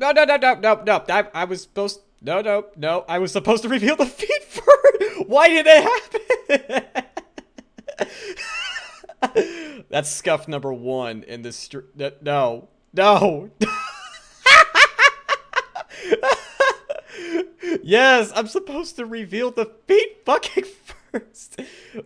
No. I was supposed. No. I was supposed to reveal the feed first. Why did it happen? That's Scuff number 1 in this. No. Yes, I'm supposed to reveal the feed fucking first.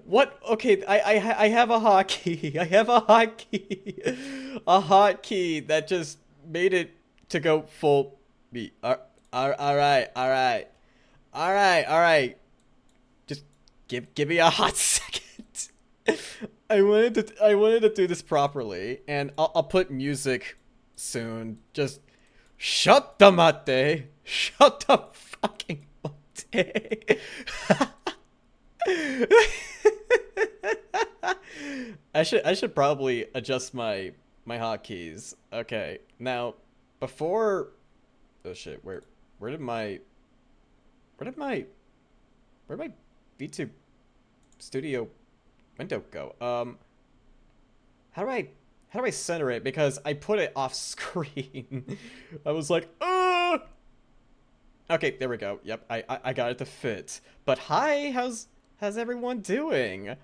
What? Okay, I have a hotkey. I have a hotkey. A hotkey that just made it to go full beat. All right. Just give me a hot second. I wanted to do this properly, and I'll put music soon. Just shut the mate. Shut the fucking mate. I should probably adjust my hotkeys. Okay, now before. Oh shit! Where did my VTube studio window go? How do I center it? Because I put it off screen. I was like, okay, there we go. Yep, I got it to fit. But hi, how's everyone doing?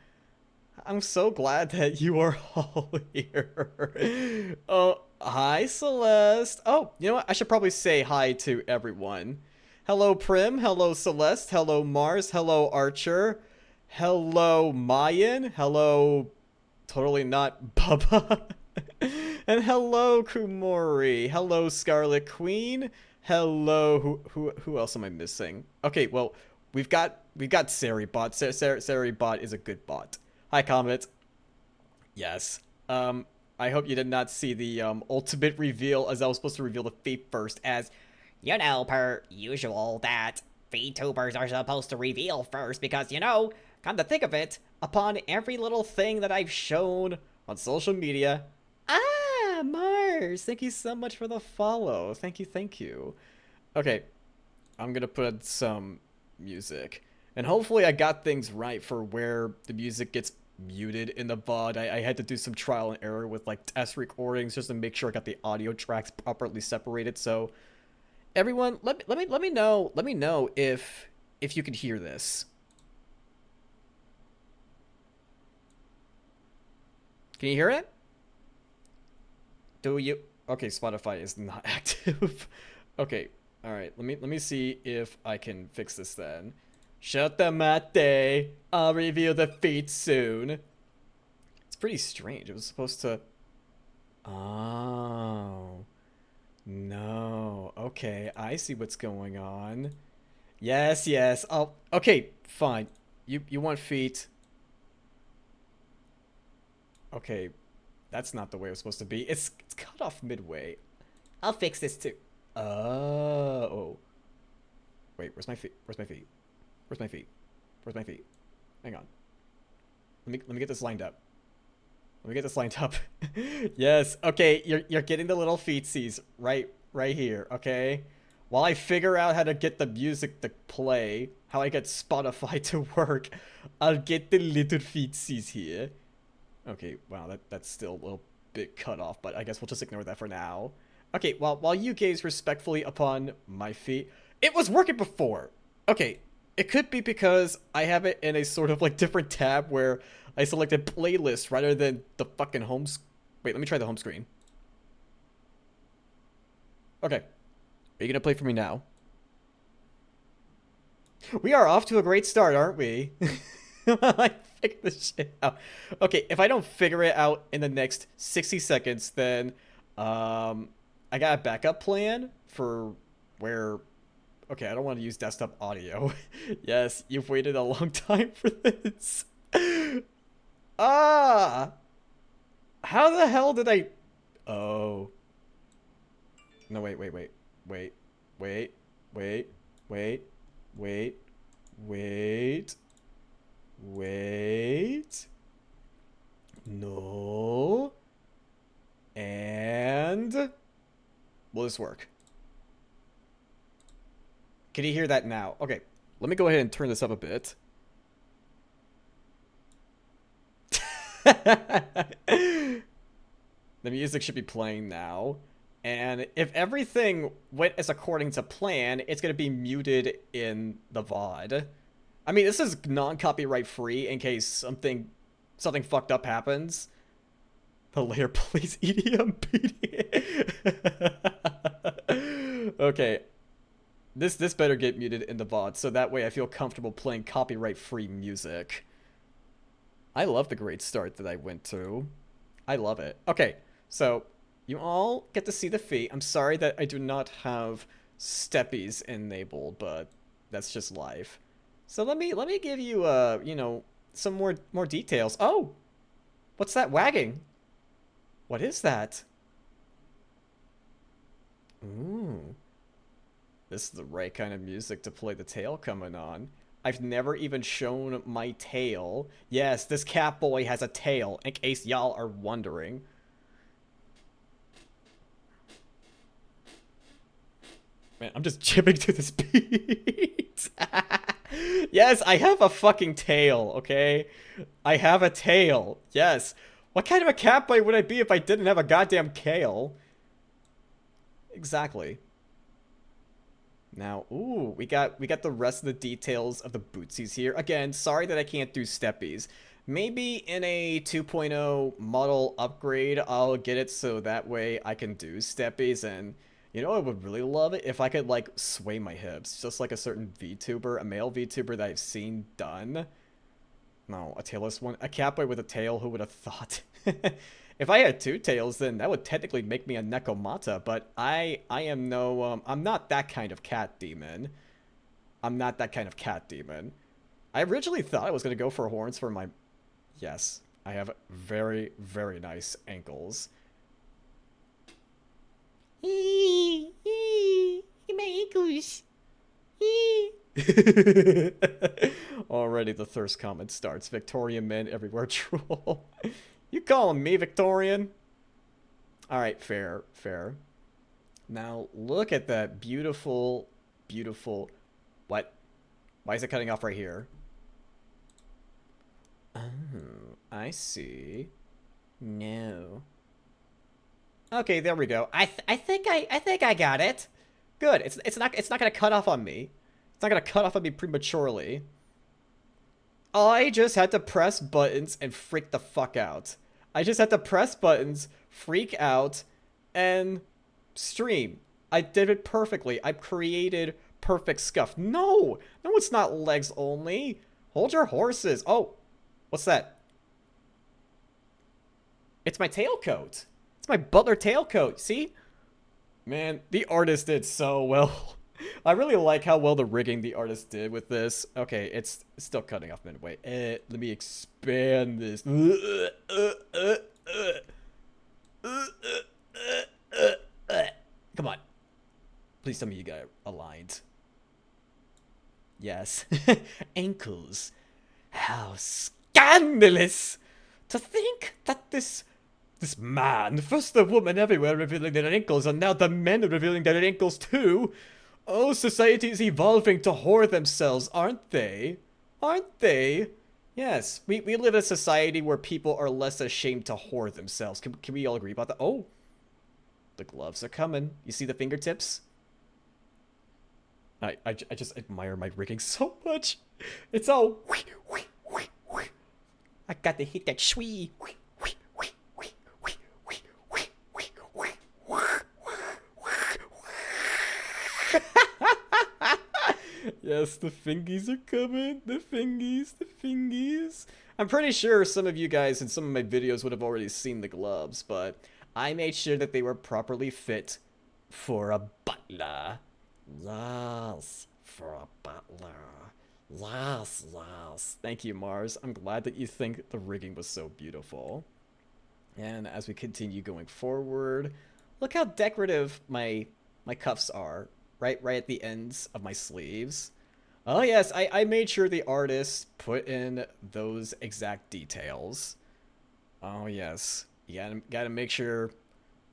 I'm so glad that you are all here. Oh, hi, Celeste. Oh, you know what? I should probably say hi to everyone. Hello, Prim. Hello, Celeste. Hello, Mars. Hello, Archer. Hello, Mayan. Hello, totally not Bubba. And hello, Kumori. Hello, Scarlet Queen. Hello, who else am I missing? Okay, well, we've got Saribot. Saribot is a good bot. Hi, Comet. Yes. I hope you did not see the ultimate reveal, as I was supposed to reveal the fate first, as you know, per usual, that VTubers are supposed to reveal first because, you know, come to think of it, upon every little thing that I've shown on social media. Ah, Mars, thank you so much for the follow. Thank you. Okay, I'm gonna put some music. And hopefully I got things right for where the music gets muted in the VOD. I had to do some trial and error with like test recordings just to make sure I got the audio tracks properly separated. So everyone, let me know if you can hear this. Can you hear it? Do you? Okay, Spotify is not active. Okay, all right. Let me see if I can fix this then. Shut the mate. I'll reveal the feet soon. It's pretty strange. It was supposed to. Oh. No. Okay, I see what's going on. Yes. Oh, okay, fine. You want feet. Okay, that's not the way it was supposed to be. It's cut off midway. I'll fix this too. Oh. Wait, where's my feet? Where's my feet? Hang on. Let me get this lined up. Yes. Okay, you're getting the little feetsies right here, okay? While I figure out how to get the music to play, how I get Spotify to work, I'll get the little feetsies here. Okay, wow, that's still a little bit cut off, but I guess we'll just ignore that for now. Okay, well, while you gaze respectfully upon my feet, it was working before. Okay, it could be because I have it in a sort of like different tab where I selected playlist rather than the fucking home. Wait, let me try the home screen. Okay, are you gonna play for me now? We are off to a great start, aren't we? I figured this shit out. Okay, if I don't figure it out in the next 60 seconds, then I got a backup plan for where. Okay, I don't want to use desktop audio. Yes, you've waited a long time for this. Ah! How the hell did I... Oh. No, wait. No. Will this work? Can you hear that now? Okay, let me go ahead and turn this up a bit. The music should be playing now. And if everything went as according to plan, it's going to be muted in the VOD. I mean, this is non-copyright free in case something fucked up happens. The layer plays EDM beat. Okay. This better get muted in the VOD, so that way I feel comfortable playing copyright-free music. I love the great start that I went to. I love it. Okay, so you all get to see the feet. I'm sorry that I do not have steppies enabled, but that's just life. So let me give you you know, some more details. Oh, what's that wagging? What is that? Ooh. This is the right kind of music to play the tail coming on. I've never even shown my tail. Yes, this cat boy has a tail, in case y'all are wondering. Man, I'm just chipping to this beat. Yes, I have a fucking tail, okay? I have a tail. Yes. What kind of a cat boy would I be if I didn't have a goddamn tail? Exactly. Now, ooh, we got the rest of the details of the bootsies here. Again, sorry that I can't do steppies. Maybe in a 2.0 model upgrade, I'll get it so that way I can do steppies. And you know, I would really love it if I could like sway my hips, just like a certain VTuber, a male VTuber that I've seen done. No, a tailless one, a catboy with a tail. Who would have thought? If I had two tails, then that would technically make me a Nekomata, but I am no, I'm not that kind of cat demon. I'm not that kind of cat demon. I originally thought I was going to go for horns for my... Yes, I have very, very nice ankles. My ankles. Already the thirst comment starts. Victorian men everywhere troll. You calling me Victorian? Alright, fair, fair. Now, look at that beautiful, beautiful... What? Why is it cutting off right here? Oh, I see. No. Okay, there we go. I think I got it. Good. It's not gonna cut off on me. It's not gonna cut off on me prematurely. I just had to press buttons and freak the fuck out. I just had to press buttons, freak out, and stream. I did it perfectly. I created perfect Scuff. No! No, it's not legs only. Hold your horses. Oh, what's that? It's my tailcoat. It's my butler tailcoat. See? Man, the artist did so well. I really like how well the rigging the artist did with this. Okay, it's still cutting off midway. Let me expand this. Come on. Please tell me you got it aligned. Yes. Ankles. How scandalous! To think that this man, first the woman everywhere revealing their ankles, and now the men are revealing their ankles too. Oh, society is evolving to whore themselves, aren't they? Aren't they? Yes, we live in a society where people are less ashamed to whore themselves. Can we all agree about that? Oh, the gloves are coming. You see the fingertips? I just admire my rigging so much. It's all... I got to hit that shwee. Yes, the fingies are coming. The fingies, the fingies. I'm pretty sure some of you guys in some of my videos would have already seen the gloves, but I made sure that they were properly fit for a butler. Yes, for a butler. Yes, yes. Thank you, Mars. I'm glad that you think the rigging was so beautiful. And as we continue going forward, look how decorative my cuffs are. Right at the ends of my sleeves. Oh yes, I made sure the artist put in those exact details. Oh yes, you gotta make sure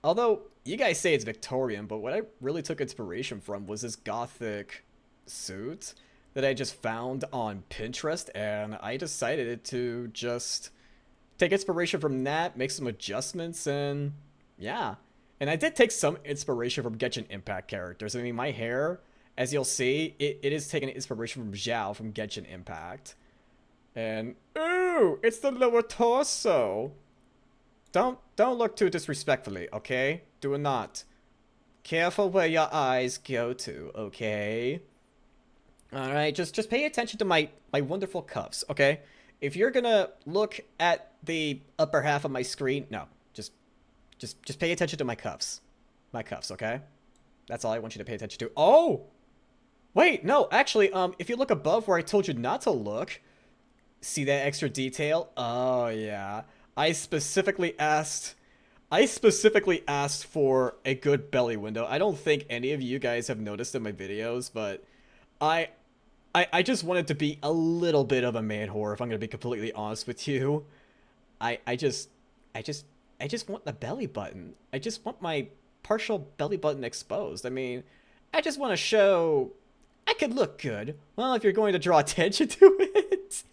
Although, you guys say it's Victorian, but what I really took inspiration from was this gothic suit that I just found on Pinterest, and I decided to just take inspiration from that, make some adjustments, and yeah. And I did take some inspiration from Genshin Impact characters. I mean, my hair, as you'll see, it is taking inspiration from Zhao from Genshin Impact. And, ooh, it's the lower torso. Don't look too disrespectfully, okay? Do not. Careful where your eyes go to, okay? Alright, just pay attention to my wonderful cuffs, okay? If you're gonna look at the upper half of my screen, no, just pay attention to my cuffs. My cuffs, okay? That's all I want you to pay attention to. Oh! Wait, no, actually, if you look above where I told you not to look, see that extra detail? Oh, yeah. I specifically asked for a good belly window. I don't think any of you guys have noticed in my videos, but I I just wanted to be a little bit of a man whore, if I'm gonna be completely honest with you. I I just I just I just want the belly button. I just want my partial belly button exposed. I mean, I just want to show I could look good. Well, if you're going to draw attention to it.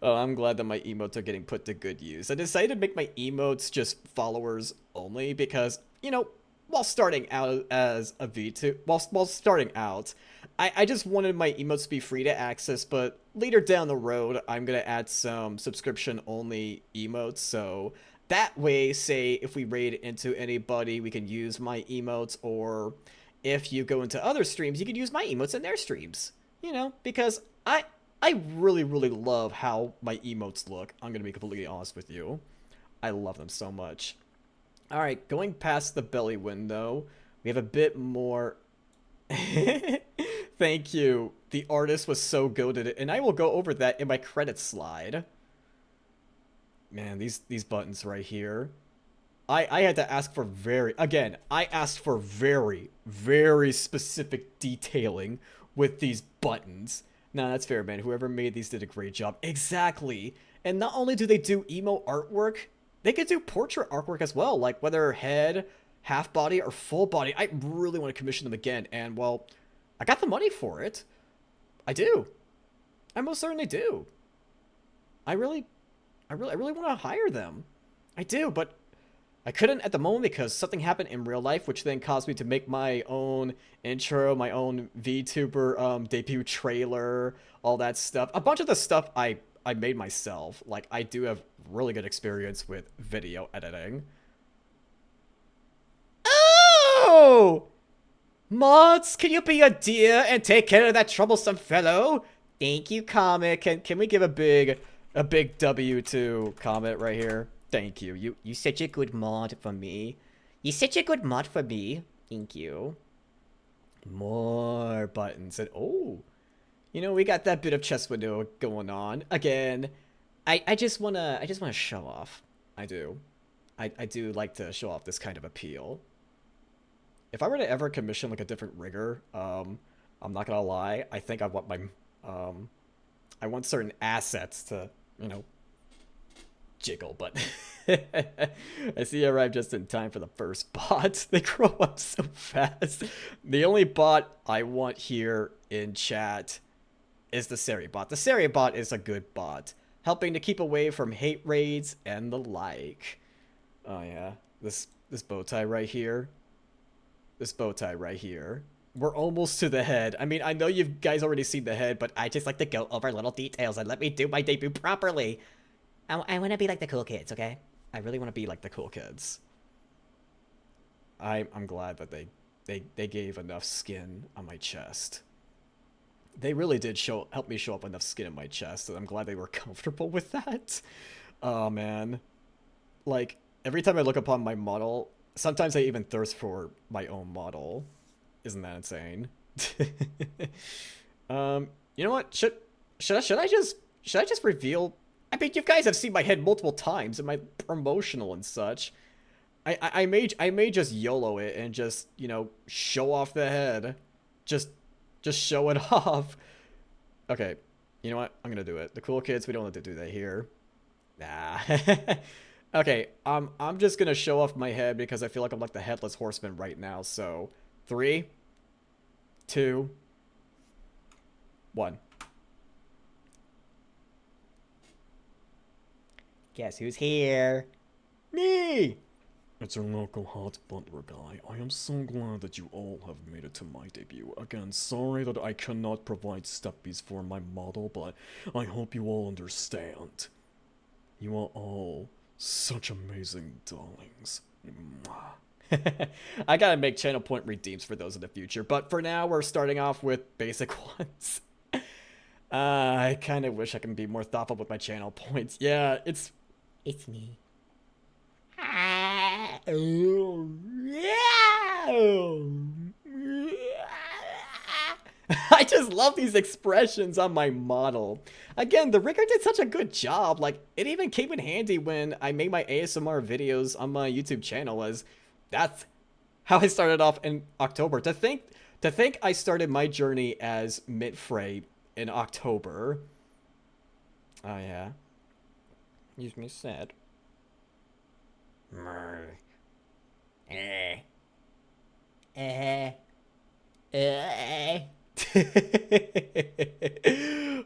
Oh, I'm glad that my emotes are getting put to good use. I decided to make my emotes just followers only because, you know, while starting out as a VTuber, while starting out, I just wanted my emotes to be free to access, but later down the road, I'm going to add some subscription-only emotes, so that way, say, if we raid into anybody, we can use my emotes, or if you go into other streams, you can use my emotes in their streams. You know, because I really, really love how my emotes look. I'm going to be completely honest with you. I love them so much. Alright, going past the belly window, we have a bit more... Thank you. The artist was so good at it, and I will go over that in my credits slide. Man, these buttons right here. I had to ask for I asked for very, very specific detailing with these buttons. Nah, that's fair, man. Whoever made these did a great job. Exactly. And not only do they do emo artwork, they could do portrait artwork as well, like whether head, half body, or full body. I really want to commission them again, and well, I got the money for it. I do. I most certainly do. I really want to hire them. I do, but I couldn't at the moment because something happened in real life, which then caused me to make my own intro, my own VTuber debut trailer, all that stuff. A bunch of the stuff I made myself. Like, I do have really good experience with video editing. Oh! Mods, can you be a dear and take care of that troublesome fellow? Thank you, Comet. Can we give a big W to Comet right here? Thank you. You such a good mod for me. You such a good mod for me. Thank you. More buttons and oh, you know, we got that bit of chest window going on again. I just wanna show off. I do. I do like to show off this kind of appeal. If I were to ever commission like a different rigger, I'm not gonna lie, I think I want my I want certain assets to, you know, jiggle, but I see I arrived just in time for the first bot. They grow up so fast. The only bot I want here in chat is the Seri bot. The Seri bot is a good bot, helping to keep away from hate raids and the like. Oh yeah, this bow tie right here. This bow tie right here. We're almost to the head. I mean, I know you guys already seen the head, but I just like to go over little details and let me do my debut properly. I want to be like the cool kids, okay? I really want to be like the cool kids. I'm glad that they gave enough skin on my chest. They really did help me show up enough skin in my chest, and I'm glad they were comfortable with that. Oh, man. Like, every time I look upon my model, sometimes I even thirst for my own model. Isn't that insane? You know what? Should I just reveal? I mean, you guys have seen my head multiple times in my promotional and such. I may just YOLO it and just, you know, show off the head. Just show it off. Okay, you know what? I'm gonna do it. The cool kids, we don't have to do that here. Nah. Okay, I'm just gonna show off my head because I feel like I'm like the headless horseman right now. So, 3, 2, 1. Guess who's here? Me! It's your local hot butler guy. I am so glad that you all have made it to my debut. Again, sorry that I cannot provide steppies for my model, but I hope you all understand. You are all such amazing darlings. Mwah. I gotta make channel point redeems for those in the future, but for now we're starting off with basic ones. I kind of wish I can be more thoughtful with my channel points. Yeah, it's me. I just love these expressions on my model. Again, the rigger did such a good job. Like, it even came in handy when I made my ASMR videos on my YouTube channel, as that's how I started off in October. To think I started my journey as MINTFREY in October. Oh yeah. Use me sad.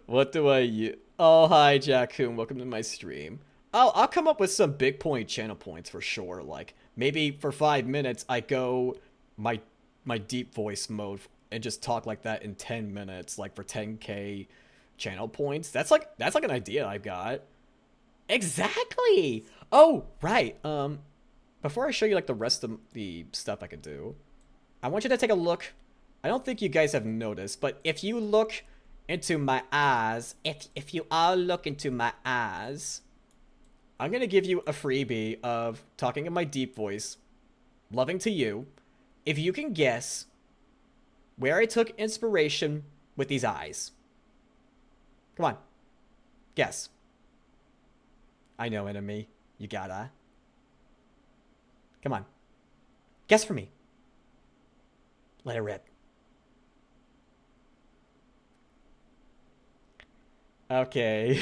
What do I use? Oh, hi, Jakun. Welcome to my stream. I'll come up with some big point channel points for sure. Like, maybe for 5 minutes, I go my deep voice mode and just talk like that in 10 minutes, like for 10k channel points. That's like an idea I've got. Exactly. Oh, right. Before I show you like the rest of the stuff I can do, I want you to take a look. I don't think you guys have noticed, but if you look into my eyes, if you all look into my eyes, I'm gonna give you a freebie of talking in my deep voice, loving to you, if you can guess where I took inspiration with these eyes. Come on. Guess. I know, enemy. You gotta. Come on. Guess for me. Let it rip. Okay.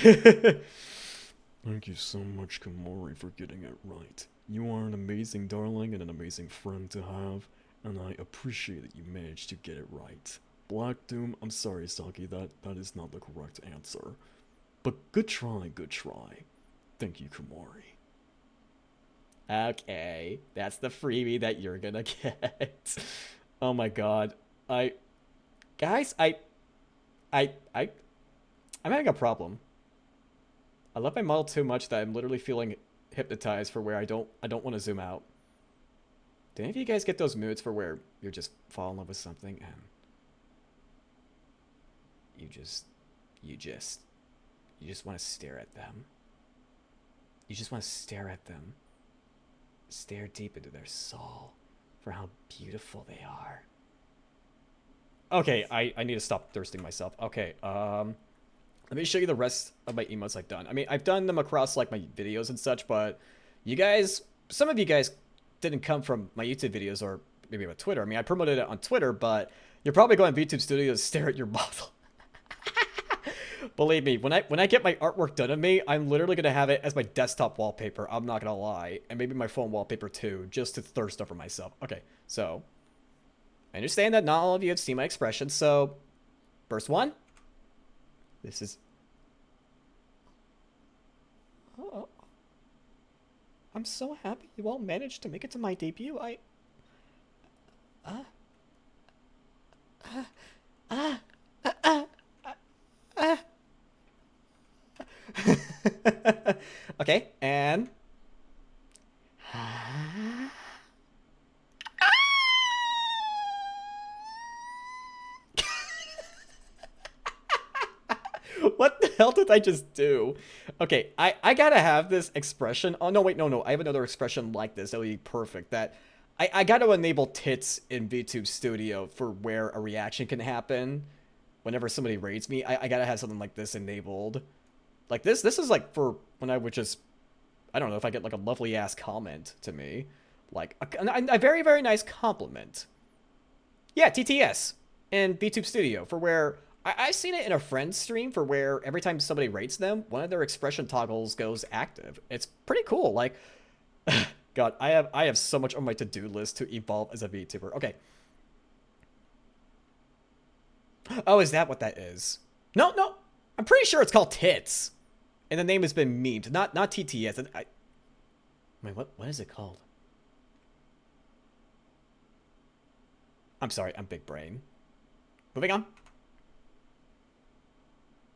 Thank you so much, Komori, for getting it right. You are an amazing darling and an amazing friend to have, and I appreciate that you managed to get it right. Black Doom, I'm sorry, Saki, that is not the correct answer. But good try, good try. Thank you, Komori. Okay. That's the freebie that you're gonna get. Oh my god. Guys, I'm having a problem. I love my model too much that I'm literally feeling hypnotized for where I don't want to zoom out. Do any of you guys get those moods for where you're just fall in love with something and you just want to stare at them? You just want to stare at them. Stare deep into their soul for how beautiful they are. Okay, I need to stop thirsting myself. Okay, let me show you the rest of my emotes I've done. I mean, I've done them across, like, my videos and such, but you guys, some of you guys didn't come from my YouTube videos or maybe on Twitter. I mean, I promoted it on Twitter, but you're probably going to VTube Studio to stare at your model. Believe me, when I get my artwork done of me, I'm literally going to have it as my desktop wallpaper. I'm not going to lie. And maybe my phone wallpaper too, just to thirst over myself. Okay, so I understand that not all of you have seen my expression, so first one. This is... Oh, I'm so happy you all managed to make it to my debut. Okay, and... What the hell did I just do? Okay, I gotta have this expression. Oh, no, wait, no. I have another expression like this. That would be perfect. That I gotta enable tits in VTube Studio for where a reaction can happen whenever somebody rates me. I gotta have something like this enabled. Like this is like for when I would just... I don't know if I get like a lovely ass comment to me. Like a very, very nice compliment. Yeah, TTS in VTube Studio for where I've seen it in a friend's stream for where every time somebody rates them, one of their expression toggles goes active. It's pretty cool. Like, God, I have so much on my to-do list to evolve as a VTuber. Okay. Oh, is that what that is? No, no. I'm pretty sure it's called Tits. And the name has been memed. Not TTS. Wait, what is it called? I'm sorry, I'm big brain. Moving on.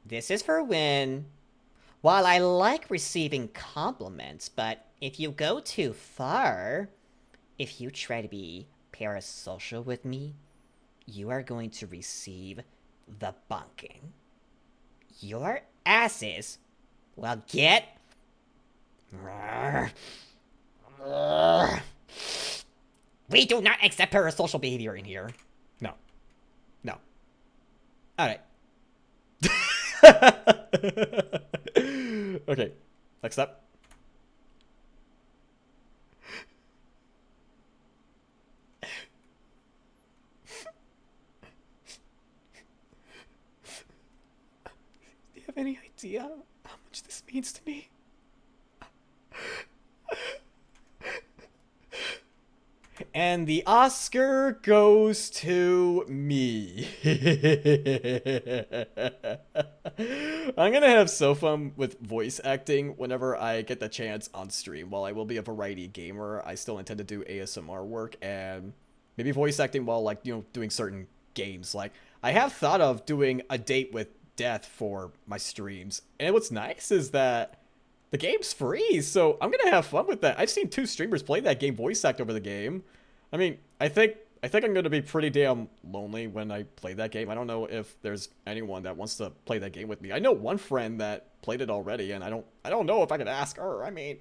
This is for when... While I like receiving compliments, but if you go too far, if you try to be parasocial with me, you are going to receive the bunking. Your asses will get... We do not accept parasocial behavior in here. No. No. Alright. Okay. Next up. Do you have any idea how much this means to me? And the Oscar goes to me. I'm gonna have so fun with voice acting whenever I get the chance on stream. While I will be a variety gamer, I still intend to do ASMR work and maybe voice acting while, like, you know, doing certain games. Like, I have thought of doing a date with death for my streams. And what's nice is that the game's free, so I'm gonna have fun with that. I've seen 2 streamers play that game, voice act over the game. I mean, I think I'm gonna be pretty damn lonely when I play that game. I don't know if there's anyone that wants to play that game with me. I know one friend that played it already, and I don't know if I could ask her. I mean,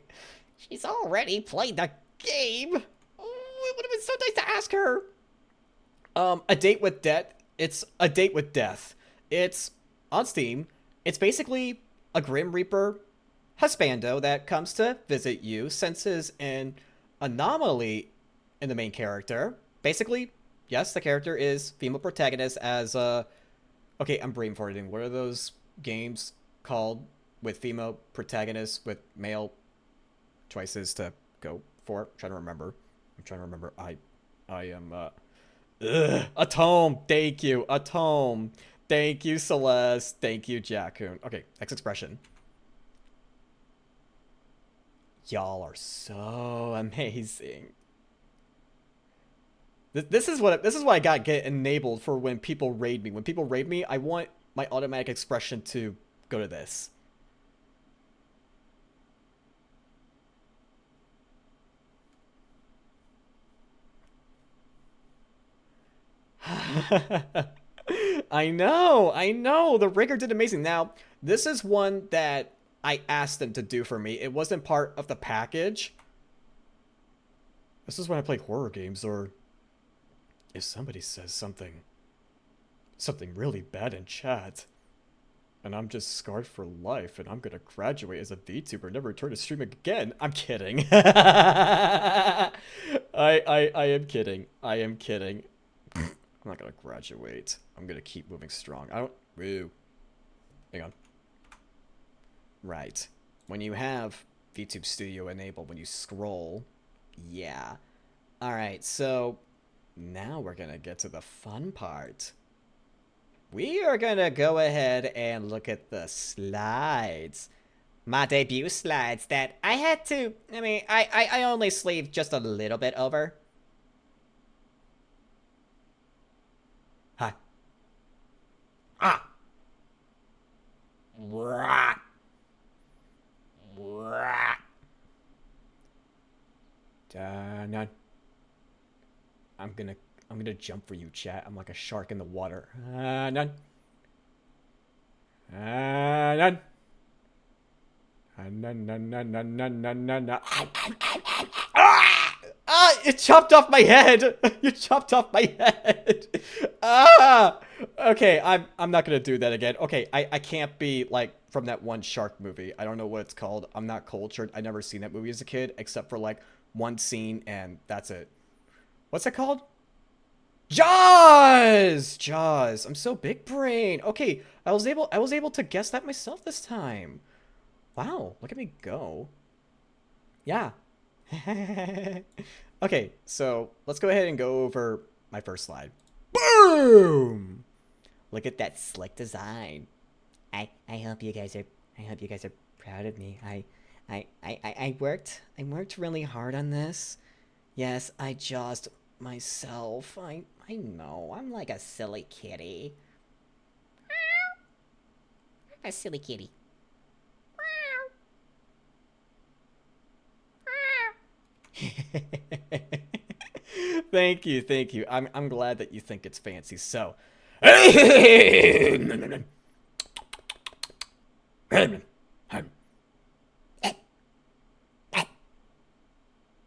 She's already played the game. oh, it would have been so nice to ask her. A date with death. It's a date with death. It's on Steam. It's basically a Grim Reaper husbando that comes to visit you, senses an anomaly in the main character. Basically, yes, the character is female protagonist as okay, I'm brain farting. What are those games called with female protagonists with male choices to go for? I'm trying to remember. I am Atome. Thank you. Atome. Thank you, Celeste. Thank you, Jackoon. Okay, next expression. Y'all are so amazing. This is what I got get enabled for when people raid me. When people raid me, I want my automatic expression to go to this. I know. The rigger did amazing. Now, this is one that I asked them to do for me. It wasn't part of the package. This is when I play horror games, or if somebody says something really bad in chat, and I'm just scarred for life, and I'm gonna graduate as a VTuber and never return to streaming again. I'm kidding. I am kidding. I am kidding. I'm not gonna graduate. I'm gonna keep moving strong. I don't... Woo. Hang on. Right. When you have VTube Studio enabled, when you scroll... Yeah. Alright, so... Now we're gonna get to the fun part. We are gonna go ahead and look at the slides. My debut slides that I had to... I mean, I only sleeved just a little bit over. Hi. Ah! Rah. Rah. None. I'm gonna jump for you, chat. I'm like a shark in the water. None. None. None. Ah! It chopped off my head. You chopped off my head. Ah! Okay, I'm not gonna do that again. Okay, I can't be like from that one shark movie. I don't know what it's called. I'm not cultured. I never seen that movie as a kid, except for like one scene, and that's it. What's it called? Jaws! Jaws. I'm so big brain. Okay, I was able to guess that myself this time. Wow, look at me go. Yeah. Okay, so let's go ahead and go over my first slide. Boom! Look at that slick design. I hope you guys are proud of me. I worked really hard on this. Yes, I just myself. I know. I'm like a silly kitty. A silly kitty. Thank you, thank you. I'm glad that you think it's fancy. So,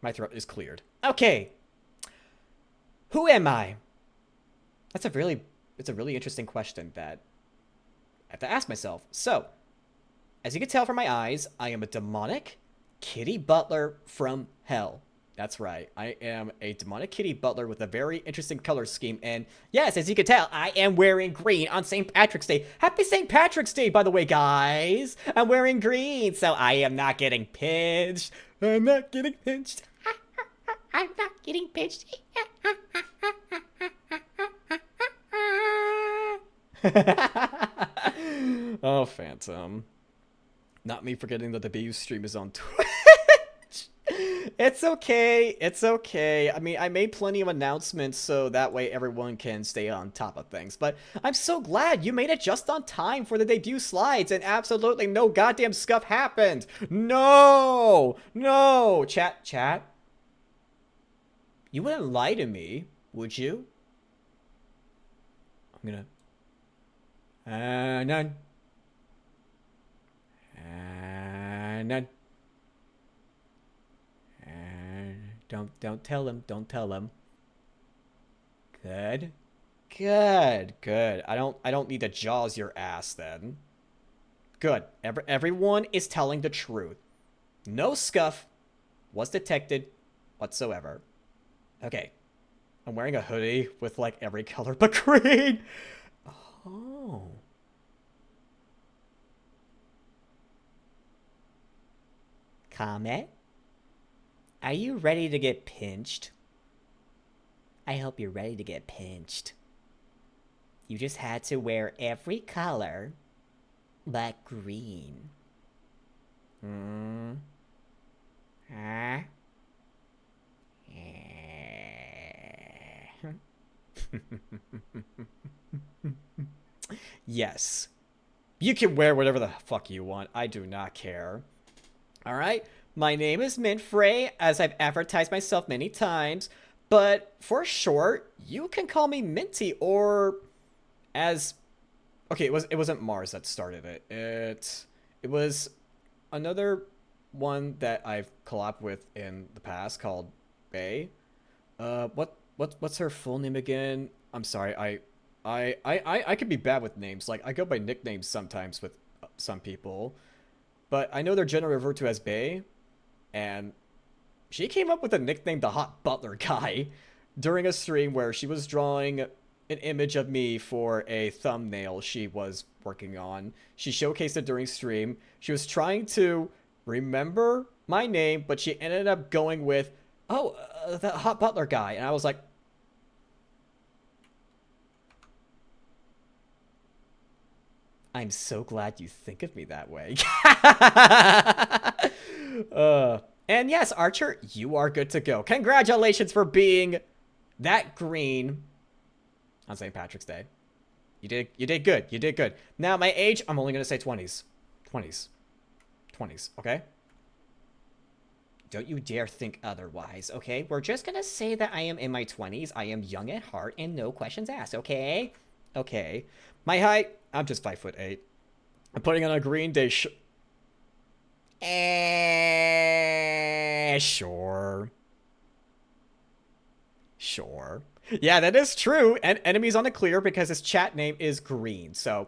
my throat is cleared. Okay. Who am I? It's a really interesting question that I have to ask myself. So, as you can tell from my eyes, I am a demonic kitty butler from hell. That's right. I am a demonic kitty butler with a very interesting color scheme. And yes, as you can tell, I am wearing green on St. Patrick's Day. Happy St. Patrick's Day, by the way, guys. I'm wearing green, so I am not getting pinched. I'm not getting pinched. I'm not getting pinched. Oh, Phantom. Not me forgetting that the debut stream is on Twitch. It's okay. It's okay. I mean, I made plenty of announcements so that way everyone can stay on top of things. But I'm so glad you made it just on time for the debut slides and absolutely no goddamn scuff happened. No! No! Chat. You wouldn't lie to me, would you? I'm gonna... none. None. Don't tell him. Don't tell him. Good. I don't need to jaws your ass then. Good. Everyone is telling the truth. No scuff was detected whatsoever. Okay. I'm wearing a hoodie with like every color but green. Oh. Comment? Are you ready to get pinched? I hope you're ready to get pinched. You just had to wear every color but green. Huh? Yes. You can wear whatever the fuck you want. I do not care. Alright? My name is MINTFREY, as I've advertised myself many times. But for short, you can call me Minty or as... Okay, it wasn't Mars that started it. It was another one that I've collabed with in the past called Bay. What's her full name again? I'm sorry, I could be bad with names. Like, I go by nicknames sometimes with some people. But I know they're generally referred to as Bay. And she came up with a nickname, the Hot Butler Guy, during a stream where she was drawing an image of me for a thumbnail she was working on. She showcased it during stream. She was trying to remember my name, but she ended up going with, the Hot Butler Guy. And I was like, I'm so glad you think of me that way. And yes, Archer, you are good to go. Congratulations for being that green on St. Patrick's Day. You did good. You did good. Now, my age, I'm only going to say 20s. 20s, okay? Don't you dare think otherwise, okay? We're just going to say that I am in my 20s. I am young at heart and no questions asked, okay? Okay. My height, I'm just 5'8". I'm putting on a Green Day sure. Yeah, that is true. And enemy's on the clear because his chat name is Green, so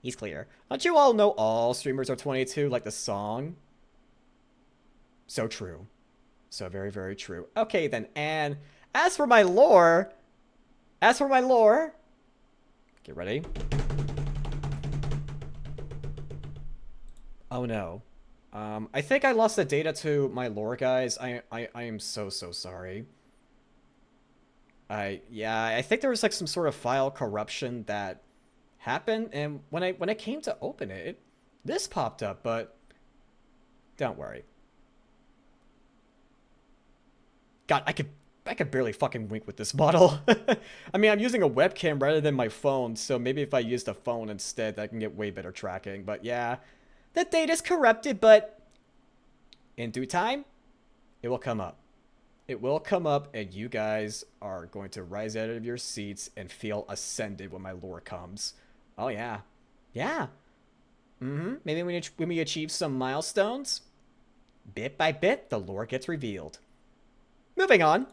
he's clear. Don't you all know all streamers are 22, like the song? So true. So very, very true. Okay, then, and as for my lore, As for my lore, get ready. Oh no. I think I lost the data to my lore, guys. I am so sorry. I think there was like some sort of file corruption that happened, and when I came to open it, this popped up, but don't worry. God, I could barely fucking wink with this model. I mean, I'm using a webcam rather than my phone, so maybe if I used a phone instead, I can get way better tracking. But yeah, the data's corrupted, but in due time, it will come up. It will come up, and you guys are going to rise out of your seats and feel ascended when my lore comes. Oh yeah. Yeah. Maybe when we achieve some milestones, bit by bit, the lore gets revealed. Moving on.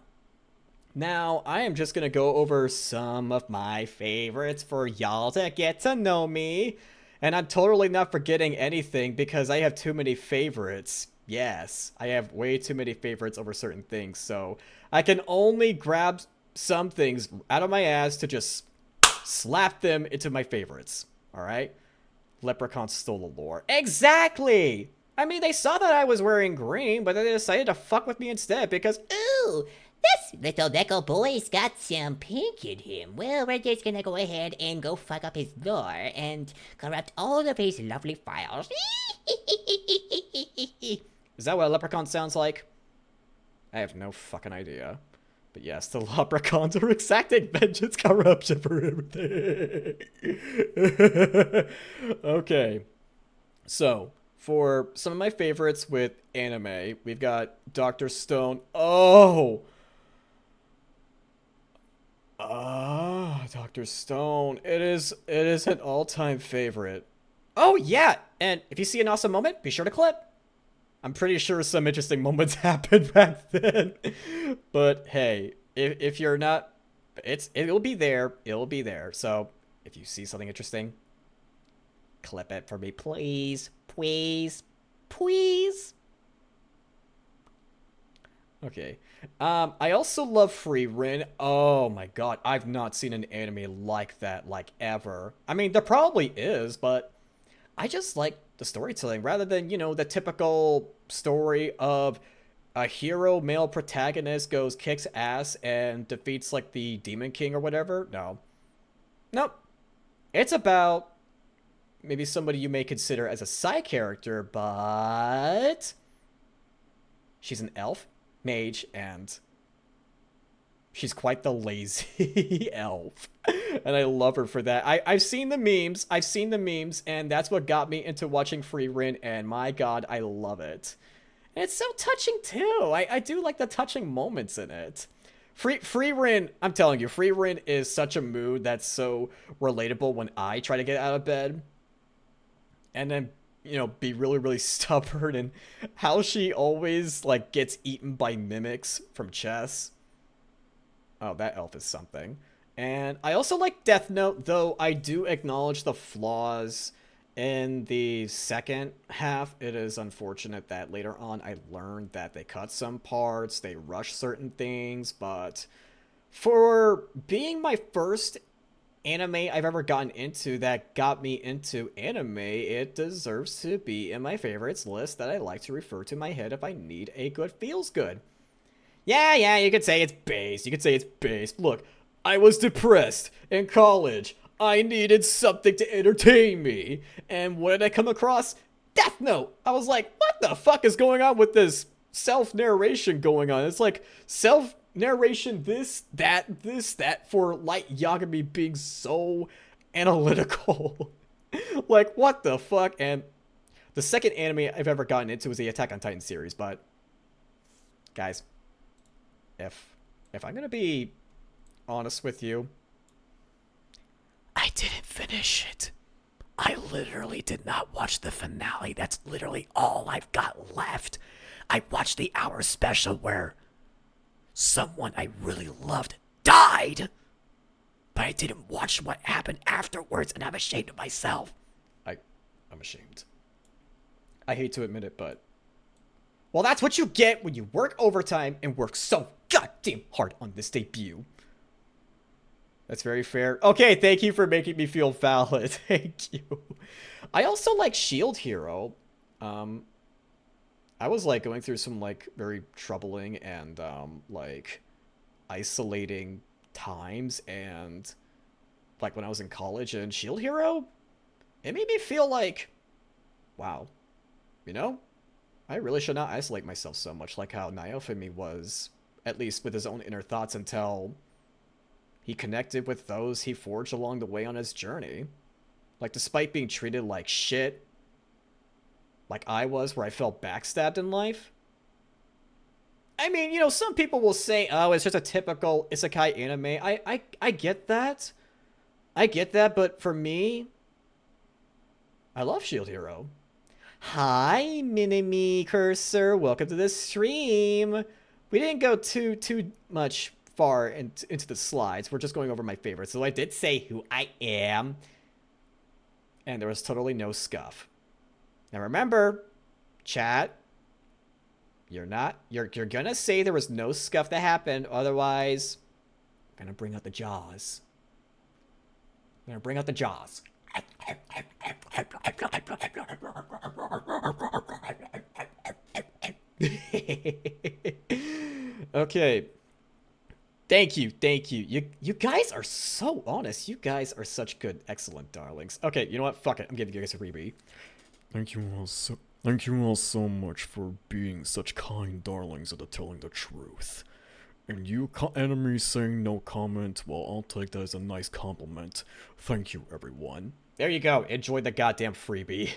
Now, I am just going to go over some of my favorites for y'all to get to know me. And I'm totally not forgetting anything because I have too many favorites. Yes, I have way too many favorites over certain things. So I can only grab some things out of my ass to just slap them into my favorites. Alright? Leprechaun stole the lore. Exactly! I mean, they saw that I was wearing green, but then they decided to fuck with me instead because, Ooh, this little Deco boy's got some pink in him. Well, we're just gonna go ahead and go fuck up his lore and corrupt all of his lovely files. is that what a leprechaun sounds like? I have no fucking idea. But yes, the leprechauns are exacting vengeance corruption for everything. Okay. So, for some of my favorites with anime, we've got Dr. Stone. Oh! Dr. Stone. It is an all-time favorite. Oh, yeah! And if you see an awesome moment, be sure to clip. I'm pretty sure some interesting moments happened back then. But hey, if you're not, it'll be there. It'll be there. So if you see something interesting, clip it for me, please. Please. Please. Okay. I also love Free Rin. Oh my god, I've not seen an anime like that, like, ever. I mean, there probably is, but I just like the storytelling rather than, you know, the typical story of a hero male protagonist goes kicks ass and defeats like the Demon King or whatever. No. Nope. It's about maybe somebody you may consider as a side character, but she's an elf, mage, and she's quite the lazy elf. And I love her for that. I've seen the memes. I've seen the memes, and that's what got me into watching Free Rin, and my god, I love it. And it's so touching, too. I do like the touching moments in it. Free Rin, I'm telling you, Free Rin is such a mood that's so relatable when I try to get out of bed. And then, you know, be really, really stubborn, and how she always, like, gets eaten by mimics from chess. Oh, that elf is something. And I also like Death Note, though I do acknowledge the flaws in the second half. It is unfortunate that later on I learned that they cut some parts, they rushed certain things, but for being my first anime I've ever gotten into that got me into anime, it deserves to be in my favorites list that I like to refer to in my head if I need a good feels good. Yeah, you could say it's based. You could say it's based. Look, I was depressed in college. I needed something to entertain me. And what did I come across? Death Note. I was like, what the fuck is going on with this self-narration going on? It's like self-narration this, that for Light Yagami being so analytical. Like, what the fuck? And the second anime I've ever gotten into was the Attack on Titan series, but guys, if I'm gonna be honest with you, I didn't finish it. I literally did not watch the finale. That's literally all I've got left. I watched the hour special where someone I really loved died, but I didn't watch what happened afterwards, and I'm ashamed of myself. I'm ashamed. I hate to admit it, but well, that's what you get when you work overtime and work so goddamn hard on this debut. That's very fair. Okay, thank you for making me feel valid. Thank you. I also like Shield Hero. Um, I was like going through some like very troubling and like isolating times, and like when I was in college, and Shield Hero, it made me feel like, wow, you know, I really should not isolate myself so much, like how Naofumi was, at least with his own inner thoughts, until he connected with those he forged along the way on his journey. Like, despite being treated like shit, like I was, where I felt backstabbed in life. I mean, you know, some people will say, oh, it's just a typical isekai anime. I get that. I get that, but for me, I love Shield Hero. Hi, Minimi Cursor. Welcome to the stream. We didn't go too much far into the slides. We're just going over my favorites. So I did say who I am. And there was totally no Scuff. Now remember, chat, you're gonna say there was no Scuff that happened, otherwise I'm gonna bring out the jaws. I'm gonna bring out the jaws. Okay. Thank you. You guys are so honest. You guys are such good, excellent darlings. Okay, you know what? Fuck it. I'm giving you guys a freebie. Thank you all so much for being such kind darlings and telling the truth. And you enemies saying no comment, well, I'll take that as a nice compliment. Thank you, everyone. There you go. Enjoy the goddamn freebie.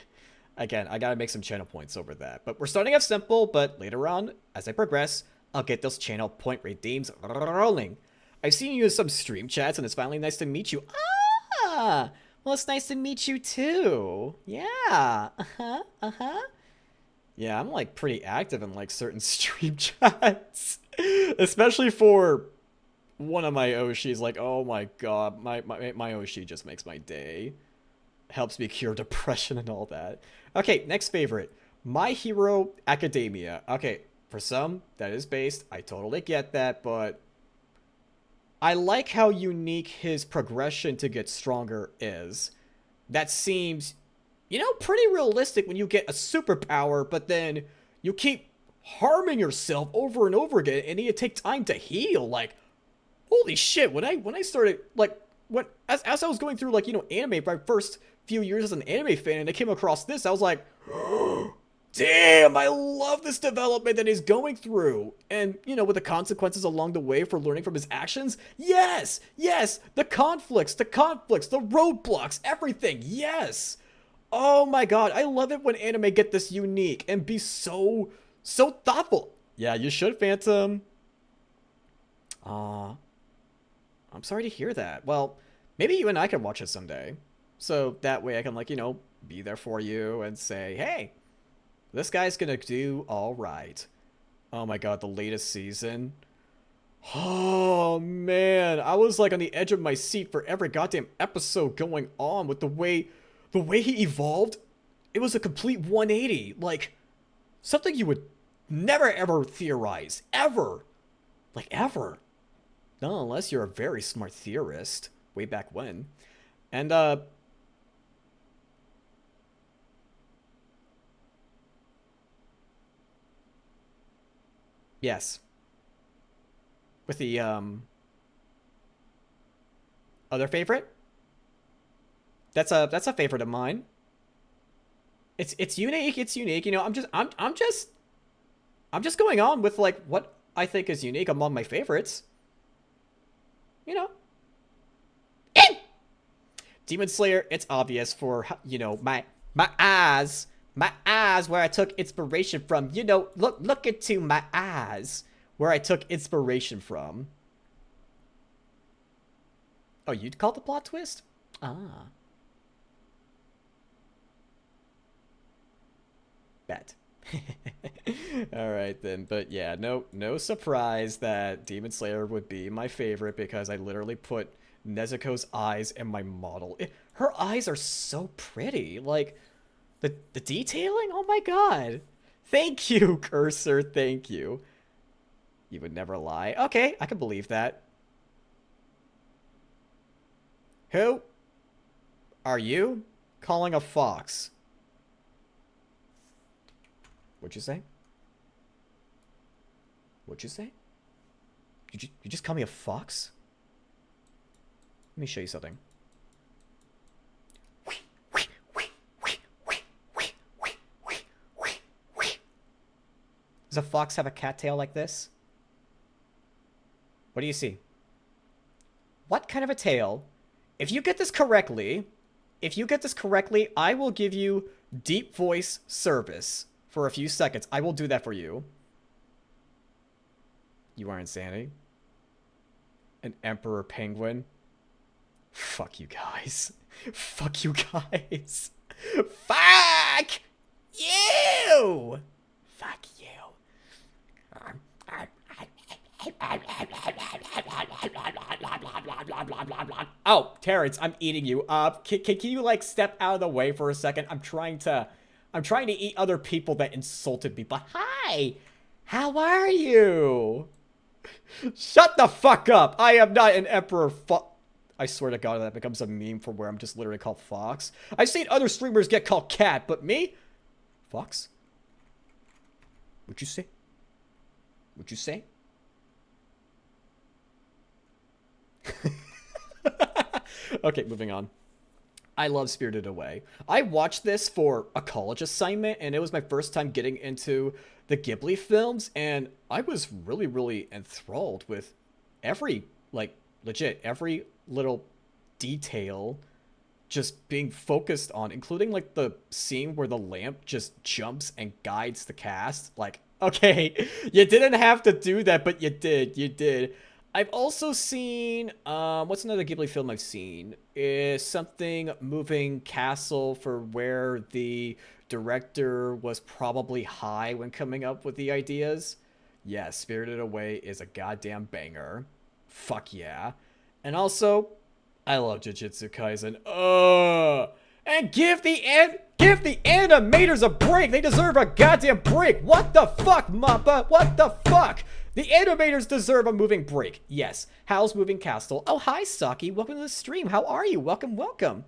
Again, I gotta make some channel points over that. But we're starting off simple, but later on, as I progress, I'll get those channel point redeems rolling. I've seen you in some stream chats, and it's finally nice to meet you. Ah! Well, it's nice to meet you, too. Yeah. Yeah, I'm, like, pretty active in, like, certain stream chats. Especially for one of my Oshis. Like, oh my god, my Oshi just makes my day. Helps me cure depression and all that. Okay, next favorite. My Hero Academia. Okay, for some, that is based. I totally get that, but I like how unique his progression to get stronger is. That seems, you know, pretty realistic when you get a superpower, but then you keep harming yourself over and over again, and you take time to heal. Like, holy shit, when I started, like, as I was going through, like, you know, anime, my first few years as an anime fan, and I came across this, I was like, damn, I love this development that he's going through. And, you know, with the consequences along the way for learning from his actions, yes, the conflicts, the roadblocks, everything, yes. Oh my god, I love it when anime get this unique and be so thoughtful. Yeah, you should, Phantom. I'm sorry to hear that. Well, maybe you and I can watch it someday. So that way I can, like, you know, be there for you and say, hey, this guy's gonna do all right. Oh my god, the latest season. Oh man, I was like on the edge of my seat for every goddamn episode going on with the way he evolved. It was a complete 180. Like, something you would never ever theorize. Ever. Like, ever. Not unless you're a very smart theorist. Way back when. And, yes. With the, other favorite? That's a favorite of mine. It's unique, You know, I'm just going on with, like, what I think is unique among my favorites. You know. Demon Slayer, it's obvious for, you know, my eyes where I took inspiration from. You know, look into my eyes where I took inspiration from. Oh, you'd call it the plot twist? Ah. Bet. Alright then, but yeah, no surprise that Demon Slayer would be my favorite because I literally put Nezuko's eyes in my model. Her eyes are so pretty. Like, the detailing? Oh my god. Thank you, Cursor, thank you. You would never lie. Okay, I can believe that. Who are you calling a fox? What'd you say? What'd you say? You just call me a fox? Let me show you something. Does a fox have a cattail like this? What do you see? What kind of a tail? If you get this correctly, I will give you deep voice service for a few seconds. I will do that for you. You are insanity. An emperor penguin. Fuck you guys. Fuck you guys. Fuck you. Fuck you. Oh, Terrence, I'm eating you. Can you like step out of the way for a second? I'm trying to eat other people that insulted me. But hi, how are you? Shut the fuck up. I am not an emperor. I swear to God, that becomes a meme for where I'm just literally called Fox. I've seen other streamers get called Cat, but me, Fox. What'd you say? What'd you say? Okay, moving on. I love Spirited Away. I watched this for a college assignment, and it was my first time getting into the Ghibli films, and I was really, really enthralled with every, like, legit, every little detail just being focused on, including, like, the scene where the lamp just jumps and guides the cast. Like, okay, you didn't have to do that, but you did. I've also seen, what's another Ghibli film I've seen? Is something moving castle for where the director was probably high when coming up with the ideas. Yeah, Spirited Away is a goddamn banger. Fuck yeah. And also, I love Jujutsu Kaisen. And give the animators a break. They deserve a goddamn break. What the fuck, Mappa? What the fuck? The animators deserve a moving break. Yes. Howl's Moving Castle. Oh, hi, Saki. Welcome to the stream. How are you? Welcome, welcome.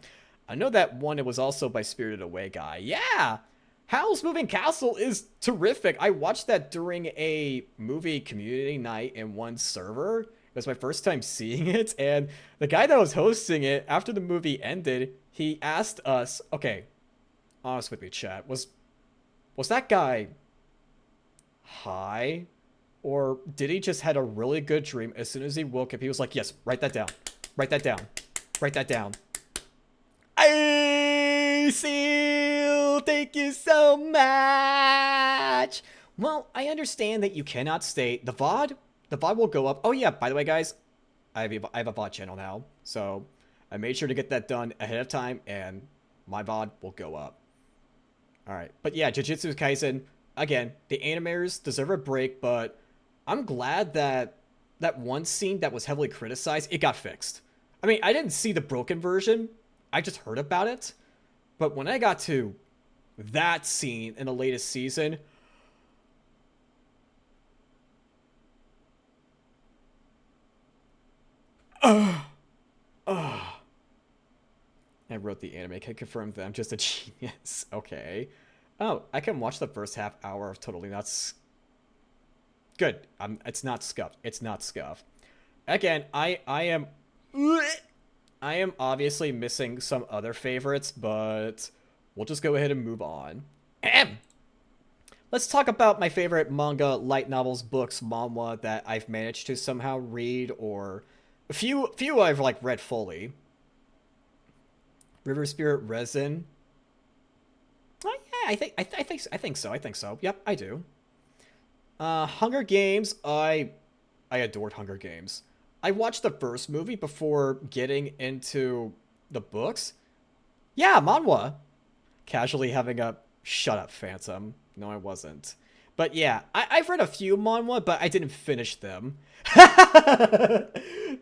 I know that one, it was also by Spirited Away guy. Yeah. Howl's Moving Castle is terrific. I watched that during a movie community night in one server. It was my first time seeing it. And the guy that was hosting it, after the movie ended, he asked us, okay, honest with me, chat, was that guy high? Or did he just had a really good dream? As soon as he woke up, he was like, yes, write that down. Write that down. Write that down. Hey, Seal, thank you so much. Well, I understand that you cannot stay. The VOD will go up. Oh yeah, by the way, guys, I have a VOD channel now. So I made sure to get that done ahead of time, and my VOD will go up. Alright, but yeah, Jujutsu Kaisen, again, the animators deserve a break, but I'm glad that that one scene that was heavily criticized, it got fixed. I mean, I didn't see the broken version, I just heard about it, but when I got to that scene in the latest season, I wrote the anime, can confirm that I'm just a genius. Okay. Oh, I can watch the first half hour of Totally Not Good. It's not Scuff. It's not Scuff. Again, I am obviously missing some other favorites, but we'll just go ahead and move on. Let's talk about my favorite manga, light novels, books, manhwa that I've managed to somehow read, or a few I've like read fully. River Spirit Resin. Oh yeah, I think so. Yep, I do. Hunger Games. I adored Hunger Games. I watched the first movie before getting into the books. Yeah, manhwa. Casually having a shut up, Phantom. No, I wasn't. But yeah, I've read a few manhwa, but I didn't finish them.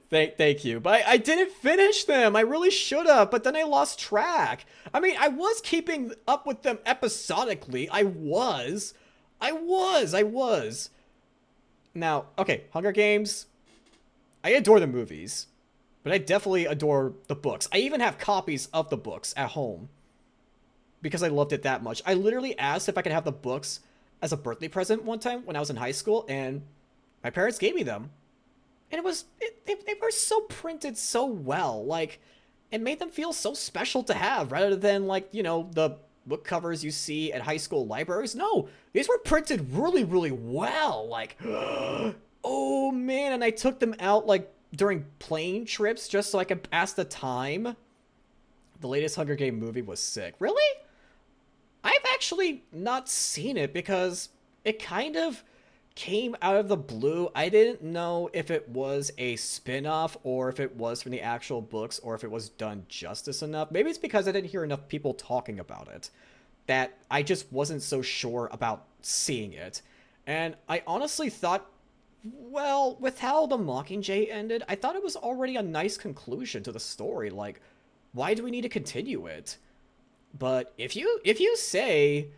Thank you. But I didn't finish them. I really should have, but then I lost track. I mean, I was keeping up with them episodically. I was. Now, okay, Hunger Games. I adore the movies. but I definitely adore the books. I even have copies of the books at home because I loved it that much. I literally asked if I could have the books as a birthday present one time when I was in high school, and my parents gave me them. And they were so printed so well. Like, it made them feel so special to have rather than, like, you know, the book covers you see at high school libraries. No, these were printed really, really well. Like, oh man, and I took them out, like, during plane trips just so I could pass the time. The latest Hunger Game movie was sick. Really? I've actually not seen it because it kind of came out of the blue. I didn't know if it was a spin-off or if it was from the actual books or if it was done justice enough. Maybe it's because I didn't hear enough people talking about it that I just wasn't so sure about seeing it. And I honestly thought, well, with how the Mockingjay ended, I thought it was already a nice conclusion to the story. Like, why do we need to continue it? But if you say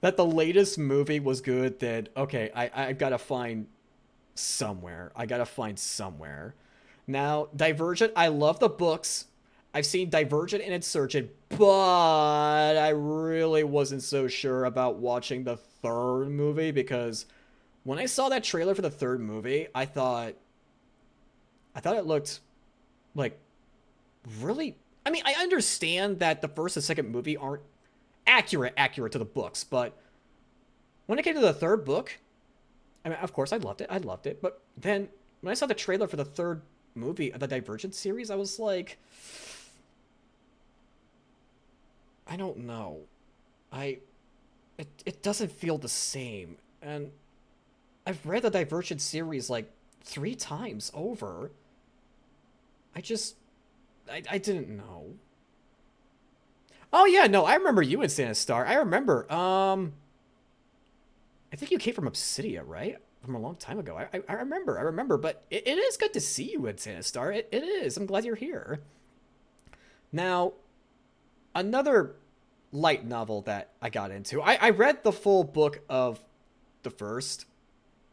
that the latest movie was good, then okay, I've got to find somewhere. I gotta find somewhere. Now, Divergent, I love the books. I've seen Divergent and Insurgent, but I really wasn't so sure about watching the third movie because when I saw that trailer for the third movie, I thought it looked like really. I mean, I understand that the first and second movie aren't accurate to the books, but when it came to the third book, I mean, of course, I loved it. But then when I saw the trailer for the third movie of the Divergent series, I was like, I don't know. It doesn't feel the same. And I've read the Divergent series like 3 times over. I didn't know. Oh yeah, no, I remember you in Santa Star. I remember. I think you came from Obsidia, right? From a long time ago. I remember. But it is good to see you in Santa Star. It is. I'm glad you're here. Now, another light novel that I got into. I read the full book of the first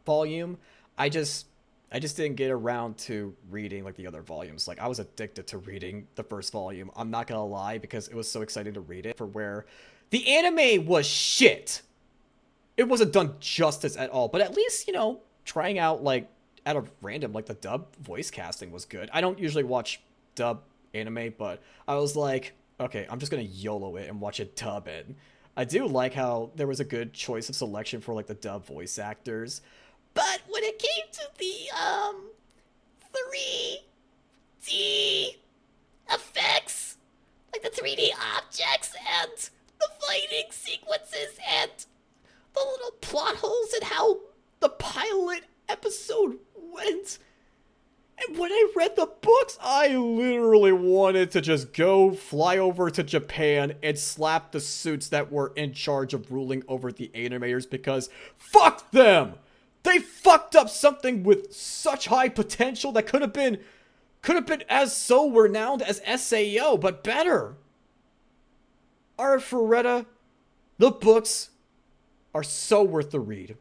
volume. I just didn't get around to reading like the other volumes. Like I was addicted to reading the first volume. I'm not gonna lie because it was so exciting to read it. For where the anime was shit. It wasn't done justice at all. But at least, you know, trying out like out of random, like the dub voice casting was good. I don't usually watch dub anime, but I was like, okay, I'm just gonna YOLO it and watch it dub in. I do like how there was a good choice of selection for like the dub voice actors. But when it came to the 3D effects, like the 3D objects and the fighting sequences and the little plot holes and how the pilot episode went. And when I read the books, I literally wanted to just go fly over to Japan and slap the suits that were in charge of ruling over the animators because fuck them! They fucked up something with such high potential that could have been as so renowned as SAO, but better. Art Ferretta, the books are so worth the read.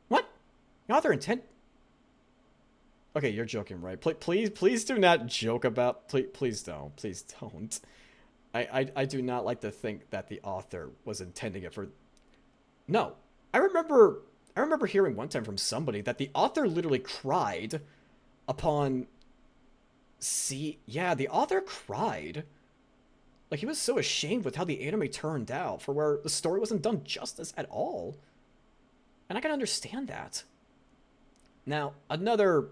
What? The author intent? Okay, you're joking, right? Please do not joke about. Please don't. Please don't. I do not like to think that the author was intending it for. No, I remember hearing one time from somebody that the author literally cried upon. Yeah, the author cried. Like, he was so ashamed with how the anime turned out, for where the story wasn't done justice at all. And I can understand that. Now, another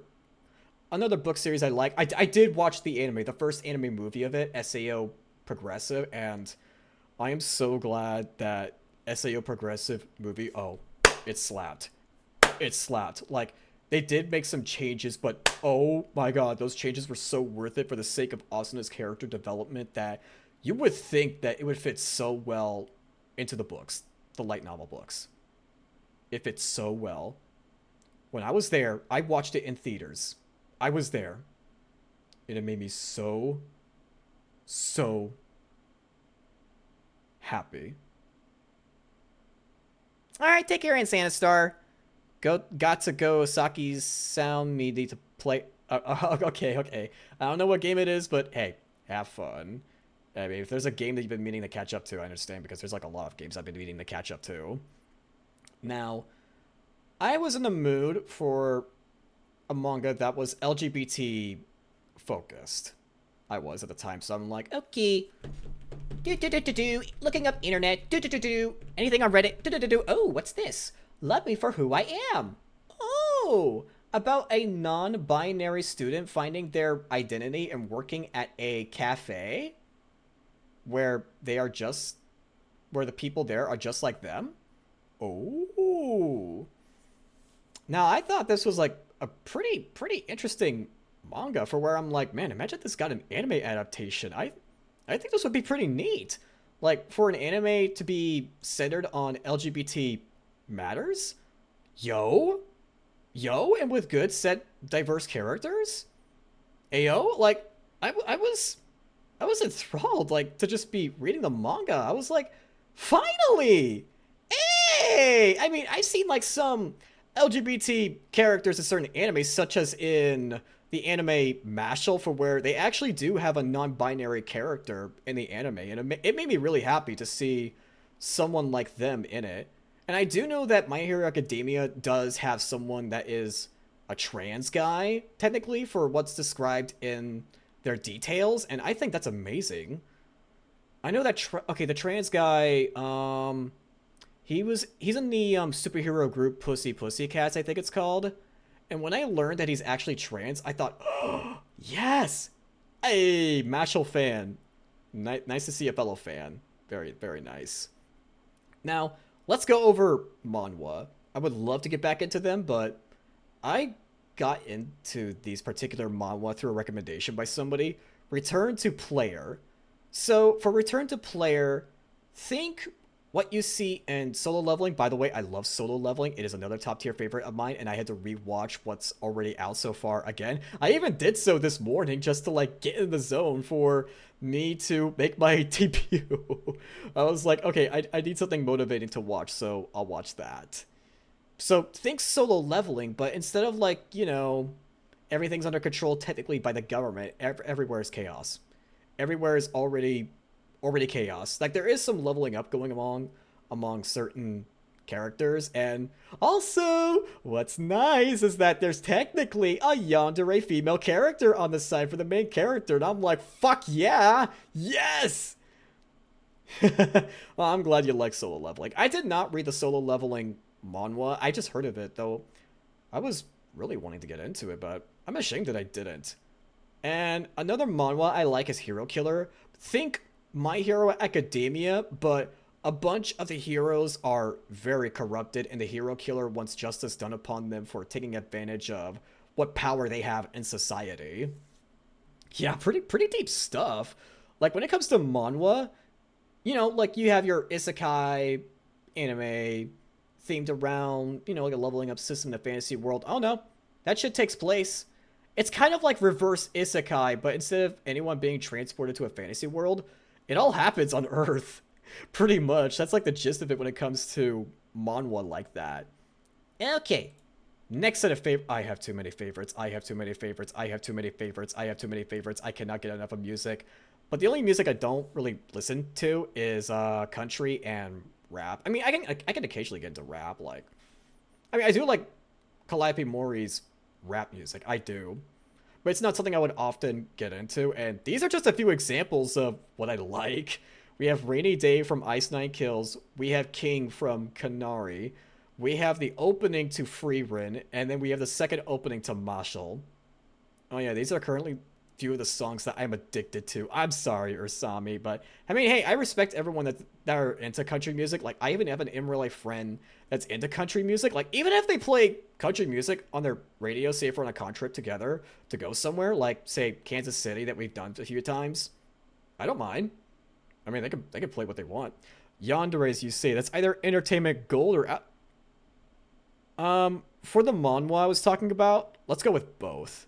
book series I like, I did watch the anime, the first anime movie of it, SAO Progressive, and I am so glad that SAO Progressive movie, oh, it slapped. It slapped. Like, they did make some changes, but oh my god, those changes were so worth it for the sake of Asuna's character development that you would think that it would fit so well into the books, the light novel books. It fits so well. When I was there, I watched it in theaters. I was there. And it made me so happy. All right, take care, Santa Star. got to go Saki's sound me need to play. Okay. I don't know what game it is, but hey, have fun. I mean, if there's a game that you've been meaning to catch up to, I understand, because there's like a lot of games I've been meaning to catch up to. Now, I was in the mood for a manga that was LGBT focused. I was at the time, so I'm like, Okay. Looking up internet. Anything on Reddit. Oh, what's this? Love me for who I am. oh, about a non-binary student finding their identity and working at a cafe where where the people there are just like them. Oh. Now, I thought this was like a pretty interesting manga for where I'm like, man, imagine this got an anime adaptation. I think this would be pretty neat. Like, for an anime to be centered on LGBT matters? Yo, and with good set diverse characters? Ayo, like, I was enthralled, like, to just be reading the manga. I was like, finally! Hey! I mean, I've seen, like, some LGBT characters in certain animes, such as in the anime Mashle, for where they actually do have a non-binary character in the anime, and it made me really happy to see someone like them in it. And I do know that My Hero Academia does have someone that is a trans guy, technically, for what's described in their details, and I think that's amazing. I know that the trans guy, he's in the superhero group Pussycats, I think it's called. And when I learned that he's actually trans, I thought, oh, yes! Hey, Mashle fan. Nice to see a fellow fan. Very nice. Now, let's go over manhwa. I would love to get back into them, but I got into these particular manhwa through a recommendation by somebody. Return to Player. So, for Return to Player, think what you see in Solo Leveling. By the way, I love Solo Leveling. It is another top tier favorite of mine, and I had to rewatch what's already out so far again. I even did so this morning just to like get in the zone for me to make my debut. I was like, okay, I need something motivating to watch, so I'll watch that. So think Solo Leveling, but instead of like, you know, everything's under control technically by the government, everywhere is chaos. Everywhere is already chaos. Like, there is some leveling up going along among certain characters, and also what's nice is that there's technically a yandere female character on the side for the main character, and I'm like, fuck yeah, yes. Well, I'm glad you like Solo Leveling. I did not read the Solo Leveling manhwa. I just heard of it, though I was really wanting to get into it, but I'm ashamed that I didn't. And another manhwa I like is Hero Killer. Think My Hero Academia, but a bunch of the heroes are very corrupted, and the hero killer wants justice done upon them for taking advantage of what power they have in society. Yeah, pretty deep stuff. Like, when it comes to manhwa, you know, like, you have your isekai anime themed around, you know, like a leveling up system in a fantasy world. Oh no, that shit takes place. It's kind of like reverse isekai, but instead of anyone being transported to a fantasy world, it all happens on Earth, pretty much. That's like the gist of it when it comes to manhwa like that. Okay, next set of I have too many favorites. I have too many favorites. I have too many favorites. I have too many favorites. I cannot get enough of music. But the only music I don't really listen to is country and rap. I mean, I can occasionally get into rap. Like, I mean, I do like Calliope Mori's rap music. I do. But it's not something I would often get into, and these are just a few examples of what I like. We have Rainy Day from Ice Nine Kills, we have King from Kanari, we have the opening to Freerin, and then we have the second opening to Mashle. Oh yeah, these are currently few of the songs that I'm addicted to. I'm sorry, Ursami, but I mean, hey, I respect everyone that are into country music. Like, I even have an in real life friend that's into country music. Like, even if they play country music on their radio, say if we're on a con trip together to go somewhere, like say Kansas City that we've done a few times, I don't mind. I mean, they can play what they want. Yandere, as you say, that's either entertainment gold or for the manhwa I was talking about, let's go with both.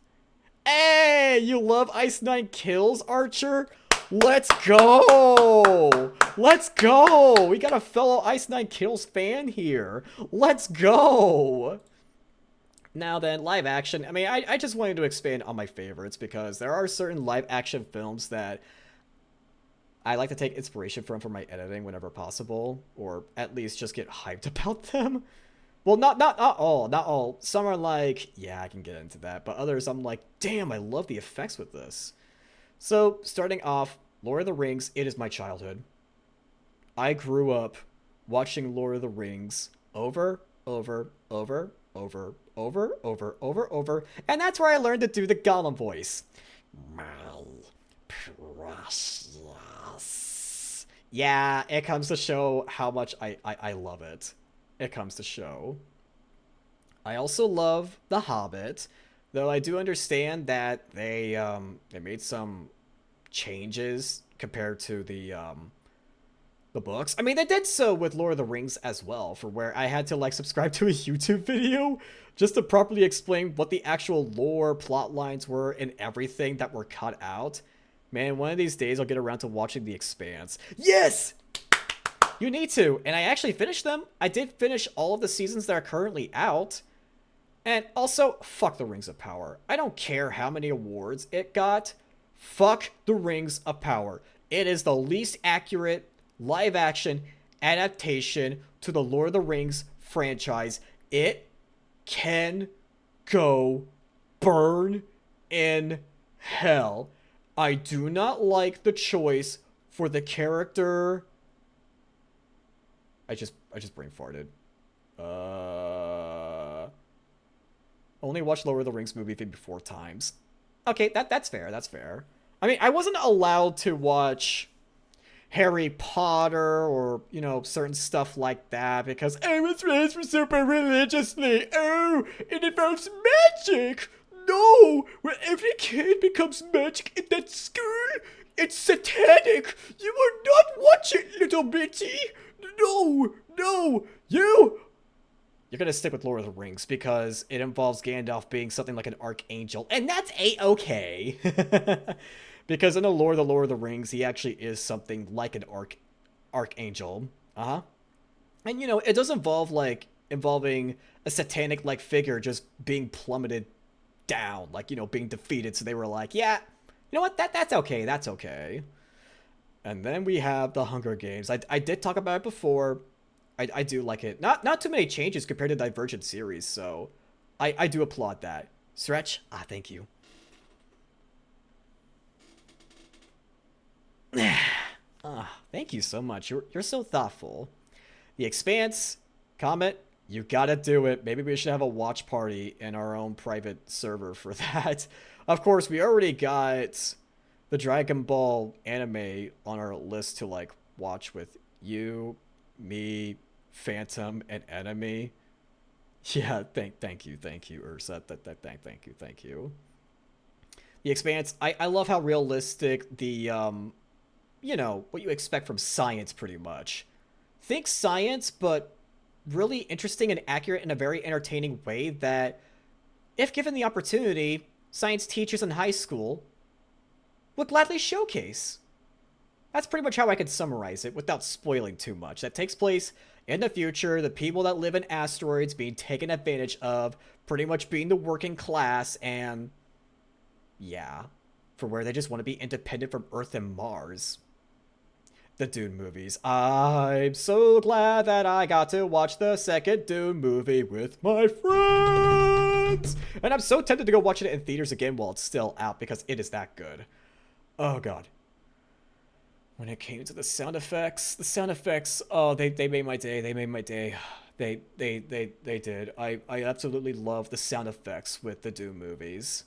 Hey, you love Ice Nine Kills, Archer? Let's go! Let's go! We got a fellow Ice Nine Kills fan here. Let's go! Now then, live action. I mean, I just wanted to expand on my favorites because there are certain live action films that I like to take inspiration from for my editing whenever possible, or at least just get hyped about them. Well, not all, not all. Some are like, yeah, I can get into that, but others I'm like, damn, I love the effects with this. So, starting off, Lord of the Rings, it is my childhood. I grew up watching Lord of the Rings over, and that's where I learned to do the Gollum voice. My precious. Yeah, it comes to show how much I love it. It comes to show. I also love The Hobbit, though I do understand that they made some changes compared to the books. I mean, they did so with Lord of the Rings as well, for where I had to like subscribe to a YouTube video just to properly explain what the actual lore, plot lines were, and everything that were cut out. Man, one of these days I'll get around to watching The Expanse. Yes! You need to, and I actually finished them. I did finish all of the seasons that are currently out. And also, fuck the Rings of Power. I don't care how many awards it got. Fuck the Rings of Power. It is the least accurate live action adaptation to the Lord of the Rings franchise. It can go burn in hell. I do not like the choice for the character. I just brain farted. Only watched Lord of the Rings movie maybe 4 times. Okay, that's fair. That's fair. I mean, I wasn't allowed to watch Harry Potter or, you know, certain stuff like that because I was raised super religiously. Oh, it involves magic. No, where every kid becomes magic in that school, it's satanic. You will not watch it, little bitty. No, you're gonna stick with Lord of the Rings because it involves Gandalf being something like an archangel, and that's a-okay. Because in the Lord of the Rings, he actually is something like an archangel. And you know, it does involving a satanic like figure just being plummeted down, like, you know, being defeated. So they were like, yeah, you know what, that's okay. And then we have the Hunger Games. I did talk about it before. I do like it. Not too many changes compared to Divergent series, so I do applaud that. Stretch, thank you. Thank you so much. You're so thoughtful. The Expanse, comment, you gotta do it. Maybe we should have a watch party in our own private server for that. Of course, we already got the Dragon Ball anime on our list to like watch with you, me, Phantom, and Enemy. Yeah, thank you, Ursa. Thank you. The Expanse, I love how realistic the you know, what you expect from science pretty much. Think science, but really interesting and accurate in a very entertaining way that, if given the opportunity, science teachers in high school would gladly showcase. That's pretty much how I could summarize it without spoiling too much. That takes place in the future, the people that live in asteroids being taken advantage of, pretty much being the working class, and yeah, for where they just want to be independent from Earth and Mars. The Dune movies. I'm so glad that I got to watch the second Dune movie with my friends. And I'm so tempted to go watch it in theaters again while it's still out because it is that good. Oh god. When it came to the sound effects, oh, they made my day. They made my day. They did. I absolutely love the sound effects with the Dune movies.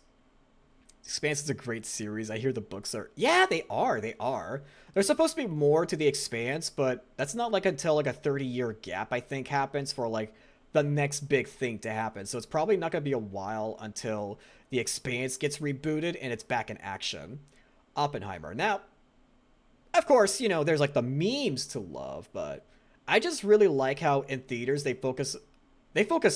Expanse is a great series. I hear the books are... Yeah, they are. There's supposed to be more to The Expanse, but that's not like until like a 30-year gap, I think, happens for like the next big thing to happen. So it's probably not going to be a while until The Expanse gets rebooted and it's back in action. Oppenheimer. Now, of course, you know, there's like the memes to love, but I just really like how in theaters they focus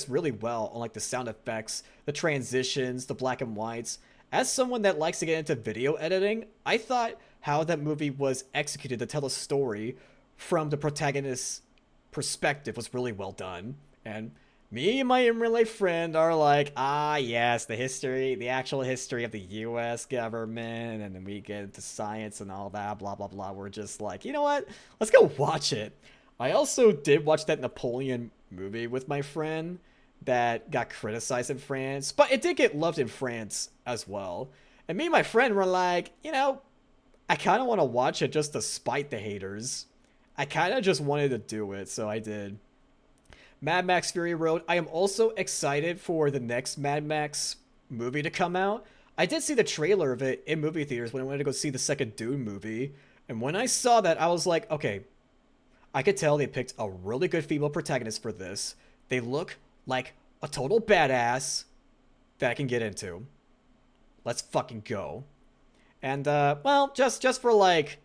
really well on like the sound effects, the transitions, the black and whites. As someone that likes to get into video editing, I thought how that movie was executed to tell a story from the protagonist's perspective was really well done. And me and my in real life friend are like, ah, yes, the actual history of the US government, and then we get into science and all that, blah, blah, blah. We're just like, you know what? Let's go watch it. I also did watch that Napoleon movie with my friend that got criticized in France, but it did get loved in France as well. And me and my friend were like, you know, I kind of want to watch it just to spite the haters. I kind of just wanted to do it, so I did. Mad Max Fury Road. I am also excited for the next Mad Max movie to come out. I did see the trailer of it in movie theaters when I went to go see the second Dune movie. And when I saw that, I was like, okay, I could tell they picked a really good female protagonist for this. They look like a total badass that I can get into. Let's fucking go. And, well, just for like,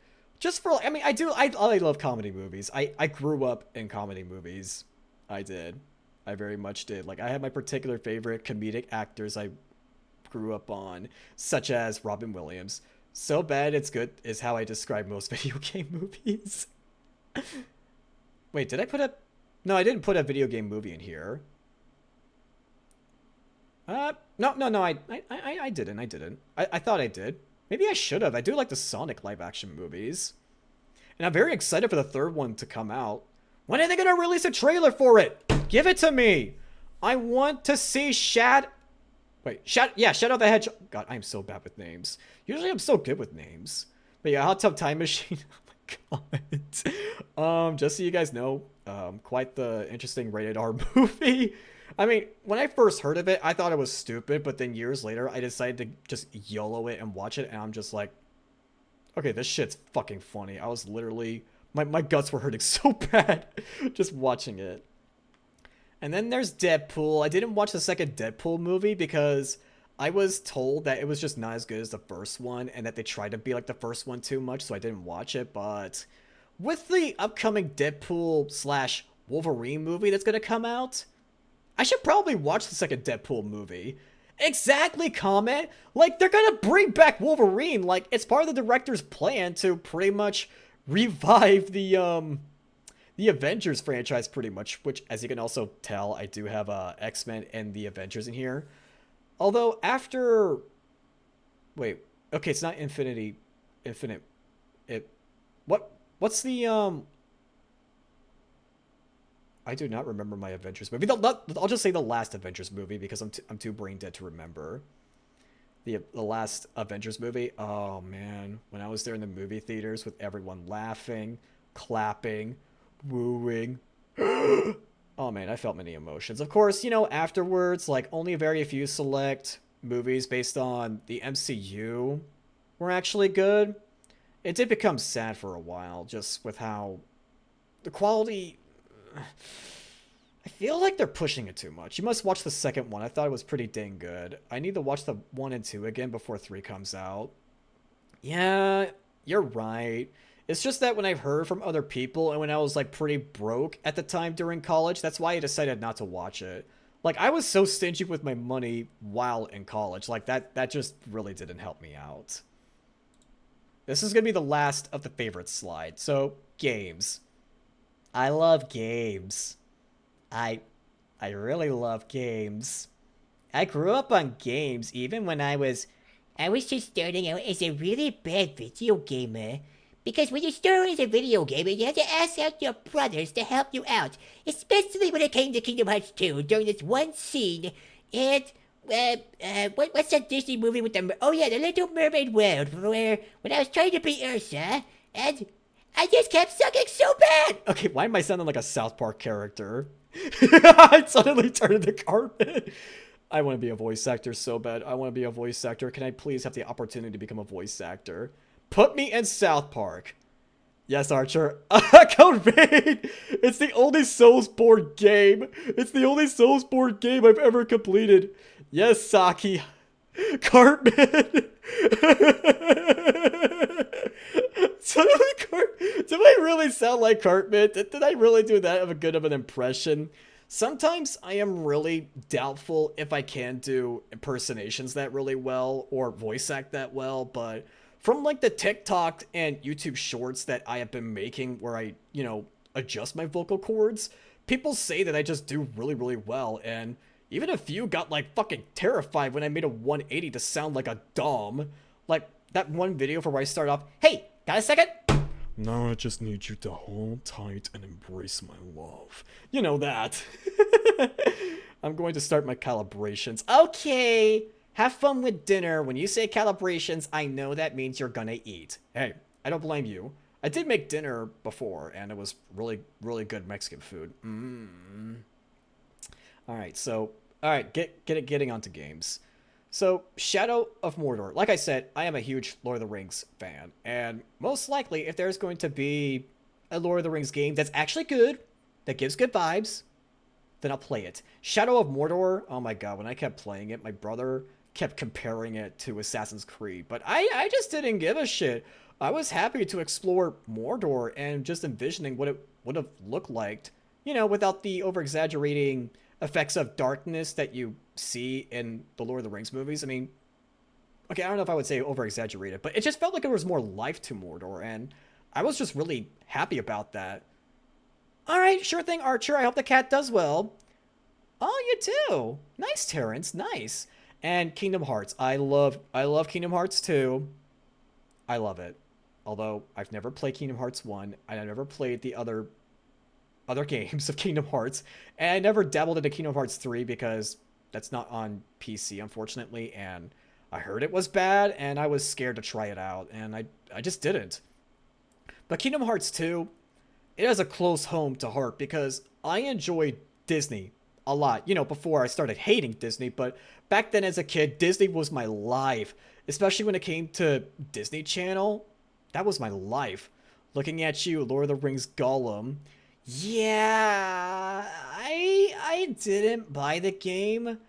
I mean, I love comedy movies. I grew up in comedy movies. I did. I very much did. Like, I had my particular favorite comedic actors I grew up on, such as Robin Williams. So bad it's good is how I describe most video game movies. Wait, did I put a... No, I didn't put a video game movie in here. No, I didn't. I thought I did. Maybe I should have. I do like the Sonic live action movies. And I'm very excited for the third one to come out. When are they going to release a trailer for it? Give it to me. I want to see Shadow the Hedgehog. God, I'm so bad with names. Usually I'm so good with names. But yeah, Hot Tub Time Machine. Oh my god. Just so you guys know, quite the interesting rated R movie. I mean, when I first heard of it, I thought it was stupid, but then years later, I decided to just YOLO it and watch it, and I'm just like, okay, this shit's fucking funny. I was literally... My guts were hurting so bad just watching it. And then there's Deadpool. I didn't watch the second Deadpool movie because I was told that it was just not as good as the first one and that they tried to be like the first one too much, so I didn't watch it. But with the upcoming Deadpool slash Wolverine movie that's going to come out, I should probably watch the second Deadpool movie. Exactly, comment. Like, they're going to bring back Wolverine. Like, it's part of the director's plan to pretty much revive the Avengers franchise pretty much, which, as you can also tell, I do have X-Men and the Avengers in here. Although after... Wait, okay, it's not Infinite... What's the... I do not remember my Avengers movie. I'll just say the last Avengers movie because I'm too brain dead to remember. The last Avengers movie, oh man, when I was there in the movie theaters with everyone laughing, clapping, wooing. Oh man, I felt many emotions. Of course, you know, afterwards, like, only a very few select movies based on the MCU were actually good. It did become sad for a while, just with how the quality... I feel like they're pushing it too much. You must watch the second one. I thought it was pretty dang good. I need to watch the 1 and 2 again before 3 comes out. Yeah, you're right. It's just that when I've heard from other people and when I was like pretty broke at the time during college, that's why I decided not to watch it. Like, I was so stingy with my money while in college. Like, that just really didn't help me out. This is going to be the last of the favorite slide. So, games. I love games. I really love games. I grew up on games even when I was just starting out as a really bad video gamer. Because when you start as a video gamer, you have to ask out your brothers to help you out. Especially when it came to Kingdom Hearts 2 during this one scene. And, what's that Disney movie with the... Oh yeah, the Little Mermaid World, where when I was trying to be Ursa, and I just kept sucking so bad! Okay, why am I sounding like a South Park character? I suddenly turned into Cartman. I want to be a voice actor so bad. I want to be a voice actor. Can I please have the opportunity to become a voice actor? Put me in South Park. Yes, Archer. Code Vein! It's the only Soulsborne game. It's the only Soulsborne game I've ever completed. Yes, Saki. Cartman. Do I really sound like Cartman? Did I really do that of a good of an impression? Sometimes I am really doubtful if I can do impersonations that really well or voice act that well, but from like the TikTok and YouTube shorts that I have been making where I, you know, adjust my vocal cords, people say that I just do really, really well, and even a few got like fucking terrified when I made a 180 to sound like a dom. Like that one video for where I start off, hey, got a second? Now I just need you to hold tight and embrace my love. You know that. I'm going to start my calibrations. Okay, have fun with dinner. When you say calibrations, I know that means you're gonna eat. Hey, I don't blame you. I did make dinner before, and it was really, really good Mexican food. Alright, so, alright, getting onto games. So, Shadow of Mordor. Like I said, I am a huge Lord of the Rings fan, and most likely, if there's going to be a Lord of the Rings game that's actually good, that gives good vibes, then I'll play it. Shadow of Mordor, oh my god, when I kept playing it, my brother kept comparing it to Assassin's Creed, but I just didn't give a shit. I was happy to explore Mordor and just envisioning what it would have looked like, you know, without the over-exaggerating effects of darkness that you see in the Lord of the Rings movies. I mean, okay, I don't know if I would say over-exaggerated, but it just felt like there was more life to Mordor, and I was just really happy about that. Alright, sure thing, Archer. I hope the cat does well. Oh, you do. Nice, Terrence. Nice. And Kingdom Hearts. I love Kingdom Hearts 2. I love it. Although, I've never played Kingdom Hearts 1, and I've never played the other games of Kingdom Hearts. And I never dabbled into Kingdom Hearts 3 because that's not on PC, unfortunately, and I heard it was bad, and I was scared to try it out, and I just didn't. But Kingdom Hearts 2, it has a close home to heart because I enjoyed Disney a lot. You know, before I started hating Disney, but back then as a kid, Disney was my life. Especially when it came to Disney Channel. That was my life. Looking at you, Lord of the Rings Gollum. Yeah, I didn't buy the game.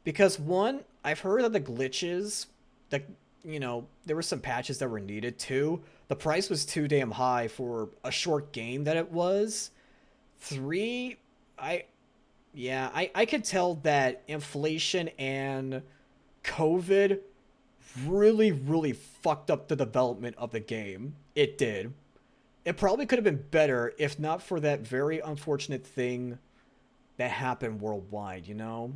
Because one, I've heard of the glitches. That, you know, there were some patches that were needed. Two, the price was too damn high for a short game that it was. Three, I could tell that inflation and COVID really, really fucked up the development of the game. It did. It probably could have been better if not for that very unfortunate thing that happened worldwide, you know?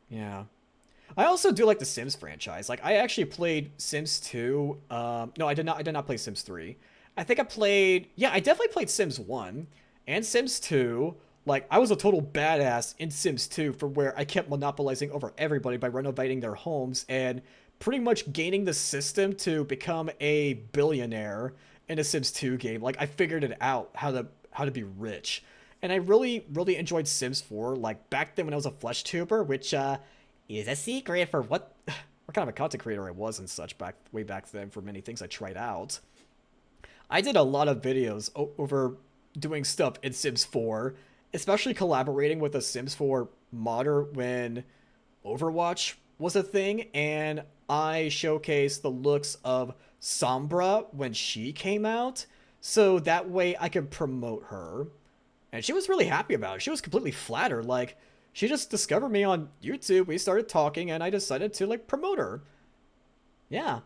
Yeah. I also do like the Sims franchise. Like, I actually played Sims 2. No, I did not play Sims 3. I think I played... Yeah, I definitely played Sims 1 and Sims 2. Like, I was a total badass in Sims 2 for where I kept monopolizing over everybody by renovating their homes and pretty much gaining the system to become a billionaire in a Sims 2 game. Like, I figured it out, how to be rich. And I really, really enjoyed Sims 4, like, back then when I was a flesh tuber, which, is a secret for what kind of a content creator I was and such way back then for many things I tried out. I did a lot of videos over doing stuff in Sims 4, especially collaborating with a Sims 4 modder when Overwatch was a thing, and I showcased the looks of Sombra when she came out, so that way I could promote her. And she was really happy about it. She was completely flattered. Like, she just discovered me on YouTube, we started talking, and I decided to, like, promote her. Yeah.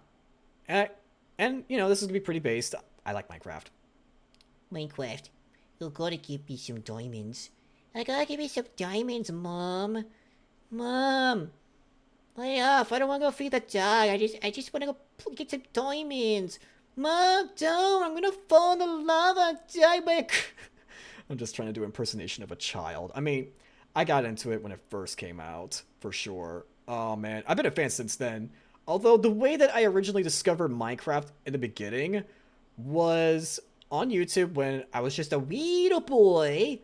And you know, this is gonna be pretty based. I like Minecraft. Minecraft, you gotta give me some diamonds. I gotta give me some diamonds, Mom. Mom, lay off. I don't wanna go feed the dog. I just wanna go get some diamonds. Mom, don't. I'm gonna fall in the lava. Die by I'm just trying to do impersonation of a child. I mean, I got into it when it first came out, for sure. Oh man, I've been a fan since then. Although the way that I originally discovered Minecraft in the beginning was on YouTube when I was just a wee little boy.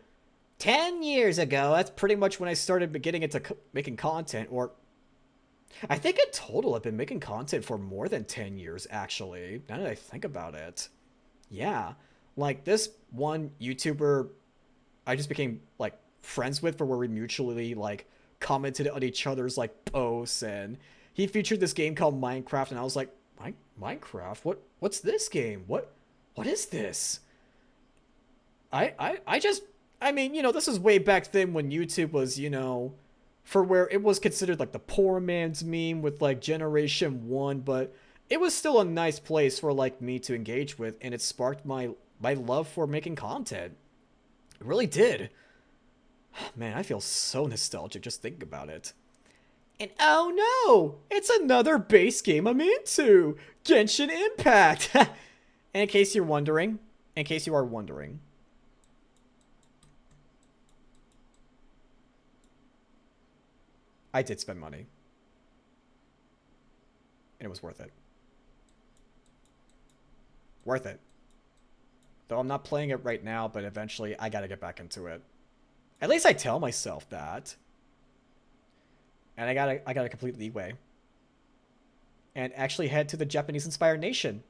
10 years ago, that's pretty much when I started getting into making content, or I think in total I've been making content for more than 10 years, actually, now that I think about it. Yeah, like this one YouTuber I just became, like, friends with for where we mutually, like, commented on each other's, like, posts, and he featured this game called Minecraft, and I was like, Minecraft? What's this game? What is this? I mean, you know, this is way back then when YouTube was, you know, for where it was considered like the poor man's meme with like Generation 1, but it was still a nice place for like me to engage with, and it sparked my love for making content. It really did. Man, I feel so nostalgic just thinking about it. And oh no! It's another base game I'm into! Genshin Impact! And in case you're wondering, in case you are wondering, I did spend money. And it was worth it. Worth it. Though I'm not playing it right now, but eventually I gotta get back into it. At least I tell myself that. And I gotta complete Leeway. And actually head to the Japanese-inspired nation.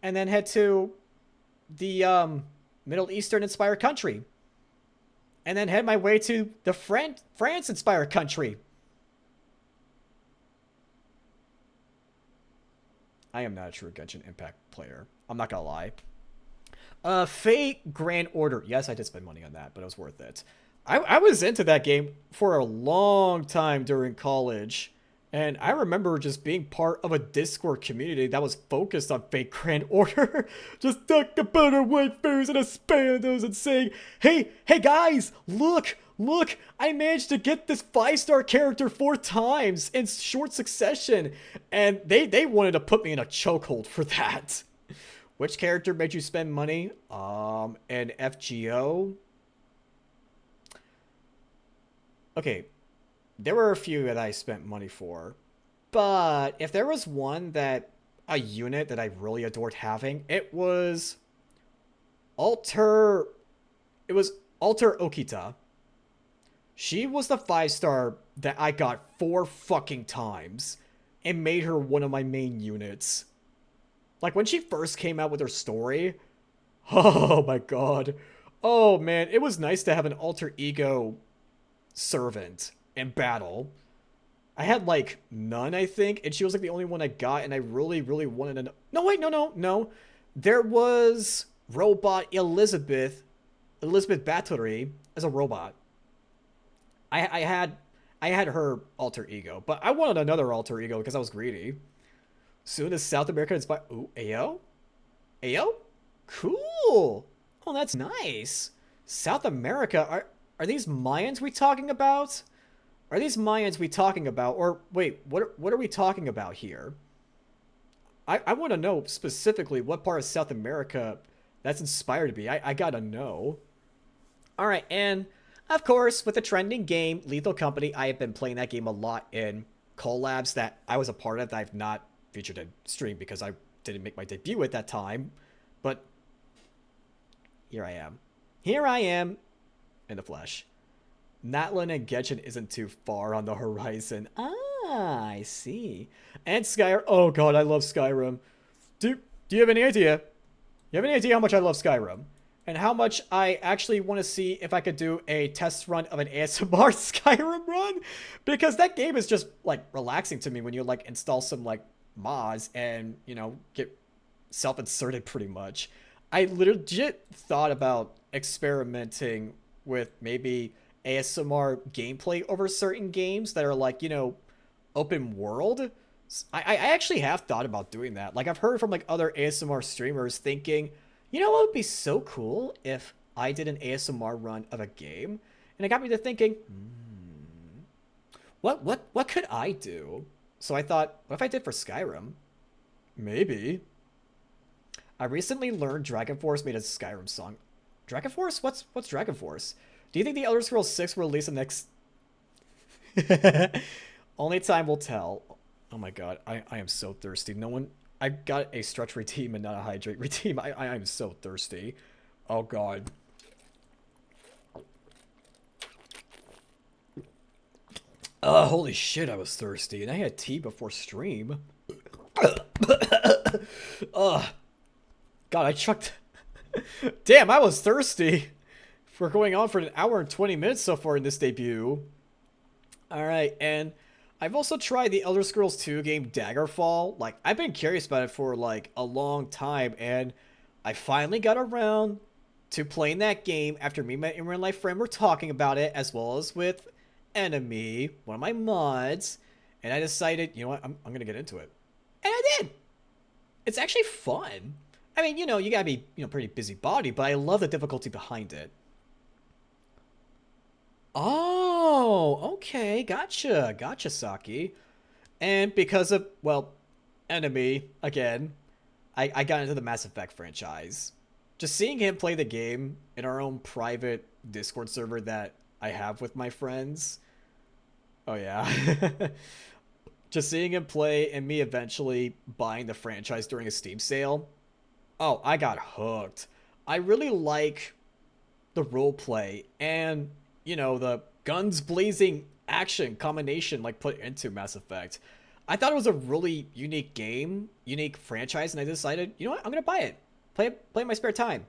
And then head to the Middle Eastern-inspired country. And then head my way to the France-inspired country. I am not a true Genshin Impact player. I'm not gonna lie. Fate Grand Order. Yes, I did spend money on that, but it was worth it. I was into that game for a long time during college. And I remember just being part of a Discord community that was focused on Fate Grand Order. Just talk about our waifus and expandos and saying, hey guys, look, I managed to get this 5-star character 4 times in short succession. And they wanted to put me in a chokehold for that. Which character made you spend money? An FGO? Okay, there were a few that I spent money for. But if there was a unit that I really adored having, it was Alter Okita. She was the 5-star that I got 4 fucking times and made her one of my main units. Like, when she first came out with her story, oh my god. Oh man, it was nice to have an alter ego servant in battle. I had, like, none, I think, and she was, like, the only one I got, and I really, really wanted to... No, wait, no. There was robot Elizabeth Bathory as a robot. I had her alter ego, but I wanted another alter ego because I was greedy. Soon as South America inspired... Ooh, Ayo? Cool! Oh, that's nice. South America, are these Mayans we talking about? Are these Mayans we talking about? Or, wait, what are we talking about here? I want to know specifically what part of South America that's inspired me. I gotta know. Alright, and of course, with the trending game, Lethal Company, I have been playing that game a lot in collabs that I was a part of that I've not featured in stream because I didn't make my debut at that time. But here I am. Here I am in the flesh. Natlin and Genshin isn't too far on the horizon. Ah, I see. And Skyrim. Oh god, I love Skyrim. Do you have any idea? You have any idea how much I love Skyrim? And how much I actually want to see if I could do a test run of an ASMR Skyrim run? Because that game is just, like, relaxing to me when you, like, install some, like, mods and, you know, get self-inserted pretty much. I legit thought about experimenting with maybe ASMR gameplay over certain games that are, like, you know, open world. I actually have thought about doing that. Like, I've heard from, like, other ASMR streamers thinking, you know what would be so cool if I did an ASMR run of a game? And it got me to thinking, what could I do? So I thought, what if I did for Skyrim? Maybe. I recently learned Dragon Force made a Skyrim song. Dragon Force? What's Dragon Force? Do you think the Elder Scrolls 6 will release the next... Only time will tell. Oh my god, I am so thirsty. No one... I got a stretch redeem and not a hydrate redeem. I am so thirsty. Oh god. Holy shit, I was thirsty. And I had tea before stream. God, I chucked... Damn, I was thirsty. We're going on for an hour and 20 minutes so far in this debut. Alright, and I've also tried the Elder Scrolls 2 game Daggerfall. Like, I've been curious about it for, like, a long time, and I finally got around to playing that game after me and my in-real-life friend were talking about it, as well as with Enemy, one of my mods, and I decided, you know what, I'm gonna get into it. And I did! It's actually fun. I mean, you gotta be, pretty busybody, but I love the difficulty behind it. Oh, okay, gotcha, Saki. And because of, well, enemy, again, I got into the Mass Effect franchise. Just seeing him play the game in our own private Discord server that I have with my friends. Oh, yeah. Just seeing him play and me eventually buying the franchise during a Steam sale. Oh, I got hooked. I really like the roleplay and, the guns blazing action combination like put into Mass Effect. I thought it was a really unique game, unique franchise, and I decided, you know what, I'm gonna buy it. Play it in my spare time.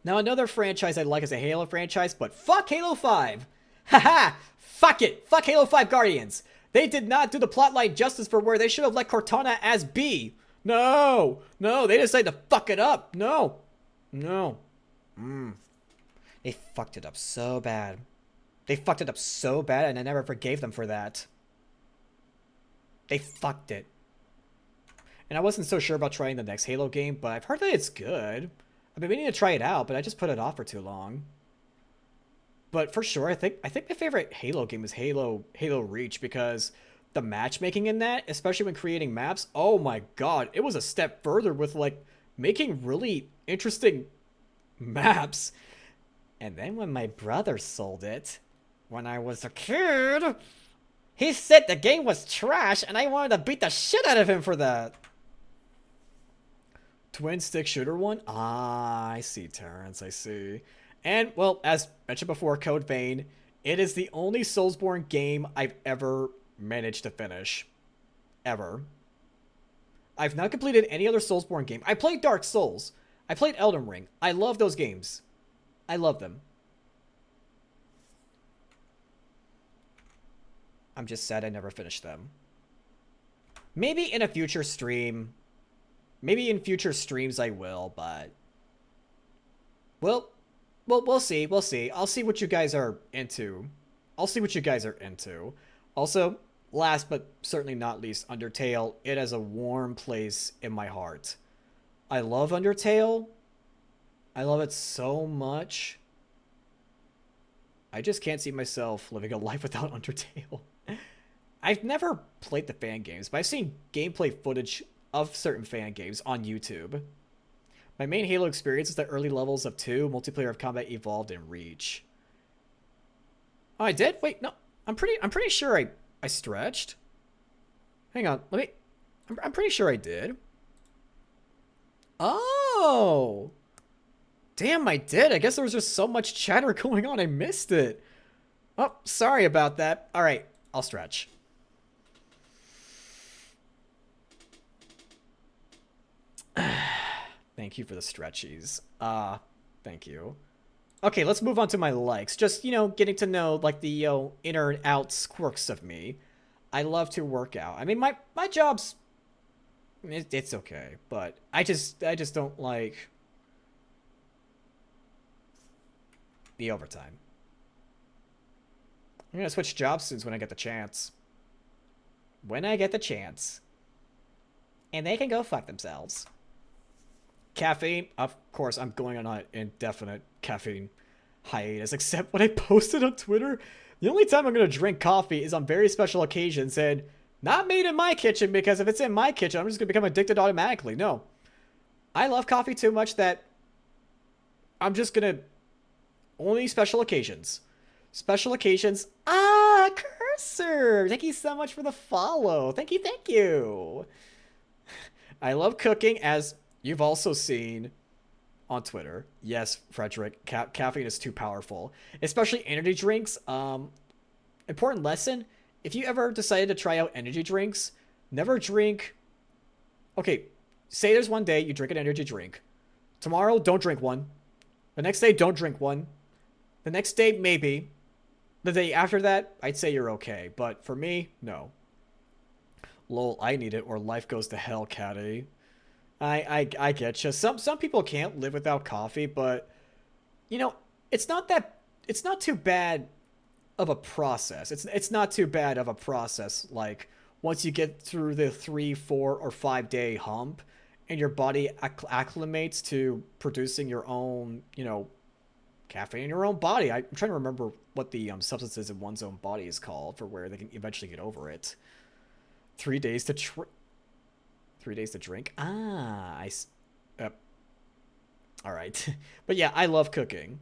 Now another franchise I like is a Halo franchise, but fuck Halo 5! Haha! Fuck it! Fuck Halo 5 Guardians! They did not do the plotline justice for where they should have let Cortana as B! No! No, they decided to fuck it up! No! No. They fucked it up so bad. They fucked it up so bad, and I never forgave them for that. They fucked it. And I wasn't so sure about trying the next Halo game, but I've heard that it's good. I've been meaning to try it out, but I just put it off for too long. But for sure, I think my favorite Halo game is Halo Reach, because the matchmaking in that, especially when creating maps, oh my god, it was a step further with like making really interesting maps. And then when my brother sold it, when I was a kid, he said the game was trash, and I wanted to beat the shit out of him for that. Twin stick shooter one? Ah, I see, Terrence, I see. And, well, as mentioned before, Code Vein, it is the only Soulsborne game I've ever managed to finish. Ever. I've not completed any other Soulsborne game. I played Dark Souls. I played Elden Ring. I love those games. I love them. I'm just sad I never finished them. Maybe in a future stream. Maybe in future streams I will, but... Well, we'll see. We'll see. I'll see what you guys are into. Also, last but certainly not least, Undertale. It has a warm place in my heart. I love Undertale. I love it so much. I just can't see myself living a life without Undertale. I've never played the fan games, but I've seen gameplay footage of certain fan games on YouTube. My main Halo experience is the early levels of 2, multiplayer of Combat Evolved, and Reach. Oh, I did? Wait, no. I'm pretty sure I stretched. Hang on, I'm pretty sure I did. Oh! Damn, I did. I guess there was just so much chatter going on, I missed it. Oh, sorry about that. Alright, I'll stretch. Thank you for the stretchies. Thank you. Okay, let's move on to my likes. Just, getting to know, like, the, inner and outs quirks of me. I love to work out. I mean, my job's... It's okay, but I just don't like... the overtime. I'm gonna switch jobs soon when I get the chance. When I get the chance. And they can go fuck themselves. Caffeine, of course, I'm going on an indefinite caffeine hiatus, except when I posted on Twitter. The only time I'm going to drink coffee is on very special occasions, and not made in my kitchen, because if it's in my kitchen, I'm just going to become addicted automatically. No. I love coffee too much that I'm just going to... only special occasions. Special occasions. Ah, Cursor! Thank you so much for the follow. Thank you. I love cooking, as... you've also seen on Twitter. Yes, Frederick, caffeine is too powerful. Especially energy drinks. Important lesson. If you ever decided to try out energy drinks, never drink... okay, say there's one day you drink an energy drink. Tomorrow, don't drink one. The next day, don't drink one. The next day, maybe. The day after that, I'd say you're okay. But for me, no. Lol, I need it or life goes to hell, Caddy. I get you. Some people can't live without coffee, but it's not too bad of a process. It's not too bad of a process. Like once you get through the 3, 4, or 5 day hump, and your body acclimates to producing your own, caffeine in your own body. I'm trying to remember what the substances in one's own body is called for where they can eventually get over it. 3 days to 3 days to drink. All right. But yeah, I love cooking.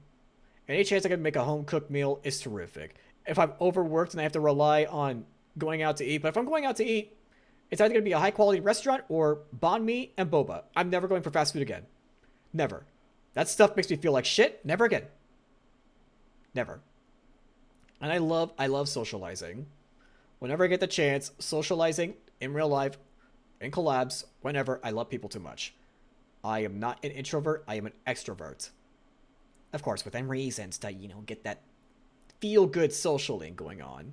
Any chance I can make a home cooked meal is terrific. If I'm overworked and I have to rely on going out to eat, but if I'm going out to eat, it's either going to be a high quality restaurant or banh mi and boba. I'm never going for fast food again. Never. That stuff makes me feel like shit. Never again. Never. And I love socializing. Whenever I get the chance, socializing in real life, in collabs, whenever, I love people too much. I am not an introvert, I am an extrovert. Of course, within reasons to, get that feel-good socialing going on.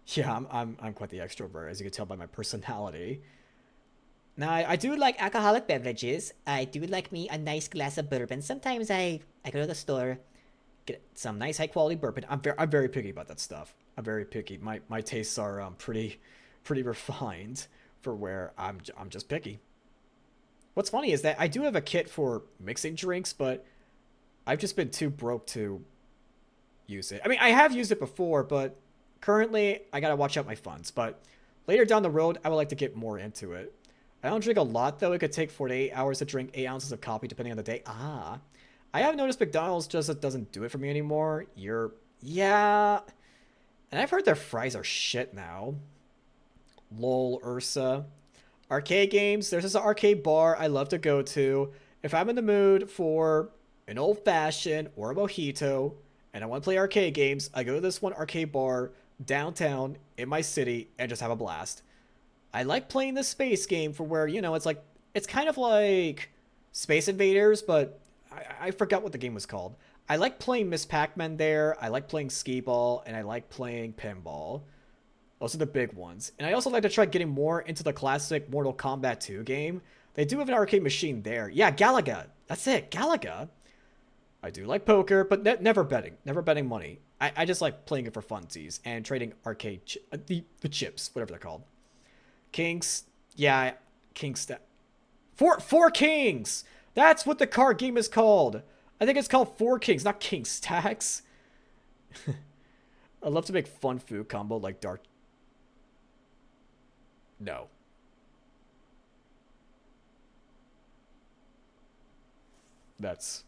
Yeah, I'm quite the extrovert, as you can tell by my personality. Now, I do like alcoholic beverages. I do like me a nice glass of bourbon. Sometimes I go to the store, Get some nice high-quality bourbon. I'm very picky about that stuff. I'm very picky. My tastes are pretty refined for where I'm just picky. What's funny is that I do have a kit for mixing drinks, but I've just been too broke to use it. I mean, I have used it before, but currently I gotta watch out my funds. But later down the road, I would like to get more into it. I don't drink a lot, though. It could take 4 to 8 hours to drink 8 ounces of coffee, depending on the day. I have noticed McDonald's just doesn't do it for me anymore. Yeah. And I've heard their fries are shit now. Lol, Ursa. Arcade games. There's this arcade bar I love to go to. If I'm in the mood for an old-fashioned or a mojito, and I want to play arcade games, I go to this one arcade bar downtown in my city and just have a blast. I like playing the space game for where, it's kind of like Space Invaders, but I forgot what the game was called. I like playing Miss Pac-Man there, I like playing skee-ball, and I like playing pinball. Those are the big ones. And I also like to try getting more into the classic Mortal Kombat 2 game. They do have an arcade machine there. Yeah, Galaga. That's it, Galaga. I do like poker, but never betting. Never betting money. I just like playing it for funsies and trading arcade the chips, whatever they're called. Kings. Yeah, Kings. Four Kings! That's what the card game is called. I think it's called Four Kings, not King Stacks. I'd love to make fun food combo like Dark. No. That's...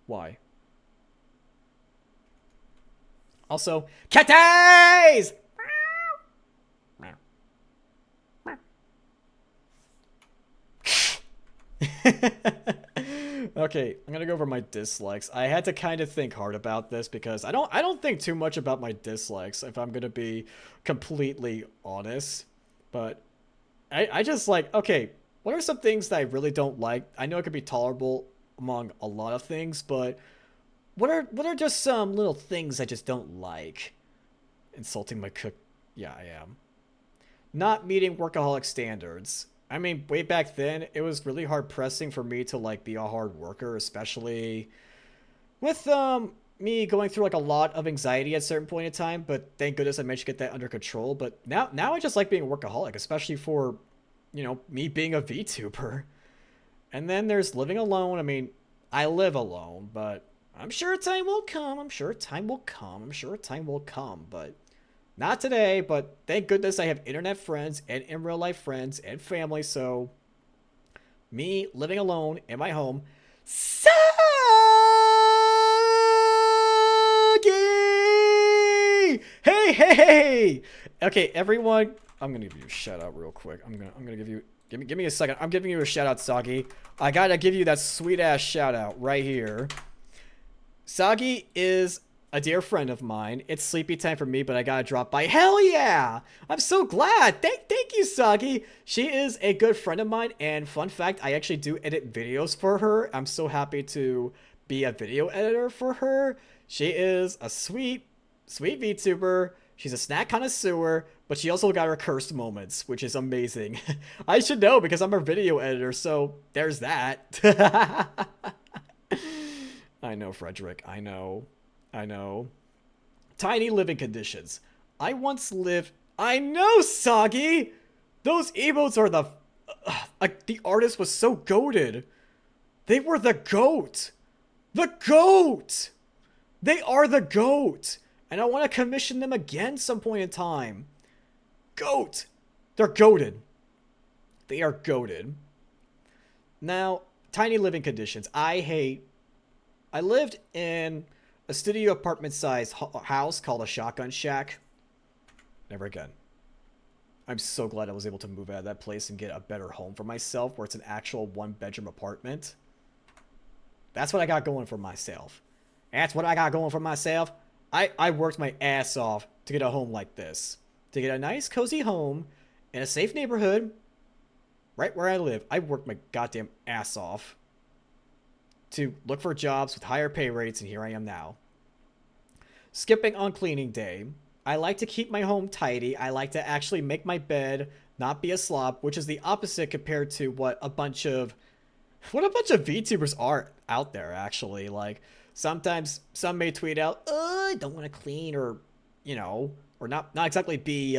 Why? Also, Catties! Okay, I'm gonna go over my dislikes. I had to kind of think hard about this because I don't think too much about my dislikes if I'm gonna be completely honest. But I just like, okay, what are some things that I really don't like? I know it could be tolerable among a lot of things, but what are just some little things I just don't like? Insulting my cook. Yeah, I am. Not meeting workaholic standards. I mean, way back then, it was really hard pressing for me to like be a hard worker, especially with me going through like a lot of anxiety at a certain point in time, but thank goodness I managed to get that under control. But now I just like being a workaholic, especially for, me being a VTuber. And then there's living alone. I mean, I live alone, but I'm sure time will come. I'm sure time will come. I'm sure time will come, but not today. But thank goodness I have internet friends and in real life friends and family. So me living alone in my home. Soggy! Hey! Okay, everyone. I'm gonna give you a shout out real quick. I'm gonna give you. Give me a second. I'm giving you a shout out, Soggy. I gotta give you that sweet ass shout out right here. Soggy is a dear friend of mine. It's sleepy time for me, but I gotta drop by. Hell yeah! I'm so glad. Thank you, Soggy. She is a good friend of mine, and fun fact, I actually do edit videos for her. I'm so happy to be a video editor for her. She is a sweet VTuber. She's a snack connoisseur, but she also got her cursed moments, which is amazing. I should know because I'm her video editor, so there's that. I know, Frederick. I know. Tiny living conditions. I once lived I know, Soggy! Those emotes are the artist was so goated. They were the GOAT! The GOAT! They are the GOAT! And I want to commission them again some point in time. GOAT! They're goated. They are goated. Now, tiny living conditions. I lived in a studio apartment size house called a shotgun shack. Never again. I'm so glad I was able to move out of that place and get a better home for myself where it's an actual 1-bedroom apartment. That's what I got going for myself. That's what I got going for myself. I worked my ass off to get a home like this. To get a nice, cozy home in a safe neighborhood right where I live. I worked my goddamn ass off to look for jobs with higher pay rates, and here I am now. Skipping on cleaning day. I like to keep my home tidy. I like to actually make my bed, not be a slob, which is the opposite compared to what a bunch of VTubers are out there, actually. Like, sometimes some may tweet out, I don't want to clean, or, you know, or not exactly be,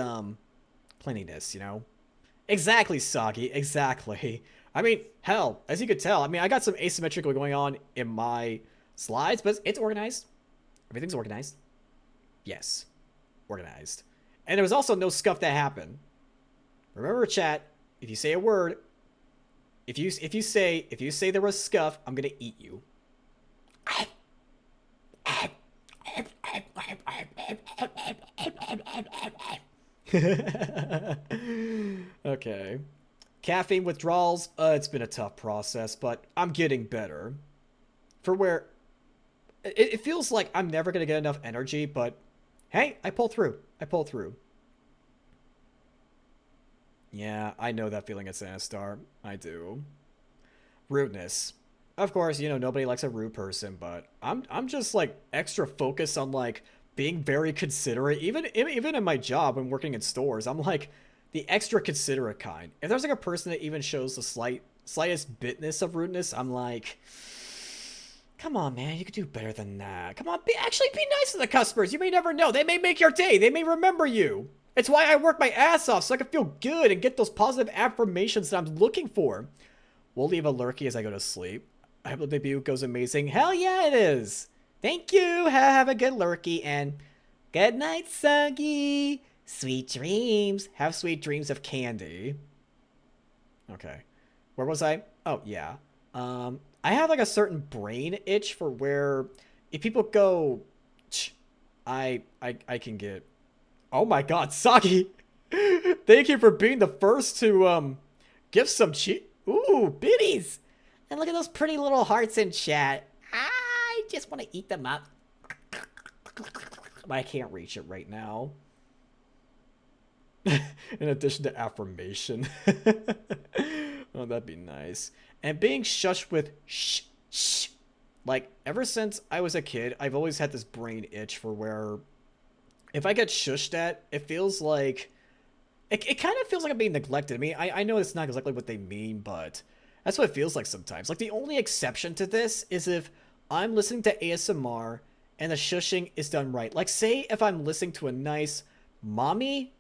cleanliness, you know? Exactly, Soggy, exactly. I mean, hell, as you could tell, I mean, I got some asymmetrical going on in my slides, but it's organized. Everything's organized. Yes, organized. And there was also no scuff that happened. Remember, chat, if you say a word, if you say there was scuff, I'm gonna eat you. Okay. Caffeine withdrawals, it's been a tough process, but I'm getting better. For where it feels like I'm never gonna get enough energy, but hey, I pull through. I pull through. Yeah, I know that feeling at Sandstar. I do. Rudeness. Of course, you know, nobody likes a rude person, but I'm just like extra focused on like being very considerate. Even in my job when working in stores, I'm like the extra considerate kind. If there's like a person that even shows the slightest bitness of rudeness, I'm like, come on, man, you could do better than that. Come on, actually be nice to the customers. You may never know. They may make your day. They may remember you. It's why I work my ass off so I can feel good and get those positive affirmations that I'm looking for. We'll leave a lurky as I go to sleep. I hope the debut goes amazing. Hell yeah, it is. Thank you. Have a good lurky, and good night, Soggy. Sweet dreams. Have sweet dreams of candy. Okay. Where was I? Oh, yeah. I have like a certain brain itch for where if people go, I can get. Oh my God, Soggy! Thank you for being the first to give some ooh, biddies! And look at those pretty little hearts in chat. I just want to eat them up. I can't reach it right now. In addition to affirmation. Oh, that'd be nice. And being shushed with shh, shh. Like, ever since I was a kid, I've always had this brain itch for where if I get shushed at, it feels like it kind of feels like I'm being neglected. I mean, I know it's not exactly what they mean, but that's what it feels like sometimes. Like, the only exception to this is if I'm listening to ASMR and the shushing is done right. Like, say if I'm listening to a nice mommy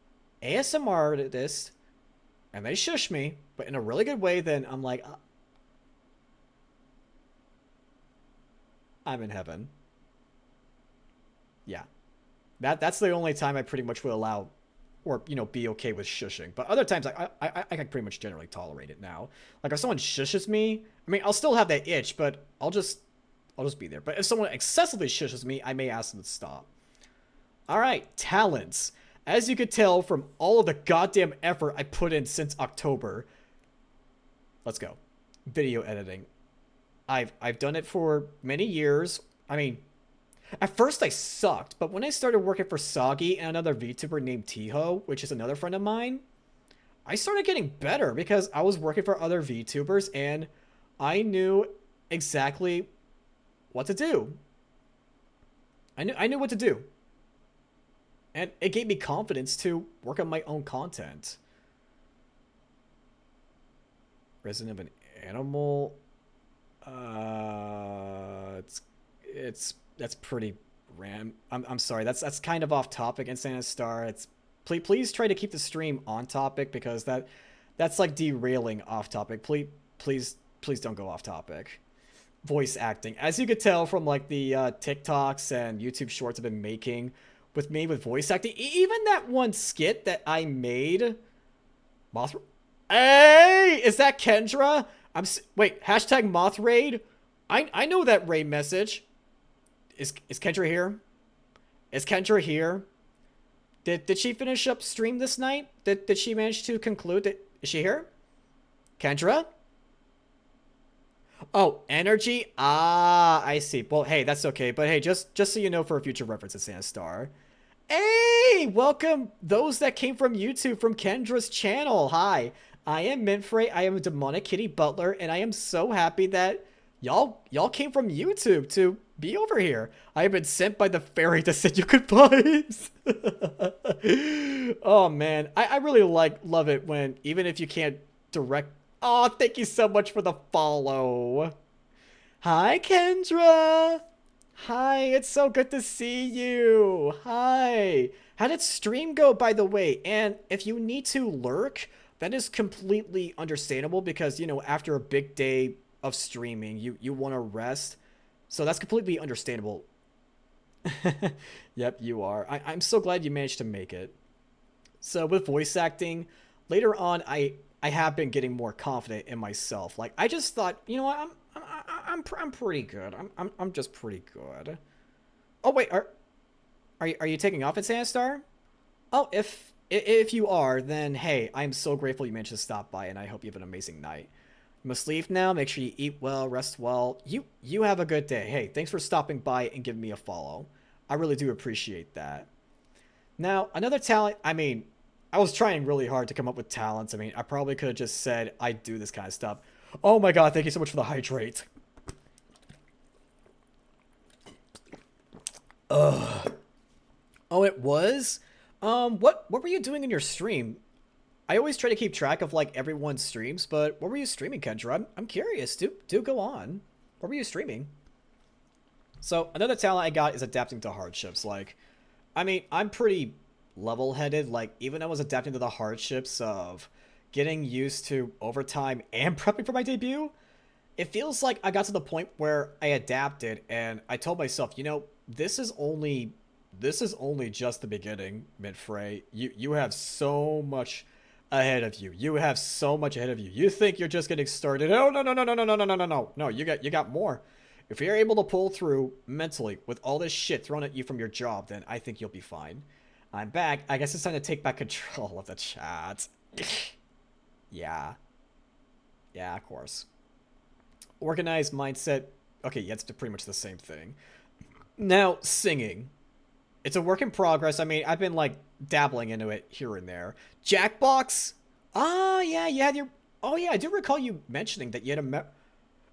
ASMR artist and they shush me, but in a really good way, then I'm like, I'm in heaven. Yeah. That's the only time I pretty much would allow or, you know, be okay with shushing. But other times, I can pretty much generally tolerate it now. Like, if someone shushes me, I mean, I'll still have that itch, but I'll just be there. But if someone excessively shushes me, I may ask them to stop. All right, talents. As you could tell from all of the goddamn effort I put in since October. Let's go. Video editing. I've done it for many years. I mean, at first I sucked, but when I started working for Soggy and another VTuber named Tiho, which is another friend of mine, I started getting better because I was working for other VTubers and I knew exactly what to do. I knew what to do. And it gave me confidence to work on my own content. Resident of an animal. That's pretty random. I'm sorry. That's kind of off topic. Insane Star. It's please try to keep the stream on topic, because that's like derailing off topic. Please don't go off topic. Voice acting, as you could tell from like the TikToks and YouTube shorts I've been making with me with voice acting, even that one skit that I made. Moth, hey, is that Kendra? Wait, hashtag Moth Raid. I know that raid message. Is Kendra here? Is Kendra here? Did she finish up stream this night? Did she manage to conclude that? Is she here? Kendra? Oh, energy? Ah, I see. Well, hey, that's okay. But hey, just so you know, for a future reference, it's Santa Star. Hey, welcome those that came from YouTube, from Kendra's channel. Hi, I am MINTFREY. I am a demonic kitty butler, and I am so happy that y'all came from YouTube to be over here. I have been sent by the fairy to send you good vibes. Oh man, I really love it when, even if you can't direct. Oh, thank you so much for the follow. Hi, Kendra. Hi, it's so good to see you. Hi. How did stream go, by the way? And if you need to lurk, that is completely understandable, because, you know, after a big day of streaming, you want to rest. So that's completely understandable. Yep, you are. I'm so glad you managed to make it. So with voice acting, later on, I have been getting more confident in myself. Like, I just thought, you know what, I'm pretty good. I'm just pretty good. Oh wait, are you taking off at Santa Star? Oh, if you are, then hey, I'm so grateful you managed to stop by, and I hope you have an amazing night. You must leave now. Make sure you eat well, rest well. You have a good day. Hey, thanks for stopping by and giving me a follow. I really do appreciate that. Now, another talent, I mean, I was trying really hard to come up with talents. I mean, I probably could have just said I do this kind of stuff. Oh my god, thank you so much for the hydrate. Ugh. Oh, it was? What were you doing in your stream? I always try to keep track of like everyone's streams, but what were you streaming, Kendra? I'm curious. Do go on. What were you streaming? So another talent I got is adapting to hardships. Like, I mean, I'm pretty level-headed. Like, even I was adapting to the hardships of getting used to overtime and prepping for my debut, it feels like I got to the point where I adapted and I told myself, you know, this is only just the beginning, MINTFREY. You have so much ahead of you. You have so much ahead of you. You think you're just getting started. Oh, no, you got more. If you're able to pull through mentally with all this shit thrown at you from your job, then I think you'll be fine. I'm back. I guess it's time to take back control of the chat. Yeah. Yeah, of course. Organized mindset. Okay, yeah, it's pretty much the same thing. Now, singing. It's a work in progress. I mean, I've been, like, dabbling into it here and there. Jackbox? Ah, yeah, you had your... Oh, yeah, I do recall you mentioning that you had a...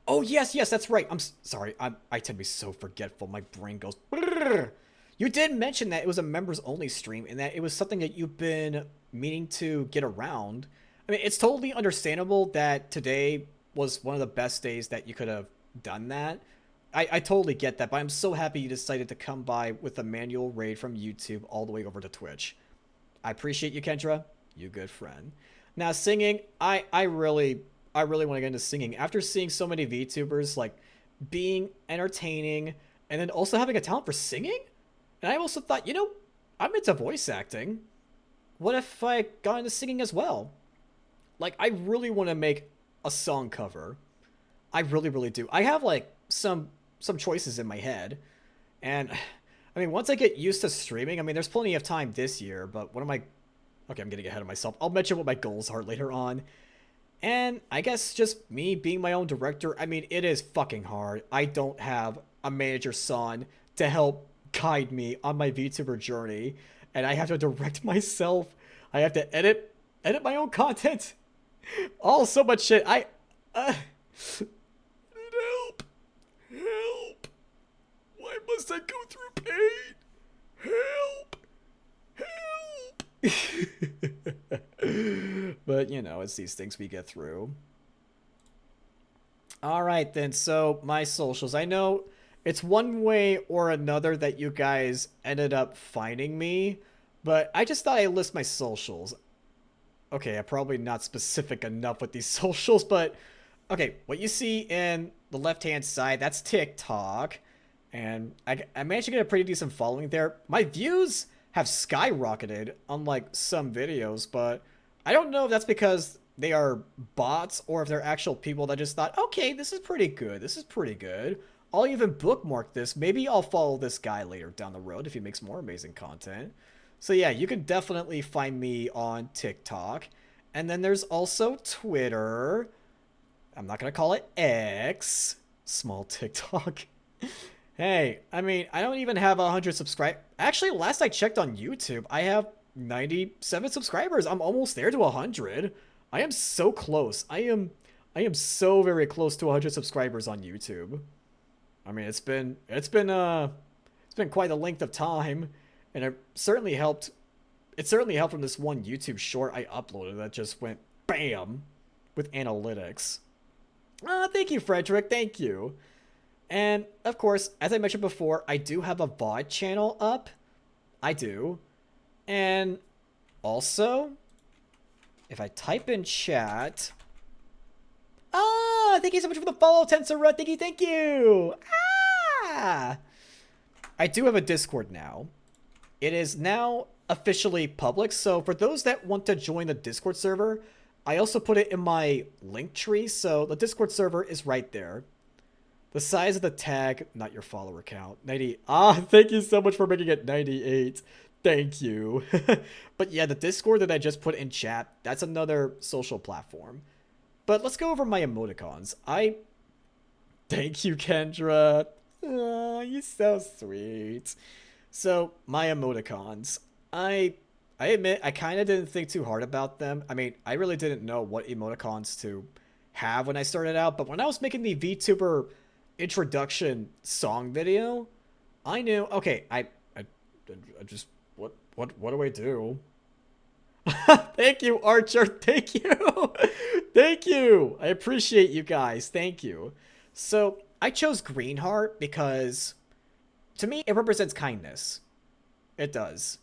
Oh, yes, that's right. I'm sorry. I tend to be so forgetful. My brain goes... Brrr. You did mention that it was a members-only stream and that it was something that you've been meaning to get around. I mean, it's totally understandable that today was one of the best days that you could have done that. I totally get that, but I'm so happy you decided to come by with a manual raid from YouTube all the way over to Twitch. I appreciate you, Kendra. You good friend. Now, singing, I really want to get into singing. After seeing so many VTubers, like, being entertaining and then also having a talent for singing, and I also thought, you know, I'm into voice acting. What if I got into singing as well? Like, I really want to make a song cover. I really do. I have, like, some choices in my head. And, I mean, once I get used to streaming, I mean, there's plenty of time this year, but what am I... Okay, I'm getting ahead of myself. I'll mention what my goals are later on. And I guess just me being my own director, I mean, it is fucking hard. I don't have a manager son to help guide me on my VTuber journey, and I have to direct myself. I have to edit my own content. All so much shit. Help! Why must I go through pain? Help! But you know, it's these things we get through. All right then. So my socials. I know it's one way or another that you guys ended up finding me, But I just thought I'd list my socials. Okay, I'm probably not specific enough with these socials, but okay, what you see in the left-hand side, that's TikTok. And I managed to get a pretty decent following there. My views have skyrocketed, unlike some videos, but I don't know if that's because they are bots or if they're actual people that just thought, okay, this is pretty good. This is pretty good. I'll even bookmark this. Maybe I'll follow this guy later down the road if he makes more amazing content. So yeah, you can definitely find me on TikTok. And then there's also Twitter. I'm not going to call it X. Small TikTok. Hey, I mean, I don't even have 100 subscribers. Actually, last I checked on YouTube, I have 97 subscribers. I'm almost there to 100. I am so close. I am so very close to 100 subscribers on YouTube. I mean, it's been quite a length of time, and it certainly helped. It certainly helped from this one YouTube short I uploaded that just went bam with analytics. Thank you, Frederick. Thank you. And, of course, as I mentioned before, I do have a VOD channel up. I do. And also, if I type in chat... thank you so much for the follow, Tensor. Thank you, thank you. I do have a Discord now. It is now officially public, so for those that want to join the Discord server, I also put it in my link tree, so the Discord server is right there. The size of the tag, not your follower count. 90. Thank you so much for making it 98. Thank you. But yeah, the Discord that I just put in chat, that's another social platform. But let's go over my emoticons. Thank you, Kendra. Oh, you're so sweet. So, my emoticons. I admit, I kind of didn't think too hard about them. I mean, I really didn't know what emoticons to have when I started out. But when I was making the VTuber introduction song video, I knew, okay, I just, what do I do? Thank you, Archer. Thank you. Thank you. I appreciate you guys. Thank you. So I chose Green Heart because to me, it represents kindness. It does.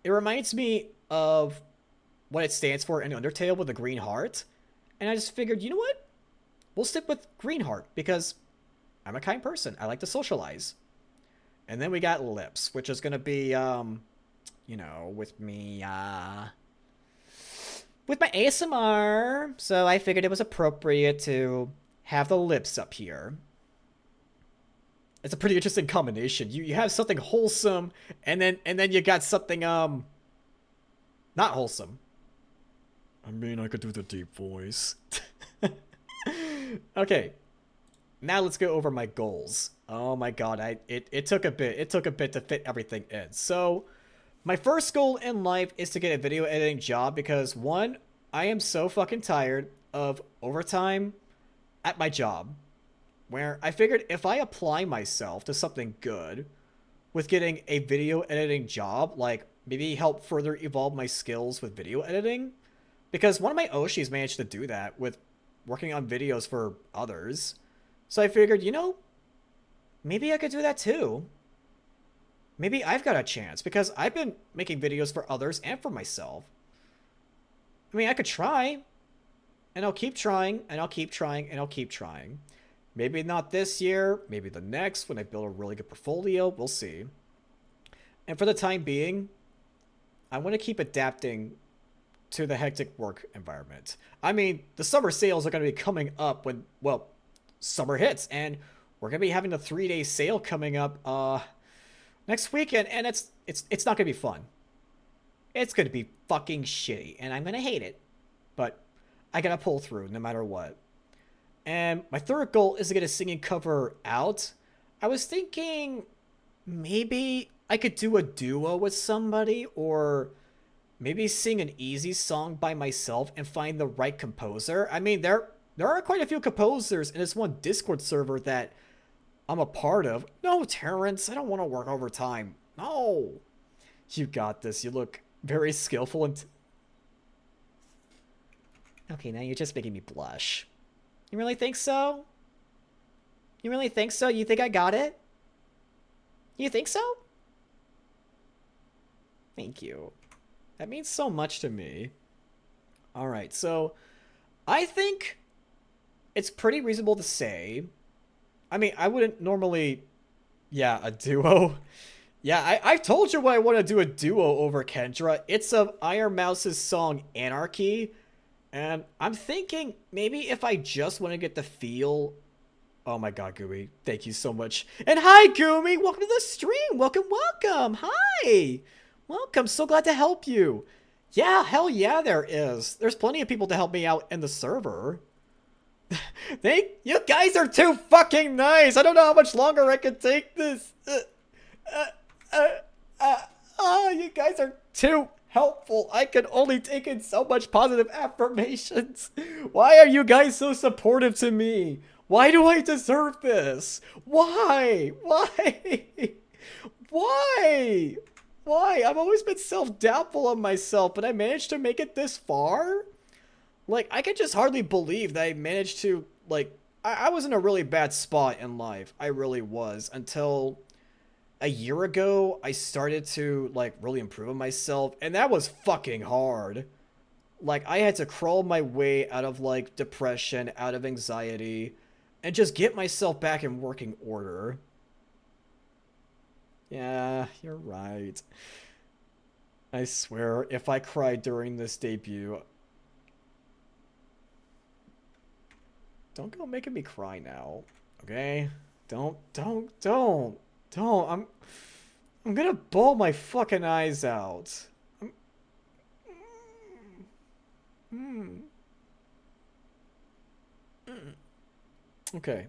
It reminds me of what it stands for in Undertale with the green heart. And I just figured, you know what? We'll stick with Green Heart because I'm a kind person. I like to socialize. And then we got lips, which is going to be, you know, with me, with my ASMR. So I figured it was appropriate to have the lips up here. It's a pretty interesting combination. You have something wholesome, and then you got something, not wholesome. I mean, I could do the deep voice. Okay. Now let's go over my goals. Oh my god, it took a bit. It took a bit to fit everything in. So, my first goal in life is to get a video editing job because, one, I am so fucking tired of overtime at my job. Where I figured if I apply myself to something good with getting a video editing job, like maybe help further evolve my skills with video editing. Because one of my Oshis managed to do that with working on videos for others. So I figured, you know, maybe I could do that too. Maybe I've got a chance because I've been making videos for others and for myself. I mean, I could try. And I'll keep trying, and I'll keep trying, and I'll keep trying. Maybe not this year, maybe the next when I build a really good portfolio. We'll see. And for the time being, I want to keep adapting to the hectic work environment. I mean, the summer sales are going to be coming up when, well, summer hits. And we're going to be having a 3-day sale coming up next weekend. And it's not going to be fun. It's going to be fucking shitty. And I'm going to hate it. But I got to pull through no matter what. And my third goal is to get a singing cover out. I was thinking maybe I could do a duo with somebody or maybe sing an easy song by myself and find the right composer. I mean, there are quite a few composers in this one Discord server that I'm a part of. No, Terrence, I don't want to work overtime. No. You got this. You look very skillful and... Okay, now you're just making me blush. You really think so? You really think so? You think I got it? You think so? Thank you. That means so much to me. All right, so I think it's pretty reasonable to say. I mean, I wouldn't normally. Yeah, a duo. Yeah, I told you why I want to do a duo over Kendra. It's of Iron Mouse's song Anarchy. And I'm thinking maybe if I just want to get the feel. Oh my god, Gumi. Thank you so much. And hi, Gumi. Welcome to the stream. Welcome, welcome. Hi. Welcome. So glad to help you. Yeah, hell yeah, there is. There's plenty of people to help me out in the server. You guys are too fucking nice. I don't know how much longer I can take this. You guys are too helpful. I can only take in so much positive affirmations. Why are you guys so supportive to me? Why do I deserve this? Why? Why? Why? Why? I've always been self-doubtful of myself, but I managed to make it this far? Like, I can just hardly believe that I managed to, like, I was in a really bad spot in life. I really was. Until a year ago, I started to, like, really improve on myself, and that was fucking hard. Like, I had to crawl my way out of, like, depression, out of anxiety, and just get myself back in working order. Yeah, you're right. I swear, if I cried during this debut... Don't go making me cry now, okay? Don't. I'm gonna bawl my fucking eyes out. Okay.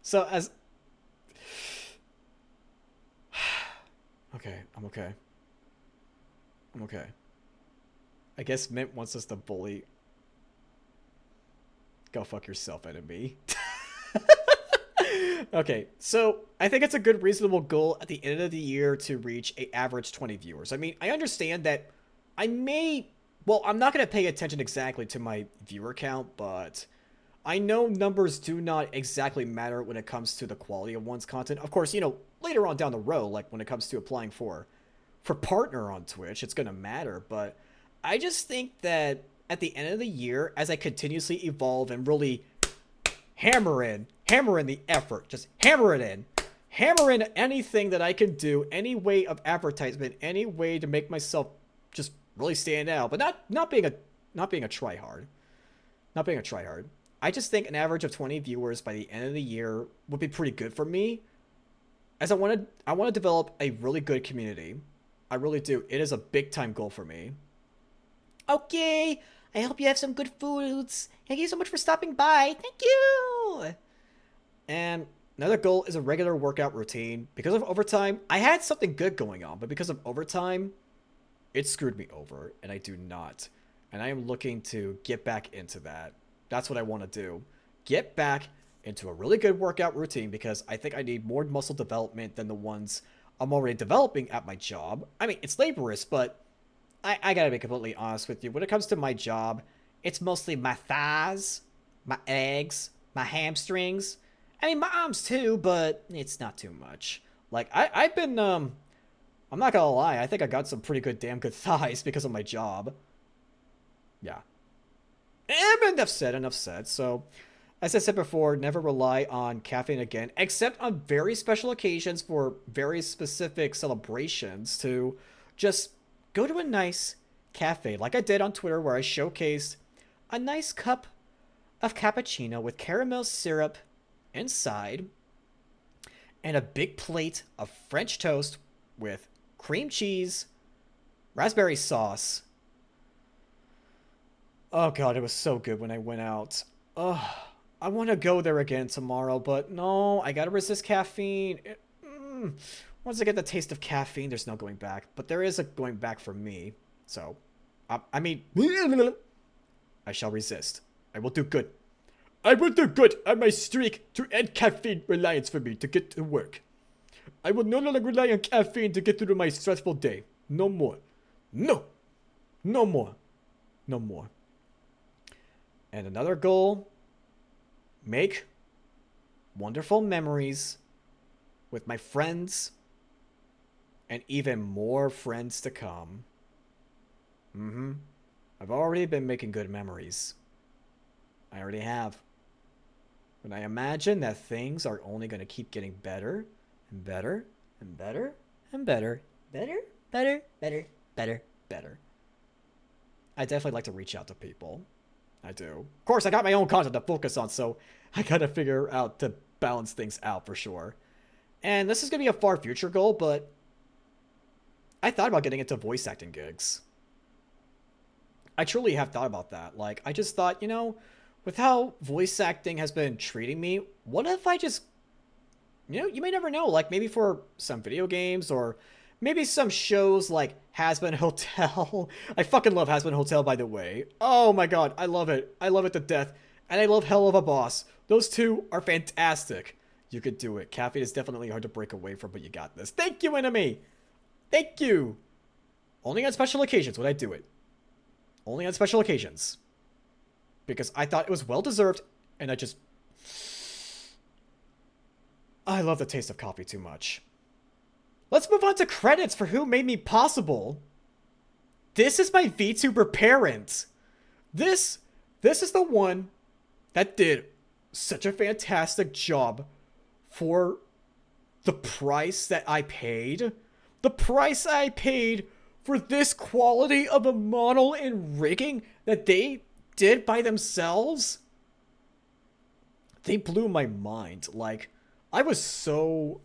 So as... Okay, I'm okay. I'm okay. I guess Mint wants us to bully. Go fuck yourself, enemy. Okay, so I think it's a good reasonable goal at the end of the year to reach an average 20 viewers. I mean, I understand that I may... Well, I'm not going to pay attention exactly to my viewer count, but I know numbers do not exactly matter when it comes to the quality of one's content. Of course, you know, later on down the road, like when it comes to applying for partner on Twitch, it's going to matter, but I just think that at the end of the year, as I continuously evolve and really hammer in the effort, just hammer in anything that I can do, any way of advertisement, any way to make myself just really stand out, but not being a tryhard. Not being a tryhard. I just think an average of 20 viewers by the end of the year would be pretty good for me, as I want to develop a really good community. I really do. It is a big time goal for me. Okay, I hope you have some good foods. Thank you so much for stopping by. Thank you. And another goal is a regular workout routine. Because of overtime, I had something good going on, but because of overtime, it screwed me over, and I do not. And I am looking to get back into that. That's what I want to do. Get back into a really good workout routine, because I think I need more muscle development than the ones I'm already developing at my job. I mean, it's laborious, but I gotta be completely honest with you. When it comes to my job, it's mostly my thighs, my legs, my hamstrings. I mean, my arms too, but it's not too much. Like, I've been, I'm not gonna lie, I think I got some pretty good, damn good thighs because of my job. Yeah. Enough said. So, as I said before, never rely on caffeine again, except on very special occasions for very specific celebrations, to just go to a nice cafe, like I did on Twitter, where I showcased a nice cup of cappuccino with caramel syrup inside, and a big plate of French toast with cream cheese, raspberry sauce. Oh god, it was so good when I went out. Ugh, I want to go there again tomorrow, but no, I gotta resist caffeine. Once I get the taste of caffeine, there's no going back. But there is a going back for me. So, I mean, I shall resist. I will do good. I will do good on my streak to end caffeine reliance for me to get to work. I will no longer rely on caffeine to get through my stressful day. No more. No. No more. No more. And another goal, make wonderful memories with my friends and even more friends to come. I've already been making good memories. I already have. But I imagine that things are only going to keep getting better and better and better and better. Better, better, better, better, better. I definitely like to reach out to people. I do. Of course, I got my own content to focus on, so I gotta figure out to balance things out for sure. And this is gonna be a far future goal, but I thought about getting into voice acting gigs. I truly have thought about that. Like, I just thought, you know, with how voice acting has been treating me, what if I just, you know, you may never know, like maybe for some video games or maybe some shows like Hazbin Hotel. I fucking love Hazbin Hotel, by the way. Oh my god, I love it. I love it to death. And I love Hell of a Boss. Those two are fantastic. You could do it. Caffeine is definitely hard to break away from, but you got this. Thank you, enemy! Thank you! Only on special occasions would I do it. Only on special occasions. Because I thought it was well-deserved, and I love the taste of coffee too much. Let's move on to credits for who made me possible. This is my VTuber parent. This is the one that did such a fantastic job for the price that I paid. The price I paid for this quality of a model and rigging that they did by themselves. They blew my mind. Like, I was so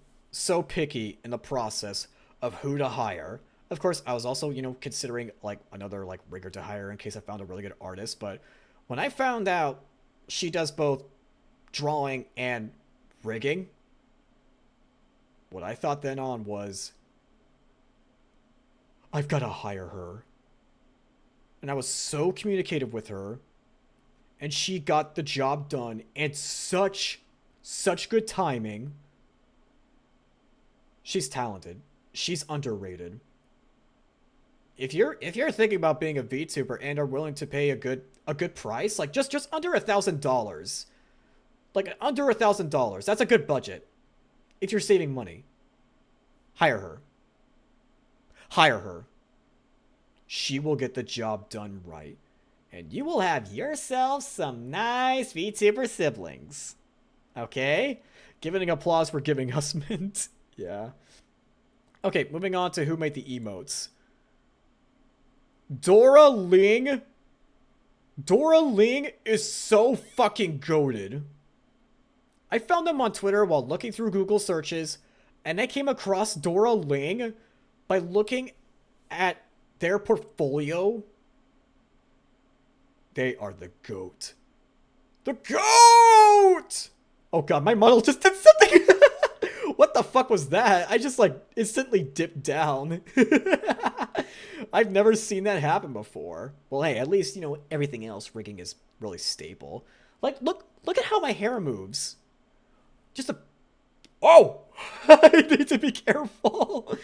picky in the process of who to hire. Of course, I was also, you know, considering like another like rigger to hire in case I found a really good artist. But when I found out she does both drawing and rigging, what I thought then on was, I've got to hire her. And I was so communicative with her, and she got the job done, and such good timing. She's talented. She's underrated. If you're thinking about being a VTuber and are willing to pay a good price, like just under $1,000, like under $1,000, that's a good budget. If you're saving money, hire her. Hire her. She will get the job done right, and you will have yourself some nice VTuber siblings. Okay? Giving an applause for giving us mint. Yeah. Okay, moving on to who made the emotes. Dora Ling. Dora Ling is so fucking goated. I found them on Twitter while looking through Google searches, and I came across Dora Ling by looking at their portfolio. They are the GOAT. The GOAT! Oh god, my model just did something! What the fuck was that? I just like instantly dipped down. I've never seen that happen before. Well, hey, at least, you know, everything else rigging is really stable. Like, look at how my hair moves. Just a... Oh! I need to be careful.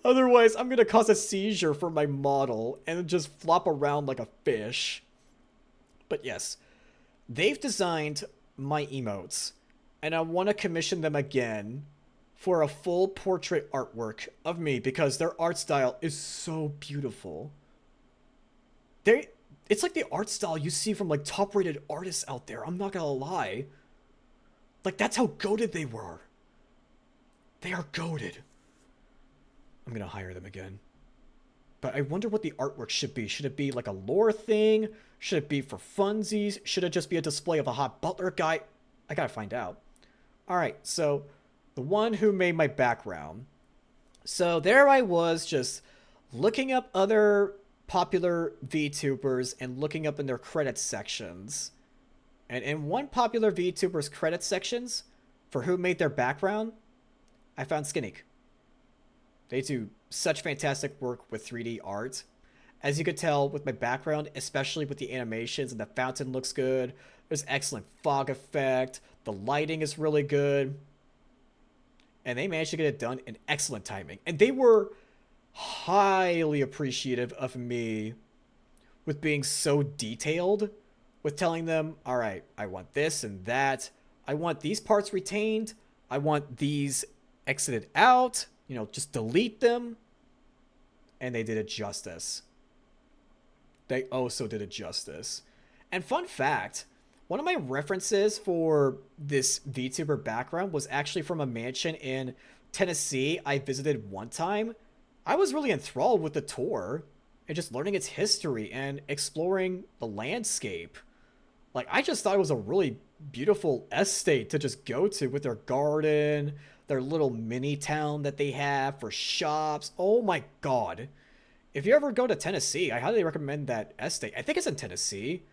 Otherwise, I'm gonna cause a seizure for my model and just flop around like a fish. But yes, they've designed my emotes, and I want to commission them again for a full portrait artwork of me because their art style is so beautiful. It's like the art style you see from like top-rated artists out there. I'm not gonna lie. Like, that's how goated they were. They are goated. I'm gonna hire them again. But I wonder what the artwork should be. Should it be like a lore thing? Should it be for funsies? Should it just be a display of a hot butler guy? I gotta find out. Alright, so the one who made my background. So there I was just looking up other popular VTubers and looking up in their credits sections. And in one popular VTuber's credits sections, for who made their background, I found Skinnick. They do such fantastic work with 3D art. As you could tell with my background, especially with the animations, and the fountain looks good. There's excellent fog effect. The lighting is really good. And they managed to get it done in excellent timing. And they were highly appreciative of me with being so detailed, with telling them, all right, I want this and that. I want these parts retained. I want these exited out. You know, just delete them. and they did it justice. They also did it justice. And fun fact, one of my references for this VTuber background was actually from a mansion in Tennessee I visited one time. I was really enthralled with the tour and just learning its history and exploring the landscape. Like, I just thought it was a really beautiful estate to just go to with their garden, their little mini town that they have for shops. Oh my god. If you ever go to Tennessee, I highly recommend that estate. I think it's in Tennessee.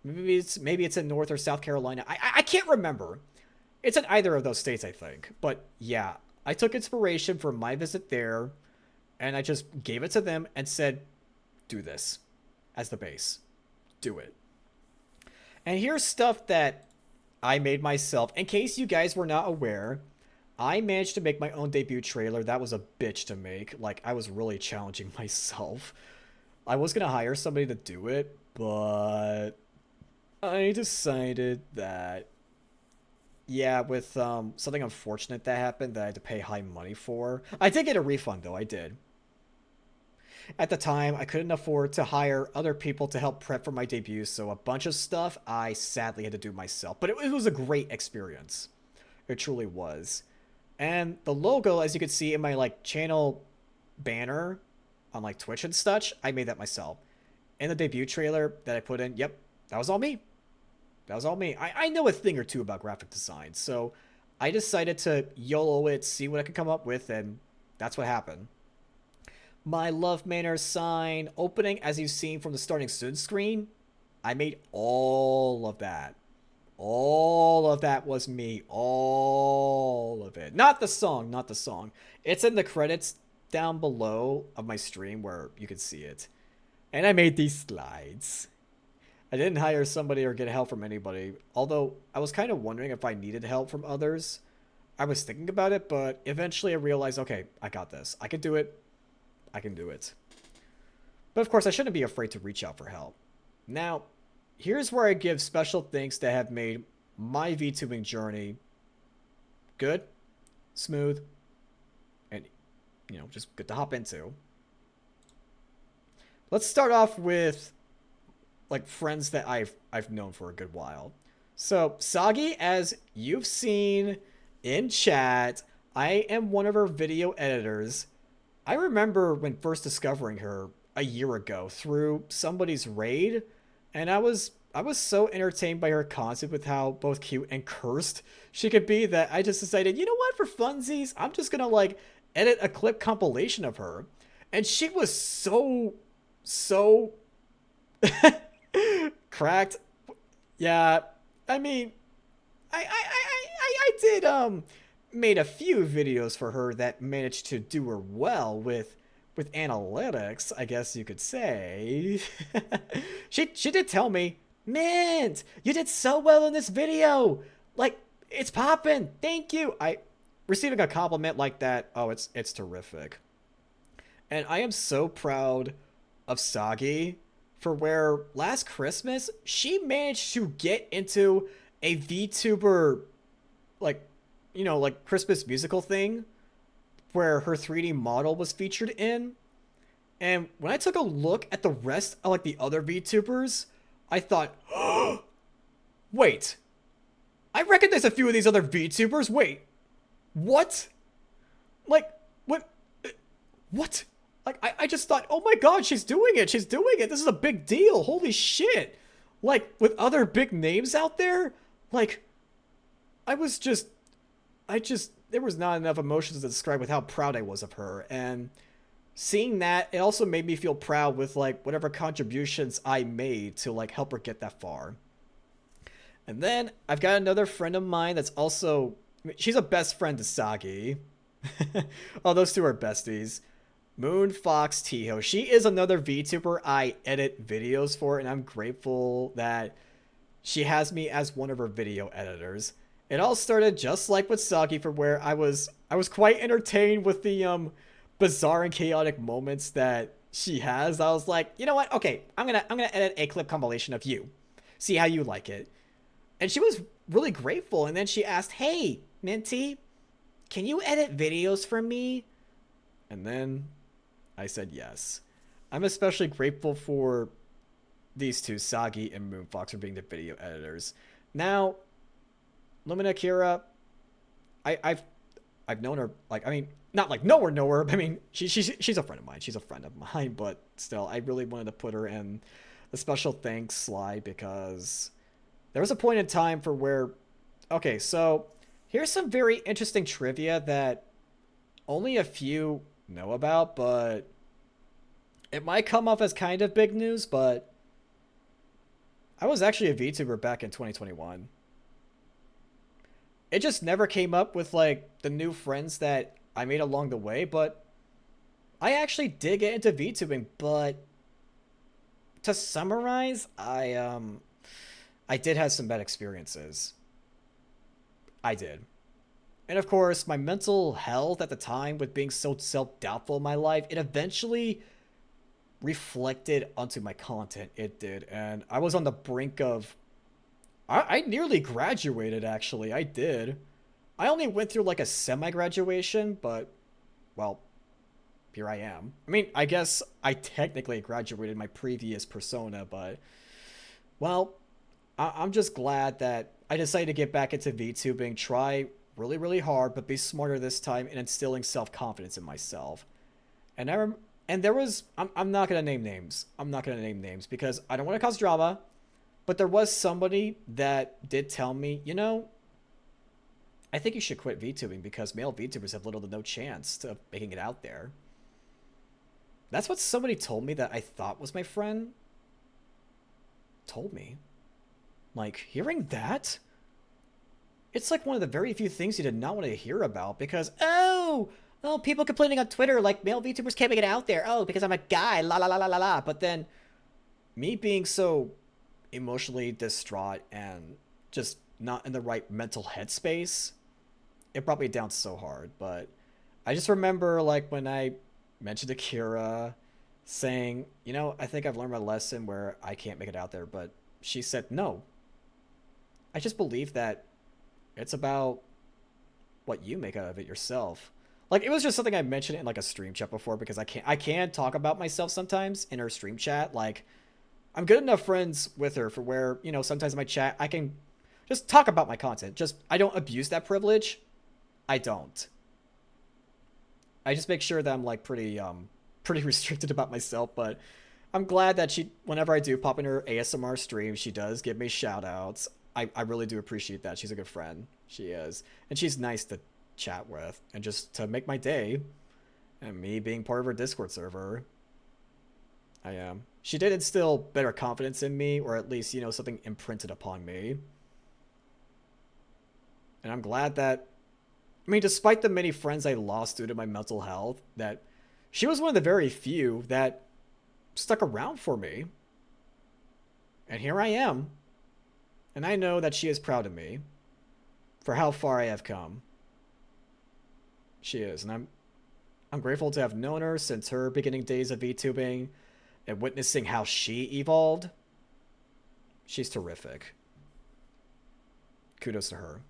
Maybe it's in North or South Carolina. I can't remember. It's in either of those states, I think. But yeah, I took inspiration from my visit there, and I just gave it to them and said, do this as the base. Do it. And here's stuff that I made myself. In case you guys were not aware, I managed to make my own debut trailer. That was a bitch to make. Like, I was really challenging myself. I was going to hire somebody to do it, but I decided that, yeah, with something unfortunate that happened that I had to pay high money for. I did get a refund, though. I did. At the time, I couldn't afford to hire other people to help prep for my debut, so a bunch of stuff I sadly had to do myself. But it was a great experience. It truly was. And the logo, as you can see in my like channel banner on like Twitch and such, I made that myself. And the debut trailer that I put in, yep, that was all me. That was all me. I know a thing or two about graphic design, so I decided to YOLO it, see what I could come up with, and that's what happened. My Love Manor sign opening, as you've seen from the starting soon screen, I made all of that. All of that was me. All of it. Not the song, not the song. It's in the credits down below of my stream where you can see it. And I made these slides. I didn't hire somebody or get help from anybody, although I was kind of wondering if I needed help from others. I was thinking about it, but eventually I realized, okay, I got this. I can do it. I can do it. But of course, I shouldn't be afraid to reach out for help. Now, here's where I give special thanks that have made my VTubing journey good, smooth, and, you know, just good to hop into. Let's start off with, like, friends that I've known for a good while. So, Sagi, as you've seen in chat, I am one of her video editors. I remember when first discovering her a year ago through somebody's raid, and I was so entertained by her concept with how both cute and cursed she could be that I just decided, you know what, for funsies, I'm just gonna like edit a clip compilation of her. And she was so cracked. Yeah, I mean, I did made a few videos for her that managed to do her well with analytics, I guess you could say. she did tell me, Mint, you did so well in this video. Like, it's poppin'. Thank you. Receiving a compliment like that, oh, it's terrific. And I am so proud of Sagi for where last Christmas she managed to get into a VTuber, like, you know, like Christmas musical thing where her 3D model was featured in. And when I took a look at the rest of like the other VTubers, I thought, oh, wait, I recognize a few of these other VTubers. Wait, what? Like, what? Like, I just thought, oh my god, she's doing it. She's doing it. This is a big deal. Holy shit. Like, with other big names out there, like, there was not enough emotions to describe with how proud I was of her. And seeing that, it also made me feel proud with, like, whatever contributions I made to, like, help her get that far. And then I've got another friend of mine that's also, she's a best friend to Sagi. Oh, those two are besties. Moon Fox Tiho. She is another VTuber I edit videos for, and I'm grateful that she has me as one of her video editors. It all started just like with Sagi, for where I was quite entertained with the bizarre and chaotic moments that she has. I was like, you know what? Okay, I'm gonna edit a clip compilation of you. See how you like it. And she was really grateful. And then she asked, hey, Minty, can you edit videos for me? And then I said yes. I'm especially grateful for these two, Sagi and Moonfox, for being the video editors. Now, Lumina Kira, I've known her, like, I mean, not like know her, but I mean, she's a friend of mine. She's a friend of mine, but still, I really wanted to put her in the special thanks slide because there was a point in time for where, okay, so here's some very interesting trivia that only a few know about, but it might come off as kind of big news, but I was actually a VTuber back in 2021. It just never came up with like the new friends that I made along the way, but I actually did get into VTubing, but to summarize, I did have some bad experiences. I did. And of course, my mental health at the time with being so self-doubtful in my life, it eventually reflected onto my content. It did. And I was on the brink of I nearly graduated, actually. I did. I only went through like a semi-graduation, but, well, here I am. I mean, I guess I technically graduated my previous persona, but, well, I'm just glad that I decided to get back into VTubing, try really, really hard, but be smarter this time and instilling self-confidence in myself. And there was, I'm not going to name names. I'm not going to name names because I don't want to cause drama. But there was somebody that did tell me, you know, I think you should quit VTubing because male VTubers have little to no chance of making it out there. That's what somebody told me that I thought was my friend told me. Like, hearing that, it's like one of the very few things you did not want to hear about because, oh, people complaining on Twitter like male VTubers can't make it out there. Oh, because I'm a guy, la la la la la la. But then me being so emotionally distraught and just not in the right mental headspace, it brought me down so hard. But I just remember like when I mentioned Akira saying, you know, I think I've learned my lesson where I can't make it out there, but she said no. I just believe that it's about what you make out of it yourself. Like, it was just something I mentioned in like a stream chat before because I can talk about myself sometimes in her stream chat. Like, I'm good enough friends with her for where, you know, sometimes in my chat I can just talk about my content. Just, I don't abuse that privilege. I don't. I just make sure that I'm like pretty restricted about myself, but I'm glad that she, whenever I do pop in her ASMR stream, she does give me shout outs. I really do appreciate that. She's a good friend. She is. And she's nice to chat with and just to make my day. And me being part of her Discord server, I am. She did instill better confidence in me, or at least, you know, something imprinted upon me. And I'm glad that, I mean, despite the many friends I lost due to my mental health, that she was one of the very few that stuck around for me. And here I am. And I know that she is proud of me for how far I have come. She is, and I'm grateful to have known her since her beginning days of VTubing and witnessing how she evolved. She's terrific. Kudos to her.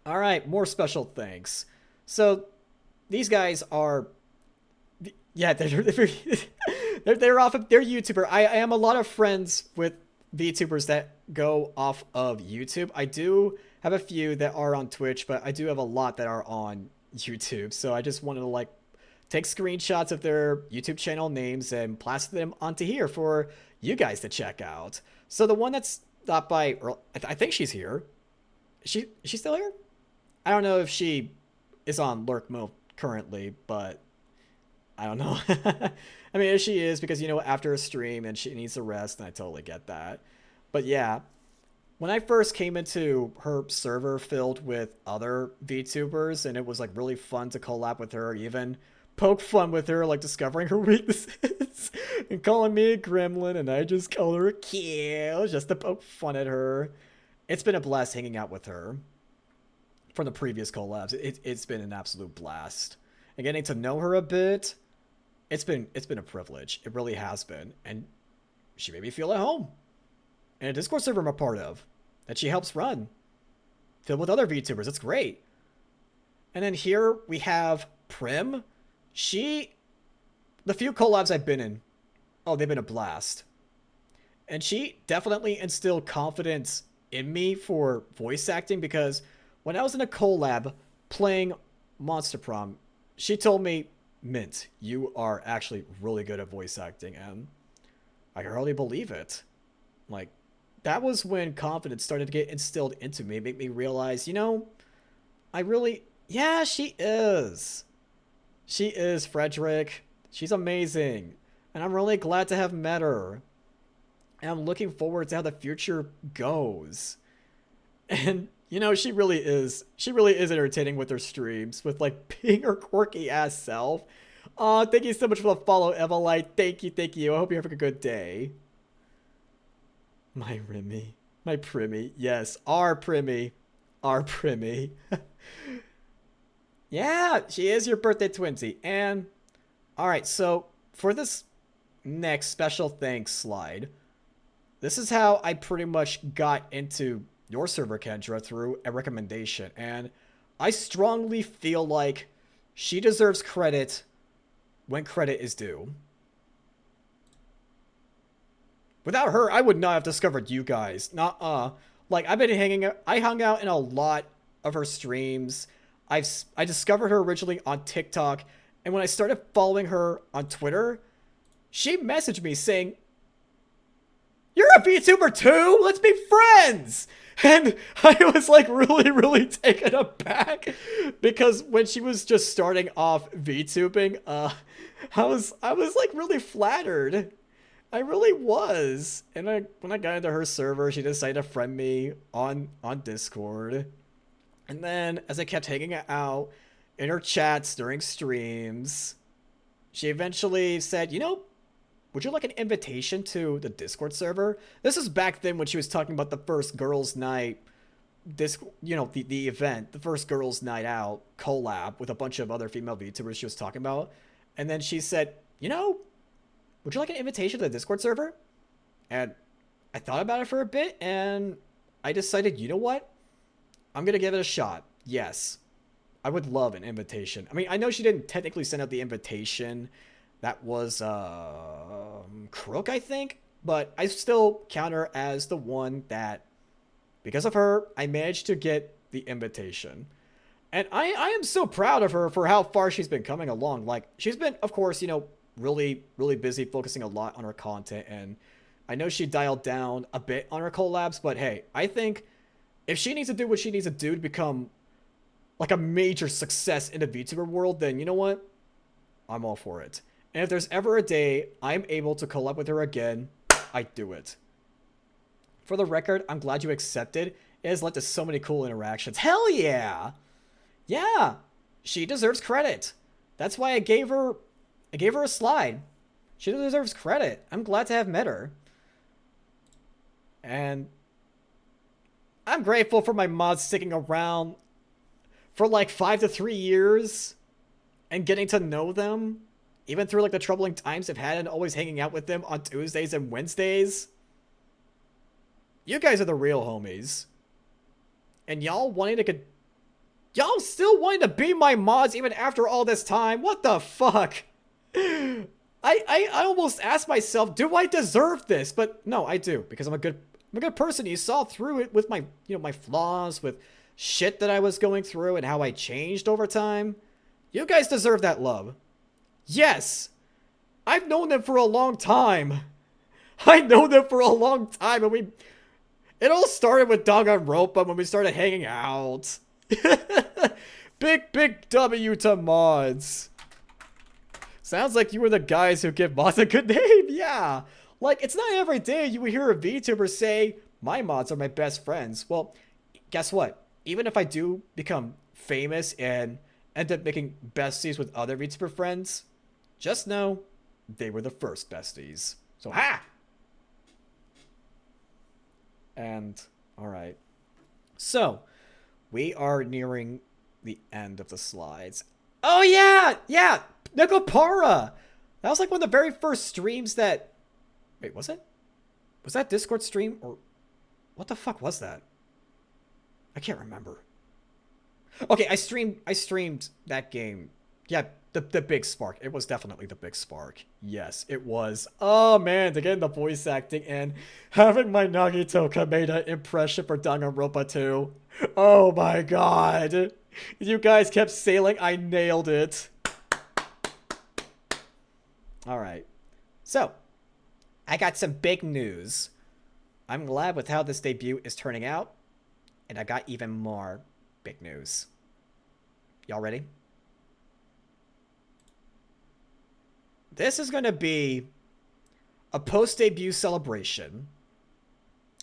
All right, more special thanks. So these guys are, yeah, they're off of, they're YouTuber. I am a lot of friends with VTubers that go off of YouTube. I do have a few that are on Twitch, but I do have a lot that are on YouTube. So I just wanted to like take screenshots of their YouTube channel names and plaster them onto here for you guys to check out. So the one that's stopped by, I think she's here. Is she still here? I don't know if she is on lurk mode currently, but I don't know. I mean, if she is, because, you know, after a stream and she needs to rest, and I totally get that. But yeah, when I first came into her server filled with other VTubers, and it was like really fun to collab with her, even poke fun with her, like discovering her weaknesses and calling me a gremlin, and I just call her a kill just to poke fun at her. It's been a blast hanging out with her from the previous collabs. It's been an absolute blast. And getting to know her a bit, it's been a privilege. It really has been. And she made me feel at home. And a Discord server I'm a part of that she helps run, filled with other VTubers. It's great. And then here we have Prim. She the few collabs I've been in, oh, they've been a blast. And she definitely instilled confidence in me for voice acting because when I was in a collab playing Monster Prom, she told me, Mint, you are actually really good at voice acting, and I can hardly believe it. Like, that was when confidence started to get instilled into me, make me realize, you know, I really, yeah, she is. She is, Frederick. She's amazing. And I'm really glad to have met her. And I'm looking forward to how the future goes. And, you know, she really is entertaining with her streams, with, like, being her quirky ass self. Aw, thank you so much for the follow, Evelite. Thank you, thank you. I hope you're having a good day. My Remy. My Primmy. Yes, our Primmy. Our Primmy. Yeah, she is your birthday twinsy. And, alright, so for this next special thanks slide, this is how I pretty much got into your server, Kendra, through a recommendation. And I strongly feel like she deserves credit when credit is due. Without her, I would not have discovered you guys. Nuh-uh. Like, I hung out in a lot of her streams. I discovered her originally on TikTok, and when I started following her on Twitter, she messaged me saying, "You're a VTuber too? Let's be friends!" And I was like really taken aback because when she was just starting off VTubing, I was like really flattered. I really was. And when I got into her server, she decided to friend me on Discord. And then as I kept hanging out in her chats during streams, she eventually said, you know, would you like an invitation to the Discord server? This is back then when she was talking about the first girls' night, you know, the event, the first girls' night out collab with a bunch of other female VTubers she was talking about. And then she said, you know, would you like an invitation to the Discord server? And I thought about it for a bit, and I decided, you know what? I'm going to give it a shot. Yes. I would love an invitation. I mean, I know she didn't technically send out the invitation. That was Crook, I think. But I still count her as the one that, because of her, I managed to get the invitation. And I am so proud of her for how far she's been coming along. Like, she's been, of course, you know, really busy focusing a lot on her content. And I know she dialed down a bit on her collabs. But hey, I think if she needs to do what she needs to do to become like a major success in the VTuber world, then you know what? I'm all for it. And if there's ever a day I'm able to collab with her again, I do it. For the record, I'm glad you accepted. It has led to so many cool interactions. Hell yeah! Yeah! She deserves credit. That's why I gave her a slide. She deserves credit. I'm glad to have met her. And I'm grateful for my mods sticking around for like 5 to 3 years and getting to know them, even through like the troubling times I've had and always hanging out with them on Tuesdays and Wednesdays. You guys are the real homies. And y'all still wanting to be my mods even after all this time? What the fuck? I almost asked myself, do I deserve this? But no, I do, because I'm a good person. You saw through it with my, you know, my flaws, with shit that I was going through and how I changed over time. You guys deserve that love. Yes. I've known them for a long time. I know them for a long time, and it all started with Danganronpa when we started hanging out. Big W to mods. Sounds like you were the guys who give mods a good name. Yeah. Like, it's not every day you would hear a VTuber say, my mods are my best friends. Well, guess what? Even if I do become famous and end up making besties with other VTuber friends, just know they were the first besties. So, ha! And, alright. So, we are nearing the end of the slides. Oh, yeah! Yeah! Nikopara! That was like one of the very first streams that... Wait, was it? Was that Discord stream? Or what the fuck was that? I can't remember. Okay, I streamed that game. Yeah, the big spark. It was definitely the big spark. Yes, it was. Oh man, to get in the voice acting and having my Nagito Kameda impression for Danganronpa 2. Oh my god. You guys kept sailing. I nailed it. Alright. So, I got some big news. I'm glad with how this debut is turning out. And I got even more big news. Y'all ready? This is going to be a post-debut celebration.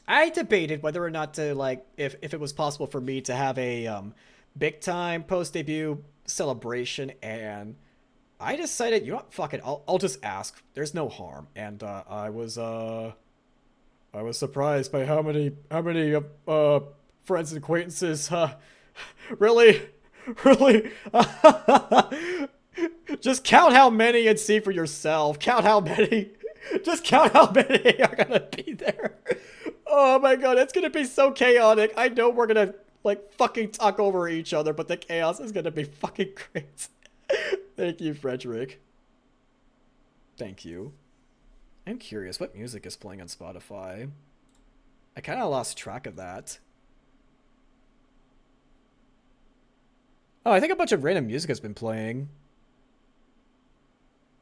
I debated whether or not to, like, if it was possible for me to have a big-time post-debut celebration, and I decided, you know what, fuck it, I'll just ask. There's no harm. And I was surprised by how many friends and acquaintances really just count how many and see for yourself. Count how many. Just count how many are gonna be there. Oh my god, it's gonna be so chaotic. I know we're gonna like fucking talk over each other, but the chaos is gonna be fucking great. Thank you, Frederick. Thank you. I'm curious, what music is playing on Spotify? I kind of lost track of that. Oh, I think a bunch of random music has been playing.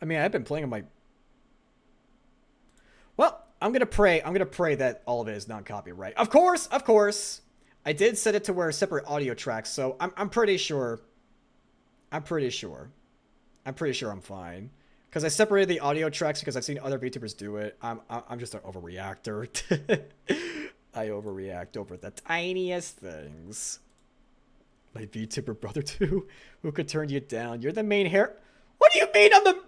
I mean, I've been playing on my... Well, I'm gonna pray that all of it is non-copyright. Of course! I did set it to where separate audio tracks, so I'm pretty sure. I'm pretty sure I'm fine. Because I separated the audio tracks because I've seen other VTubers do it. I'm just an overreactor. I overreact over the tiniest things. My VTuber brother too, who could turn you down. You're the main hair. What do you mean I'm the...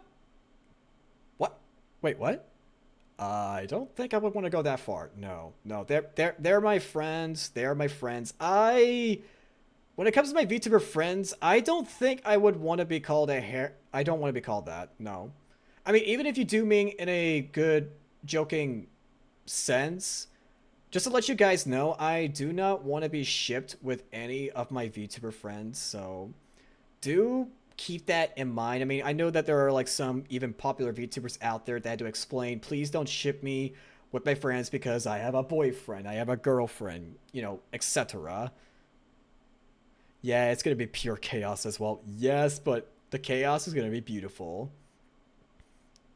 What? Wait, what? I don't think I would want to go that far. No, they're my friends. They are my friends. When it comes to my VTuber friends, I don't think I would want to be called a hair... I don't want to be called that, no. I mean, even if you do mean in a good, joking sense, just to let you guys know, I do not want to be shipped with any of my VTuber friends, so do keep that in mind. I mean, I know that there are like some even popular VTubers out there that had to explain, please don't ship me with my friends because I have a boyfriend, I have a girlfriend, you know, etc. Yeah, it's going to be pure chaos as well. Yes, but the chaos is going to be beautiful.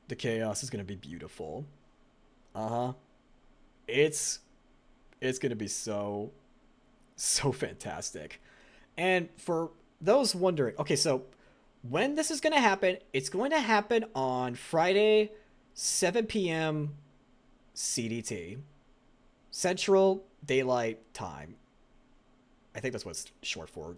The chaos is going to be beautiful. Uh-huh. It's going to be so fantastic. And for those wondering, okay, so when this is going to happen, it's going to happen on Friday, 7 p.m. CDT. Central Daylight Time. I think that's what it's short for.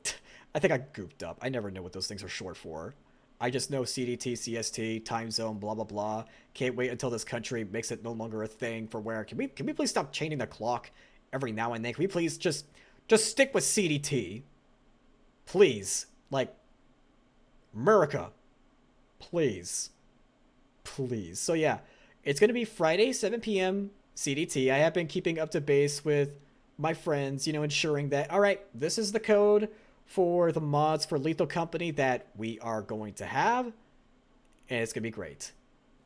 I think I gooped up. I never know what those things are short for. I just know CDT, CST, time zone, blah, blah, blah. Can't wait until this country makes it no longer a thing for where... Can we please stop changing the clock every now and then? Can we please just stick with CDT? Please. Like, America. Please. Please. So yeah, it's going to be Friday, 7 p.m. CDT. I have been keeping up to base with my friends, you know, ensuring that, all right, this is the code for the mods for Lethal Company that we are going to have, and it's gonna be great.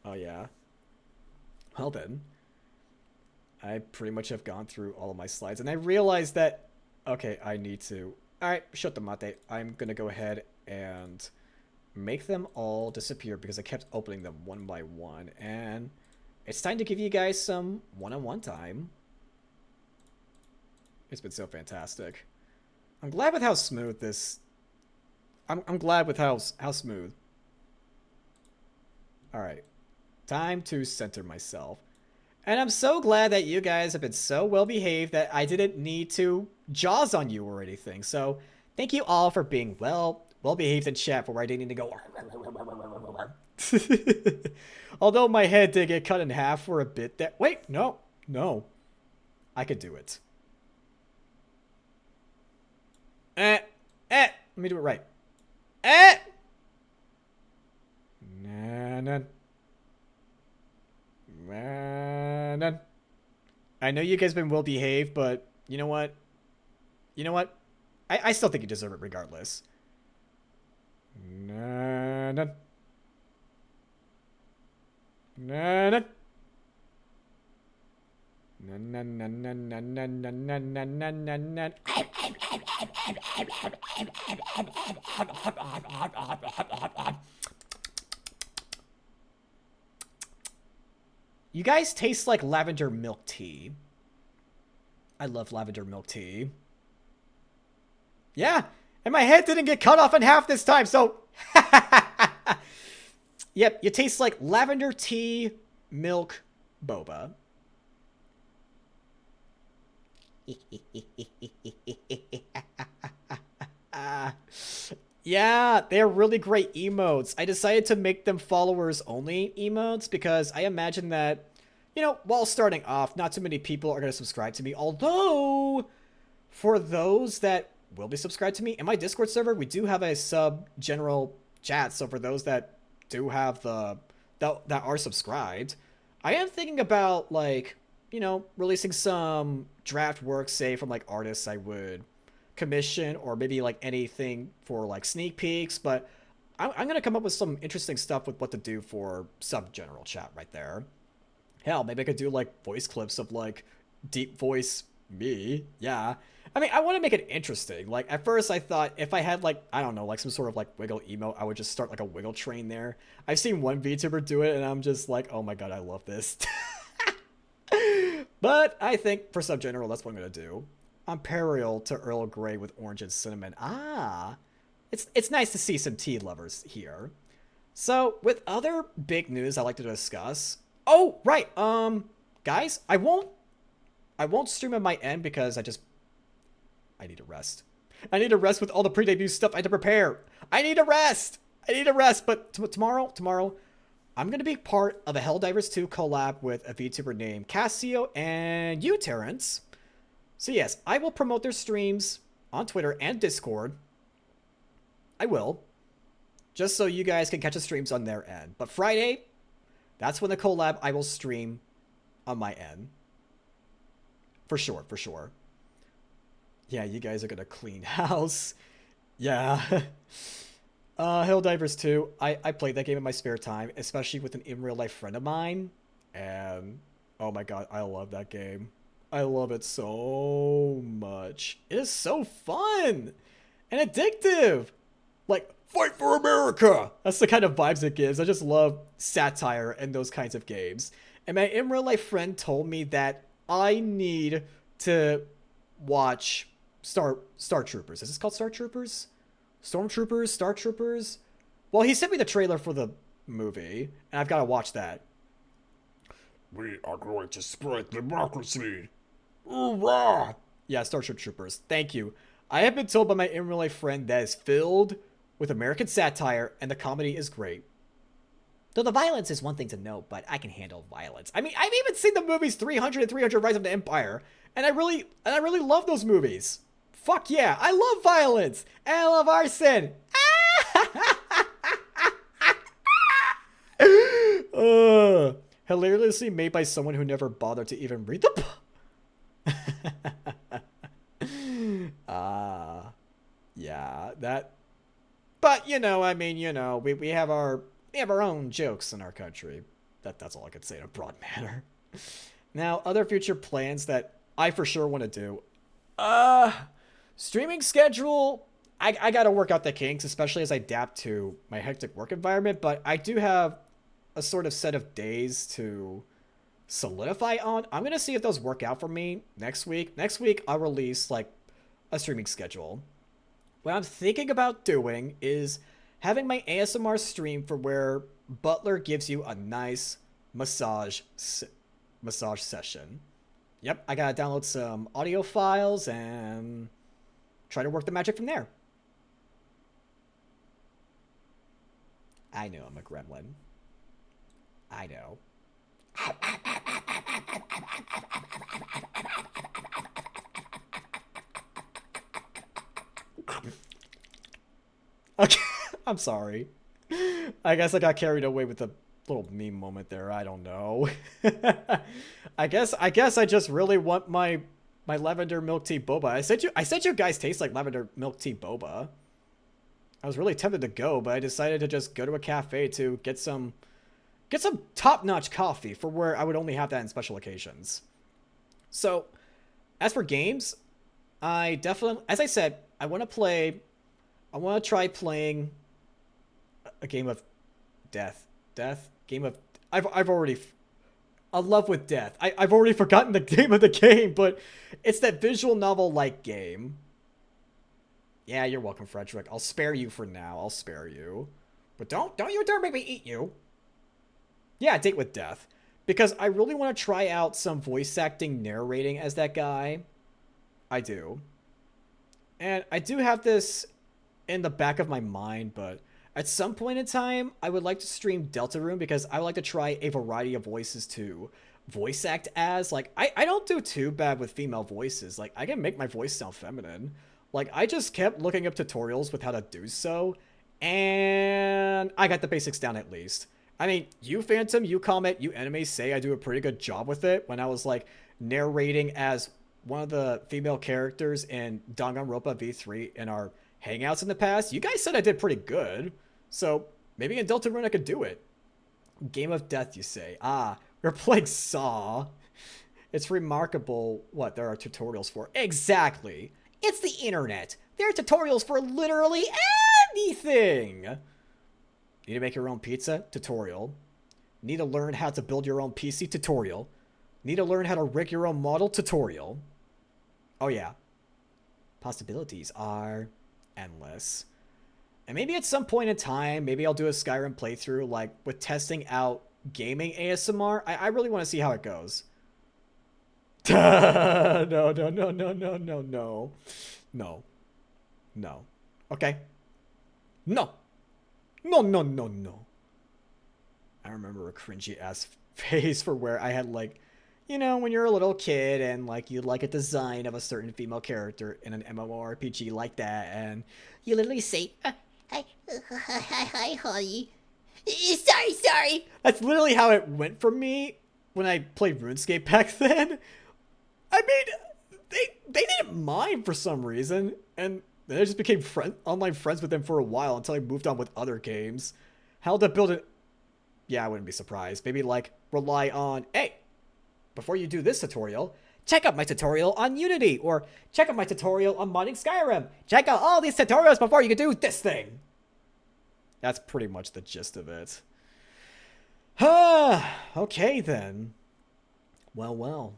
Oh yeah. Well then, I pretty much have gone through all of my slides, and I realized that, okay, I need to, all right, shut the mate. I'm gonna go ahead and make them all disappear because I kept opening them one by one, and it's time to give you guys some one-on-one time. It's been so fantastic. I'm glad with how smooth this... I'm glad with how smooth. Alright. Time to center myself. And I'm so glad that you guys have been so well behaved that I didn't need to jaws on you or anything. So, thank you all for being well behaved in chat for where I didn't need to go... Although my head did get cut in half for a bit there. Wait, no. I could do it. Let me do it right. I know you guys have been well behaved, but you know what? I still think you deserve it regardless. Na na na na na na na na na na na na na na. You guys taste like lavender milk tea. I love lavender milk tea. Yeah, and my head didn't get cut off in half this time, so... Yep, you taste like lavender tea, milk, boba. Yeah, they're really great emotes. I decided to make them followers only emotes because I imagine that, you know, while starting off, not too many people are going to subscribe to me. Although, for those that will be subscribed to me, in my Discord server, we do have a sub general chat. So for those that do have that are subscribed, I am thinking about, like, you know, releasing some draft work, say, from, like, artists I would commission, or maybe, like, anything for, like, sneak peeks, but I'm gonna come up with some interesting stuff with what to do for sub-general chat right there. Hell, maybe I could do, like, voice clips of, like, deep voice me, yeah. I mean, I want to make it interesting. Like, at first I thought if I had, like, I don't know, like, some sort of, like, wiggle emote, I would just start, like, a wiggle train there. I've seen one VTuber do it, and I'm just like, oh my god, I love this. But I think for sub-general, that's what I'm gonna do. Imperial to Earl Grey with orange and cinnamon. Ah, it's nice to see some tea lovers here. So with other big news I'd like to discuss. Oh, right. Guys, I won't stream at my end because I need to rest. I need to rest with all the pre-debut stuff I had to prepare. I need to rest. But tomorrow, I'm going to be part of a Helldivers 2 collab with a VTuber named Cassio and you, Terrence. So yes, I will promote their streams on Twitter and Discord. I will. Just so you guys can catch the streams on their end. But Friday, that's when the collab I will stream on my end. For sure. Yeah, you guys are gonna clean house. Yeah. Helldivers 2. I played that game in my spare time, especially with an in-real-life friend of mine. And, oh my god, I love that game. I love it so much. It is so fun! And addictive! Like, fight for America! That's the kind of vibes it gives. I just love satire and those kinds of games. And my in-real-life friend told me that I need to watch Star Troopers. Is this called Star Troopers? Stormtroopers? Star Troopers? Well, he sent me the trailer for the movie, and I've got to watch that. We are going to spread democracy. Hoorah! Yeah, Starship Troopers. Thank you. I have been told by my in-real-life friend that is filled with American satire, and the comedy is great. Though the violence is one thing to note, but I can handle violence. I mean, I've even seen the movies 300 and 300 Rise of the Empire, and I really love those movies. Fuck yeah, I love violence, and I love arson. Hilariously made by someone who never bothered to even read the book. Yeah, that. But you know, I mean, you know, we have our own jokes in our country. That's all I could say in a broad manner. Now, other future plans that I for sure want to do. Streaming schedule. I gotta work out the kinks, especially as I adapt to my hectic work environment. But I do have a sort of set of days to solidify on. I'm gonna see if those work out for me next week. Next week, I'll release like a streaming schedule. What I'm thinking about doing is having my ASMR stream for where Butler gives you a nice massage session. Yep, I gotta download some audio files and try to work the magic from there. I know I'm a gremlin. I know. Okay, I'm sorry. I guess I got carried away with the little meme moment there. I don't know. I guess I just really want my lavender milk tea boba. I said you guys taste like lavender milk tea boba. I was really tempted to go, but I decided to just go to a cafe to get some top-notch coffee for where I would only have that in special occasions. So, as for games, I definitely, as I said, I want to try playing a game of I've already, a love with death. I've already forgotten the name of the game, but it's that visual novel-like game. Yeah, you're welcome, Frederick. I'll spare you for now. I'll spare you. But don't you dare make me eat you. Yeah, Date with Death. Because I really want to try out some voice acting narrating as that guy. I do. And I do have this in the back of my mind, but at some point in time, I would like to stream Deltarune because I would like to try a variety of voices to voice act as. Like, I don't do too bad with female voices. Like, I can make my voice sound feminine. Like, I just kept looking up tutorials with how to do so, and I got the basics down at least. I mean, you Phantom, you Comet, you Anime say I do a pretty good job with it when I was, like, narrating as one of the female characters in Danganronpa V3 in our hangouts in the past. You guys said I did pretty good, so maybe in Deltarune I could do it. Game of Death, you say. Ah, we're playing Saw. It's remarkable what there are tutorials for. Exactly. It's the internet. There are tutorials for literally anything. Need to make your own pizza? Tutorial. Need to learn how to build your own PC? Tutorial. Need to learn how to rig your own model? Tutorial. Oh yeah. Possibilities are endless. And maybe at some point in time, maybe I'll do a Skyrim playthrough, like, with testing out gaming ASMR. I really want to see how it goes. No. Okay. No. I remember a cringy ass phase for where I had, like, you know, when you're a little kid and, like, you like a design of a certain female character in an MMORPG like that, and you literally say, hi, honey. Sorry. That's literally how it went for me when I played RuneScape back then. I mean, they didn't mind for some reason, and then I just became online friends with them for a while until I moved on with other games. How to build it? Yeah, I wouldn't be surprised. Maybe, like, rely on, hey, before you do this tutorial, check out my tutorial on Unity, or check out my tutorial on modding Skyrim. Check out all these tutorials before you can do this thing. That's pretty much the gist of it. Okay then. Well.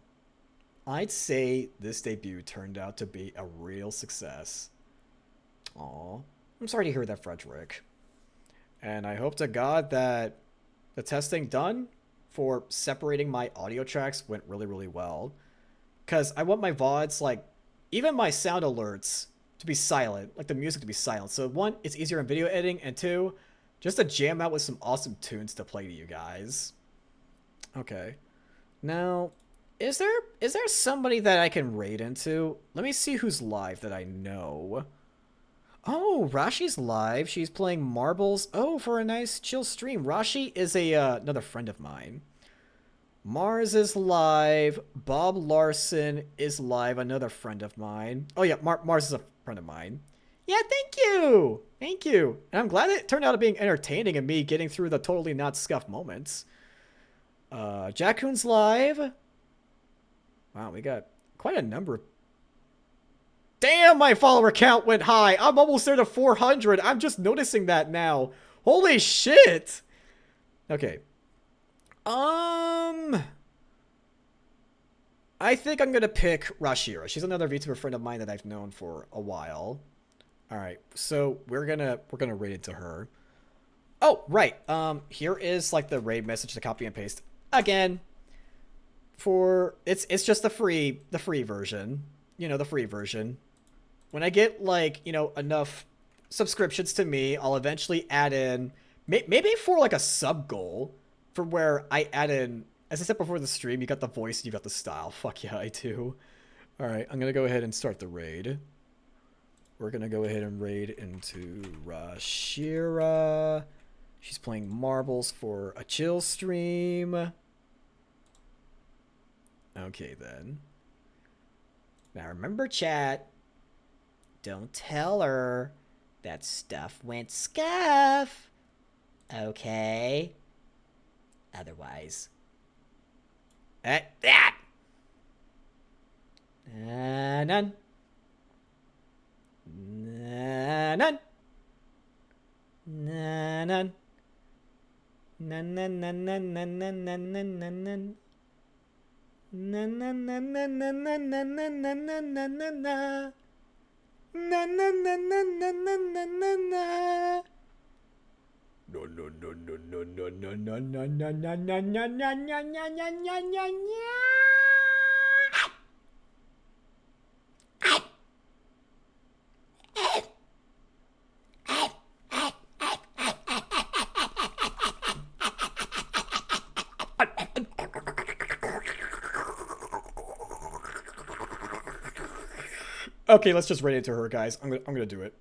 I'd say this debut turned out to be a real success. Aw, I'm sorry to hear that, Frederick. And I hope to God that the testing done for separating my audio tracks went really well. Because I want my VODs, like, even my sound alerts to be silent, like the music to be silent. So one, it's easier in video editing, and two, just to jam out with some awesome tunes to play to you guys. Okay. Now, is there somebody that I can raid into? Let me see who's live that I know. Oh, Rashi's live. She's playing marbles. Oh, for a nice chill stream. Rashi is another friend of mine. Mars is live. Bob Larson is live. Another friend of mine. Oh yeah, Mars is a friend of mine. Yeah, thank you. And I'm glad it turned out being entertaining and me getting through the totally not Scuff moments. Jackoon's live. Wow, we got quite a number of... Damn, my follower count went high. I'm almost there to 400. I'm just noticing that now. Holy shit. Okay. I think I'm gonna pick Rashira. She's another VTuber friend of mine that I've known for a while. All right, so we're gonna raid into her. Oh, right. Here is like the raid message to copy and paste again. For it's just the free version. You know, the free version. When I get, like, you know, enough subscriptions to me, I'll eventually add in maybe for like a sub goal for where I add in, as I said before the stream, you got the voice, you got the style. Fuck yeah, I do. All right, I'm gonna go ahead and start the raid. We're gonna go ahead and raid into Rashira. She's playing marbles for a chill stream. Okay, then. Now remember, chat, don't tell her that stuff went Scuff. Okay. Otherwise. None. None. None. None. None, none, none, none, none, none, none, none, none, none. Na na na na na na na na na na na na na. Na na na na na na na na na. No no no no no no no no no no no no no no no no no no no. Okay, let's just read it to her, guys. I'm gonna do it.